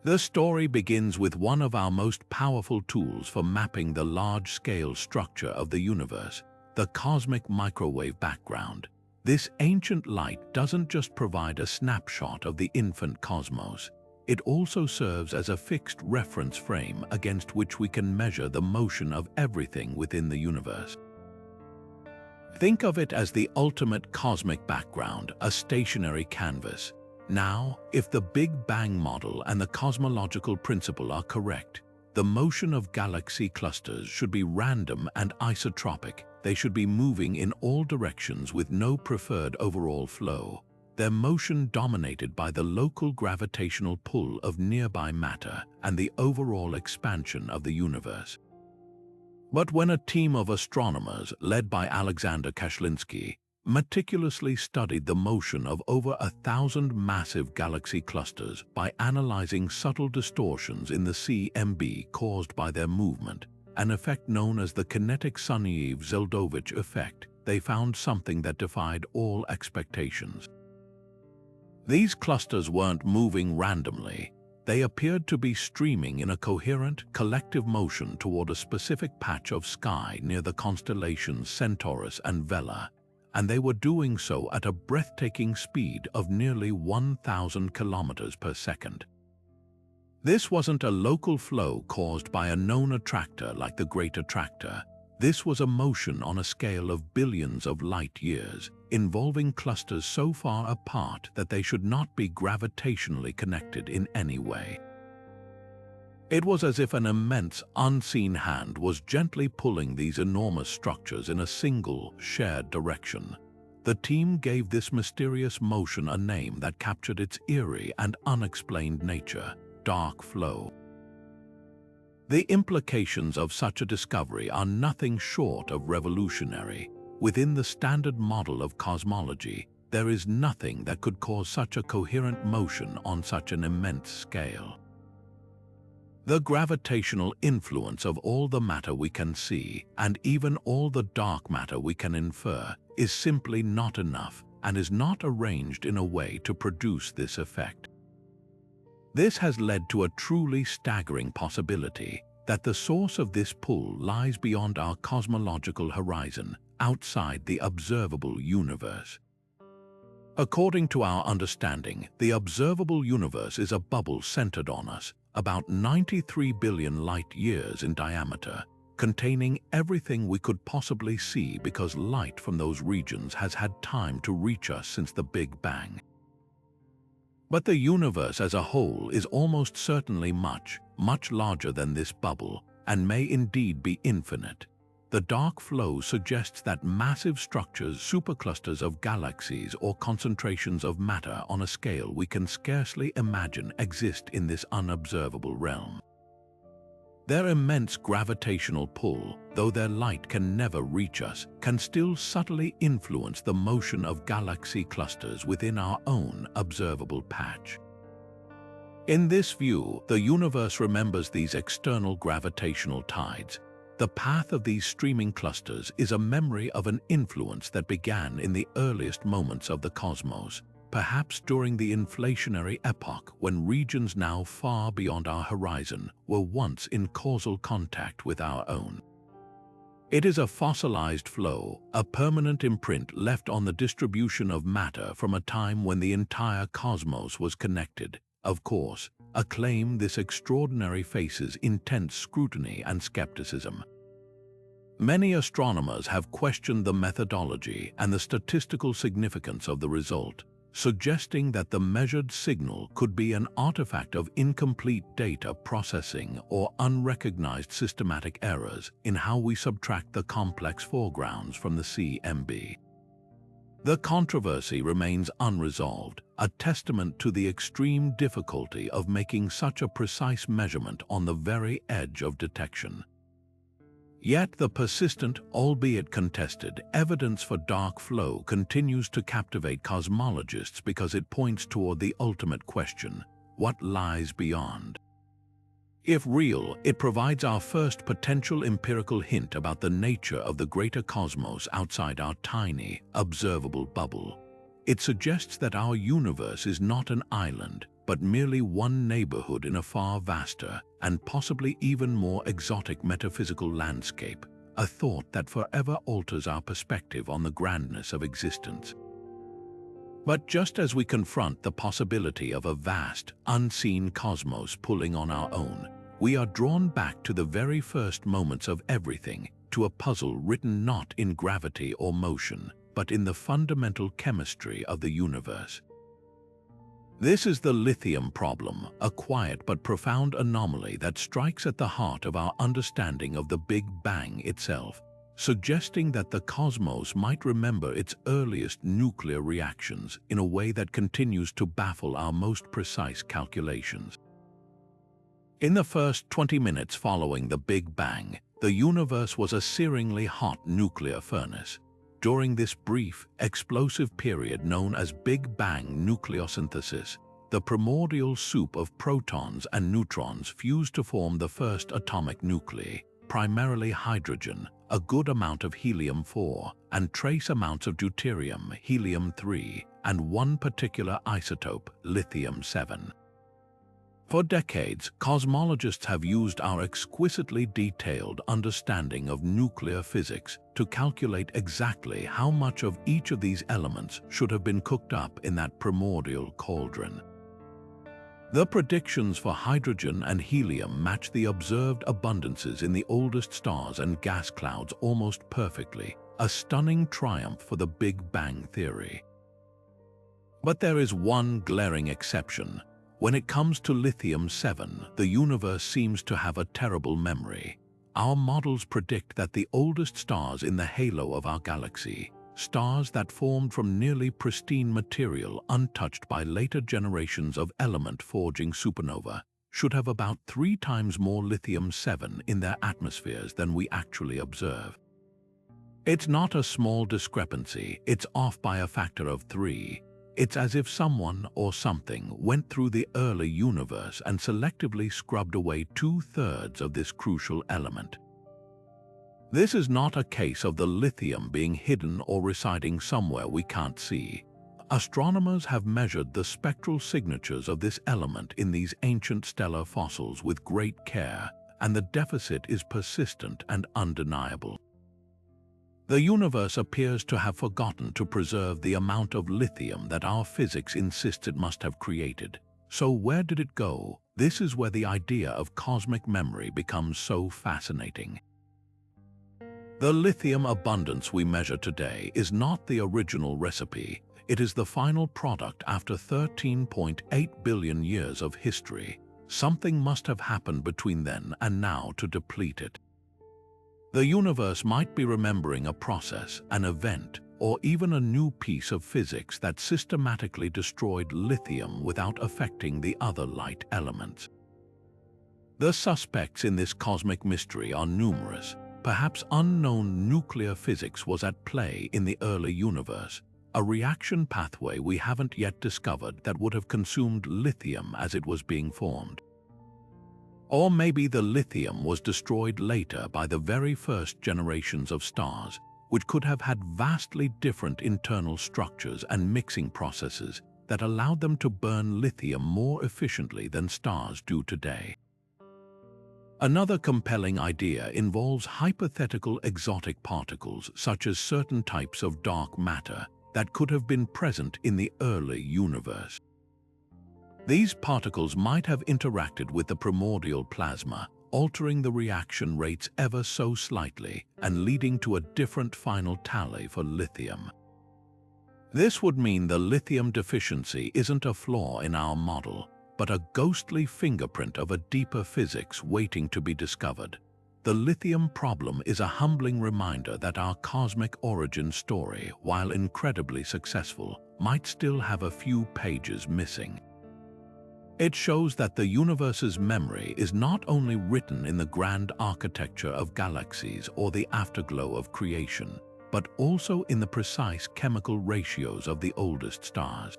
The story begins with one of our most powerful tools for mapping the large-scale structure of the universe, the cosmic microwave background. This ancient light doesn't just provide a snapshot of the infant cosmos. It also serves as a fixed reference frame against which we can measure the motion of everything within the universe. Think of it as the ultimate cosmic background, a stationary canvas. Now, if the Big Bang model and the cosmological principle are correct, the motion of galaxy clusters should be random and isotropic. They should be moving in all directions with no preferred overall flow, their motion dominated by the local gravitational pull of nearby matter and the overall expansion of the universe. But when a team of astronomers, led by Alexander Kashlinsky, meticulously studied the motion of over 1,000 massive galaxy clusters by analyzing subtle distortions in the CMB caused by their movement, an effect known as the kinetic Sunyaev-Zeldovich effect, they found something that defied all expectations. These clusters weren't moving randomly. They appeared to be streaming in a coherent, collective motion toward a specific patch of sky near the constellations Centaurus and Vela, and they were doing so at a breathtaking speed of nearly 1,000 kilometers per second. This wasn't a local flow caused by a known attractor like the Great Attractor. This was a motion on a scale of billions of light-years, involving clusters so far apart that they should not be gravitationally connected in any way. It was as if an immense, unseen hand was gently pulling these enormous structures in a single, shared direction. The team gave this mysterious motion a name that captured its eerie and unexplained nature: dark flow. The implications of such a discovery are nothing short of revolutionary. Within the standard model of cosmology, there is nothing that could cause such a coherent motion on such an immense scale. The gravitational influence of all the matter we can see, and even all the dark matter we can infer, is simply not enough and is not arranged in a way to produce this effect. This has led to a truly staggering possibility that the source of this pull lies beyond our cosmological horizon, outside the observable universe. According to our understanding, the observable universe is a bubble centered on us, about 93 billion light-years in diameter, containing everything we could possibly see because light from those regions has had time to reach us since the Big Bang. But the universe as a whole is almost certainly much, much larger than this bubble, and may indeed be infinite. The dark flow suggests that massive structures, superclusters of galaxies, or concentrations of matter on a scale we can scarcely imagine exist in this unobservable realm. Their immense gravitational pull, though their light can never reach us, can still subtly influence the motion of galaxy clusters within our own observable patch. In this view, the universe remembers these external gravitational tides. The path of these streaming clusters is a memory of an influence that began in the earliest moments of the cosmos, perhaps during the inflationary epoch when regions now far beyond our horizon were once in causal contact with our own. It is a fossilized flow, a permanent imprint left on the distribution of matter from a time when the entire cosmos was connected. Of course, a claim this extraordinary faces intense scrutiny and skepticism. Many astronomers have questioned the methodology and the statistical significance of the result, suggesting that the measured signal could be an artifact of incomplete data processing or unrecognized systematic errors in how we subtract the complex foregrounds from the CMB. The controversy remains unresolved, a testament to the extreme difficulty of making such a precise measurement on the very edge of detection. Yet the persistent, albeit contested, evidence for dark flow continues to captivate cosmologists because it points toward the ultimate question: what lies beyond? If real, it provides our first potential empirical hint about the nature of the greater cosmos outside our tiny, observable bubble. It suggests that our universe is not an island, but merely one neighborhood in a far vaster and possibly even more exotic metaphysical landscape, a thought that forever alters our perspective on the grandness of existence. But just as we confront the possibility of a vast, unseen cosmos pulling on our own, we are drawn back to the very first moments of everything, to a puzzle written not in gravity or motion, but in the fundamental chemistry of the universe. This is the lithium problem, a quiet but profound anomaly that strikes at the heart of our understanding of the Big Bang itself, suggesting that the cosmos might remember its earliest nuclear reactions in a way that continues to baffle our most precise calculations. In the first 20 minutes following the Big Bang, the universe was a searingly hot nuclear furnace. During this brief, explosive period known as Big Bang nucleosynthesis, the primordial soup of protons and neutrons fused to form the first atomic nuclei, primarily hydrogen, a good amount of helium-4, and trace amounts of deuterium, helium-3, and one particular isotope, lithium-7. For decades, cosmologists have used our exquisitely detailed understanding of nuclear physics to calculate exactly how much of each of these elements should have been cooked up in that primordial cauldron. The predictions for hydrogen and helium match the observed abundances in the oldest stars and gas clouds almost perfectly, a stunning triumph for the Big Bang theory. But there is one glaring exception. When it comes to lithium-7, the universe seems to have a terrible memory. Our models predict that the oldest stars in the halo of our galaxy, stars that formed from nearly pristine material untouched by later generations of element-forging supernova, should have about 3 times more lithium-7 in their atmospheres than we actually observe. It's not a small discrepancy, it's off by a factor of 3. It's as if someone or something went through the early universe and selectively scrubbed away 2/3 of this crucial element. This is not a case of the lithium being hidden or residing somewhere we can't see. Astronomers have measured the spectral signatures of this element in these ancient stellar fossils with great care, and the deficit is persistent and undeniable. The universe appears to have forgotten to preserve the amount of lithium that our physics insists it must have created. So where did it go? This is where the idea of cosmic memory becomes so fascinating. The lithium abundance we measure today is not the original recipe. It is the final product after 13.8 billion years of history. Something must have happened between then and now to deplete it. The universe might be remembering a process, an event, or even a new piece of physics that systematically destroyed lithium without affecting the other light elements. The suspects in this cosmic mystery are numerous. Perhaps unknown nuclear physics was at play in the early universe, a reaction pathway we haven't yet discovered that would have consumed lithium as it was being formed. Or maybe the lithium was destroyed later by the very first generations of stars, which could have had vastly different internal structures and mixing processes that allowed them to burn lithium more efficiently than stars do today. Another compelling idea involves hypothetical exotic particles such as certain types of dark matter that could have been present in the early universe. These particles might have interacted with the primordial plasma, altering the reaction rates ever so slightly and leading to a different final tally for lithium. This would mean the lithium deficiency isn't a flaw in our model, but a ghostly fingerprint of a deeper physics waiting to be discovered. the lithium problem is a humbling reminder that our cosmic origin story, while incredibly successful, might still have a few pages missing. It shows that the universe's memory is not only written in the grand architecture of galaxies or the afterglow of creation, but also in the precise chemical ratios of the oldest stars.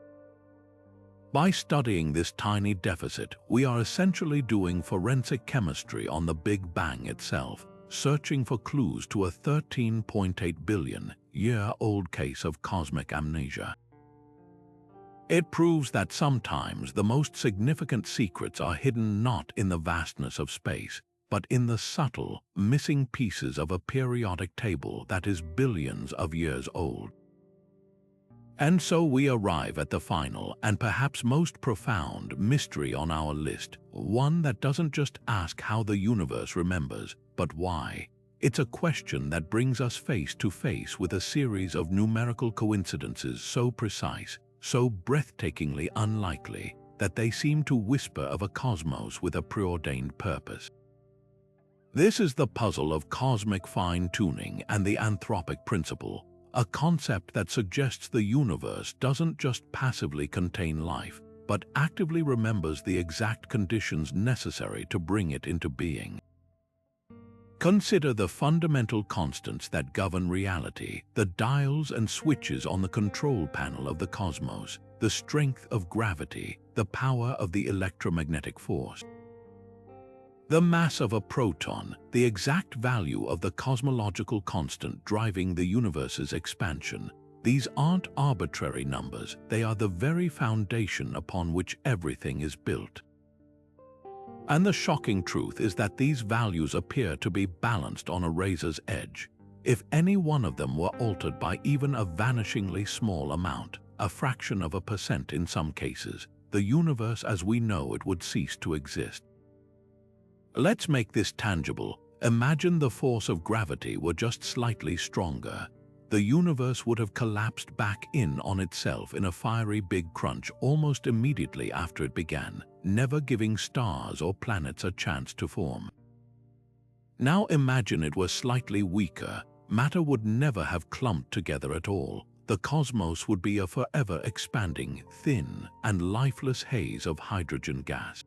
By studying this tiny deficit, we are essentially doing forensic chemistry on the Big Bang itself, searching for clues to a 13.8 billion-year-old case of cosmic amnesia. It proves that sometimes the most significant secrets are hidden not in the vastness of space, but in the subtle, missing pieces of a periodic table that is billions of years old. And so we arrive at the final and perhaps most profound mystery on our list, one that doesn't just ask how the universe remembers, but why. It's a question that brings us face to face with a series of numerical coincidences so precise, so breathtakingly unlikely, that they seem to whisper of a cosmos with a preordained purpose. This is the puzzle of cosmic fine-tuning and the anthropic principle, a concept that suggests the universe doesn't just passively contain life, but actively remembers the exact conditions necessary to bring it into being. Consider the fundamental constants that govern reality, the dials and switches on the control panel of the cosmos, the strength of gravity, the power of the electromagnetic force. The mass of a proton, the exact value of the cosmological constant driving the universe's expansion. These aren't arbitrary numbers, they are the very foundation upon which everything is built. And the shocking truth is that these values appear to be balanced on a razor's edge. If any one of them were altered by even a vanishingly small amount, a fraction of a percent in some cases, the universe as we know it would cease to exist. Let's make this tangible. Imagine the force of gravity were just slightly stronger. The universe would have collapsed back in on itself in a fiery big crunch almost immediately after it began, never giving stars or planets a chance to form. Now imagine it were slightly weaker. Matter would never have clumped together at all. The cosmos would be a forever expanding, thin, and lifeless haze of hydrogen gas.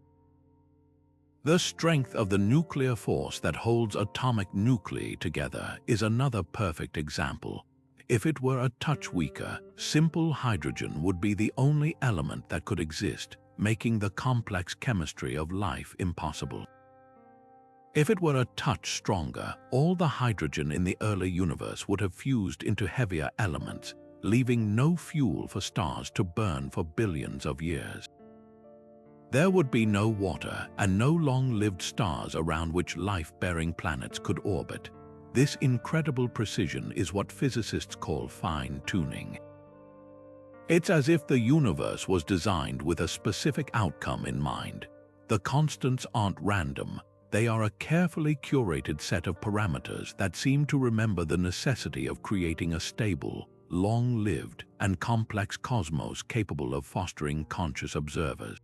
The strength of the nuclear force that holds atomic nuclei together is another perfect example. If it were a touch weaker, simple hydrogen would be the only element that could exist, making the complex chemistry of life impossible. If it were a touch stronger, all the hydrogen in the early universe would have fused into heavier elements, leaving no fuel for stars to burn for billions of years. There would be no water and no long-lived stars around which life-bearing planets could orbit. This incredible precision is what physicists call fine-tuning. It's as if the universe was designed with a specific outcome in mind. The constants aren't random. They are a carefully curated set of parameters that seem to remember the necessity of creating a stable, long-lived, and complex cosmos capable of fostering conscious observers.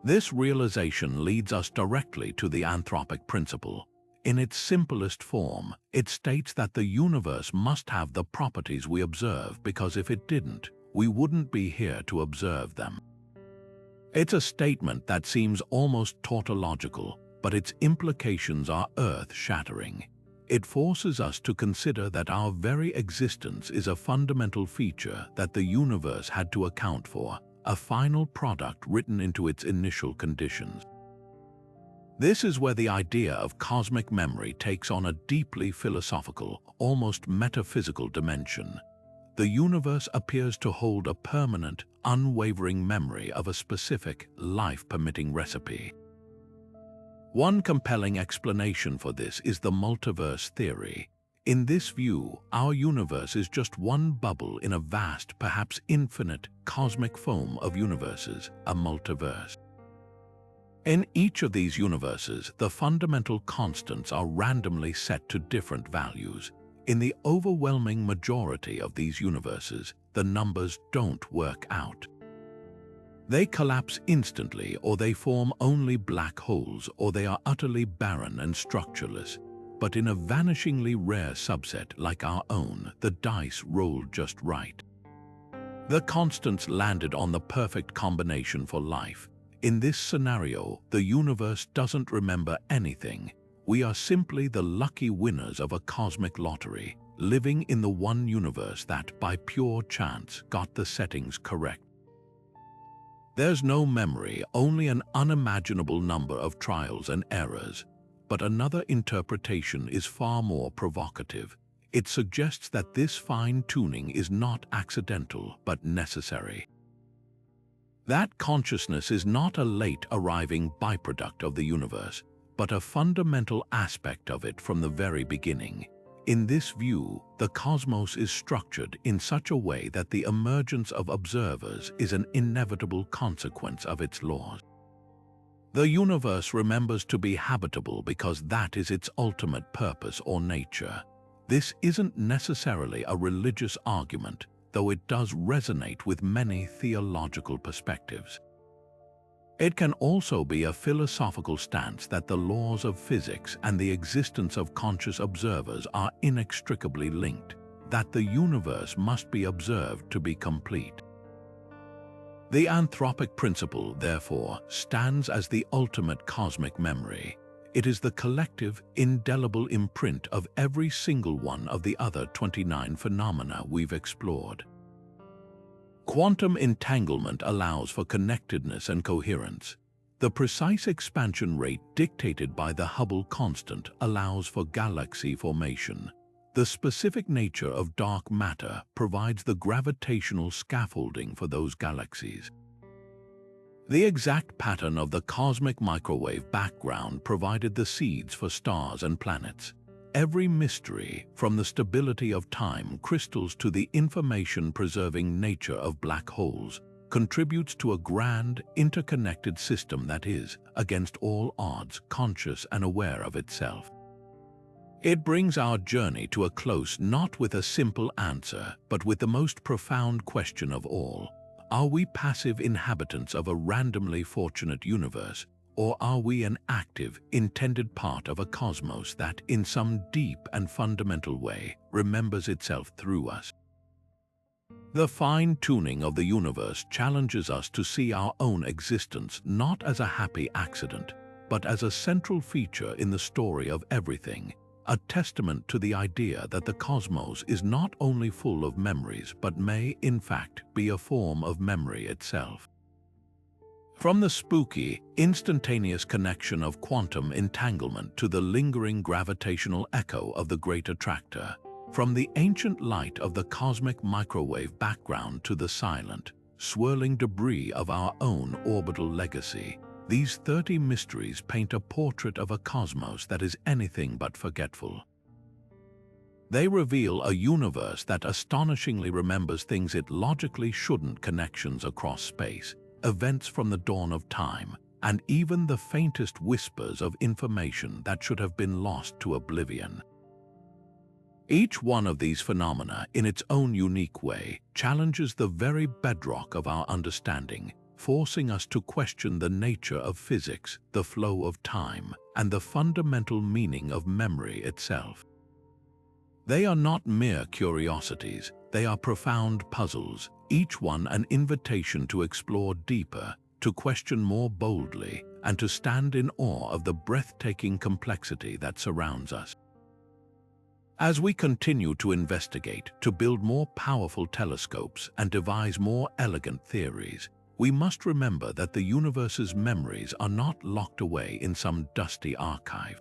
This realization leads us directly to the anthropic principle. In its simplest form, it states that the universe must have the properties we observe because if it didn't, we wouldn't be here to observe them. It's a statement that seems almost tautological, but its implications are earth-shattering. It forces us to consider that our very existence is a fundamental feature that the universe had to account for, a final product written into its initial conditions. This is where the idea of cosmic memory takes on a deeply philosophical, almost metaphysical dimension. The universe appears to hold a permanent, unwavering memory of a specific, life-permitting recipe. One compelling explanation for this is the multiverse theory. In this view, our universe is just one bubble in a vast, perhaps infinite, cosmic foam of universes, a multiverse. In each of these universes, the fundamental constants are randomly set to different values. In the overwhelming majority of these universes, the numbers don't work out. They collapse instantly, or they form only black holes, or they are utterly barren and structureless. But in a vanishingly rare subset like our own, the dice rolled just right. The constants landed on the perfect combination for life. In this scenario, the universe doesn't remember anything. We are simply the lucky winners of a cosmic lottery, living in the one universe that, by pure chance, got the settings correct. There's no memory, only an unimaginable number of trials and errors. But another interpretation is far more provocative. It suggests that this fine-tuning is not accidental, but necessary. That consciousness is not a late-arriving byproduct of the universe, but a fundamental aspect of it from the very beginning. In this view, the cosmos is structured in such a way that the emergence of observers is an inevitable consequence of its laws. The universe remembers to be habitable because that is its ultimate purpose or nature. This isn't necessarily a religious argument, though it does resonate with many theological perspectives. It can also be a philosophical stance that the laws of physics and the existence of conscious observers are inextricably linked, that the universe must be observed to be complete. The anthropic principle, therefore, stands as the ultimate cosmic memory. It is the collective, indelible imprint of every single one of the other 29 phenomena we've explored. Quantum entanglement allows for connectedness and coherence. The precise expansion rate dictated by the Hubble constant allows for galaxy formation. The specific nature of dark matter provides the gravitational scaffolding for those galaxies. The exact pattern of the cosmic microwave background provided the seeds for stars and planets. Every mystery, from the stability of time crystals to the information-preserving nature of black holes, contributes to a grand, interconnected system that is, against all odds, conscious and aware of itself. It brings our journey to a close not with a simple answer, but with the most profound question of all. Are we passive inhabitants of a randomly fortunate universe, or are we an active, intended part of a cosmos that, in some deep and fundamental way, remembers itself through us? The fine-tuning of the universe challenges us to see our own existence not as a happy accident, but as a central feature in the story of everything, a testament to the idea that the cosmos is not only full of memories but may, in fact, be a form of memory itself. From the spooky, instantaneous connection of quantum entanglement to the lingering gravitational echo of the Great Attractor, from the ancient light of the cosmic microwave background to the silent, swirling debris of our own orbital legacy, these 30 mysteries paint a portrait of a cosmos that is anything but forgetful. They reveal a universe that astonishingly remembers things it logically shouldn't: connections across space, events from the dawn of time, and even the faintest whispers of information that should have been lost to oblivion. Each one of these phenomena, in its own unique way, challenges the very bedrock of our understanding, forcing us to question the nature of physics, the flow of time, and the fundamental meaning of memory itself. They are not mere curiosities, they are profound puzzles, each one an invitation to explore deeper, to question more boldly, and to stand in awe of the breathtaking complexity that surrounds us. As we continue to investigate, to build more powerful telescopes and devise more elegant theories, we must remember that the universe's memories are not locked away in some dusty archive.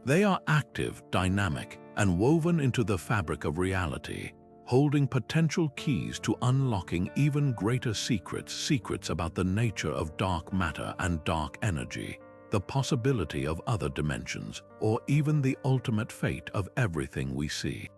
They are active, dynamic, and woven into the fabric of reality, holding potential keys to unlocking even greater secrets about the nature of dark matter and dark energy, the possibility of other dimensions, or even the ultimate fate of everything we see.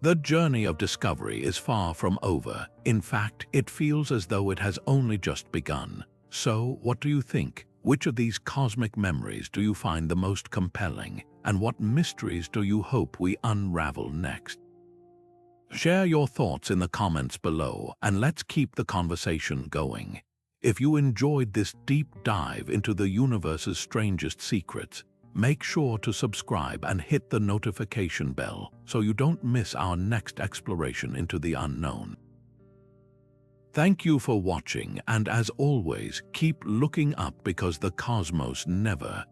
The journey of discovery is far from over. In fact, it feels as though it has only just begun. So, what do you think? Which of these cosmic memories do you find the most compelling, and what mysteries do you hope we unravel next? Share your thoughts in the comments below, and let's keep the conversation going. If you enjoyed this deep dive into the universe's strangest secrets, make sure to subscribe and hit the notification bell so you don't miss our next exploration into the unknown. Thank you for watching, and as always, keep looking up because the cosmos never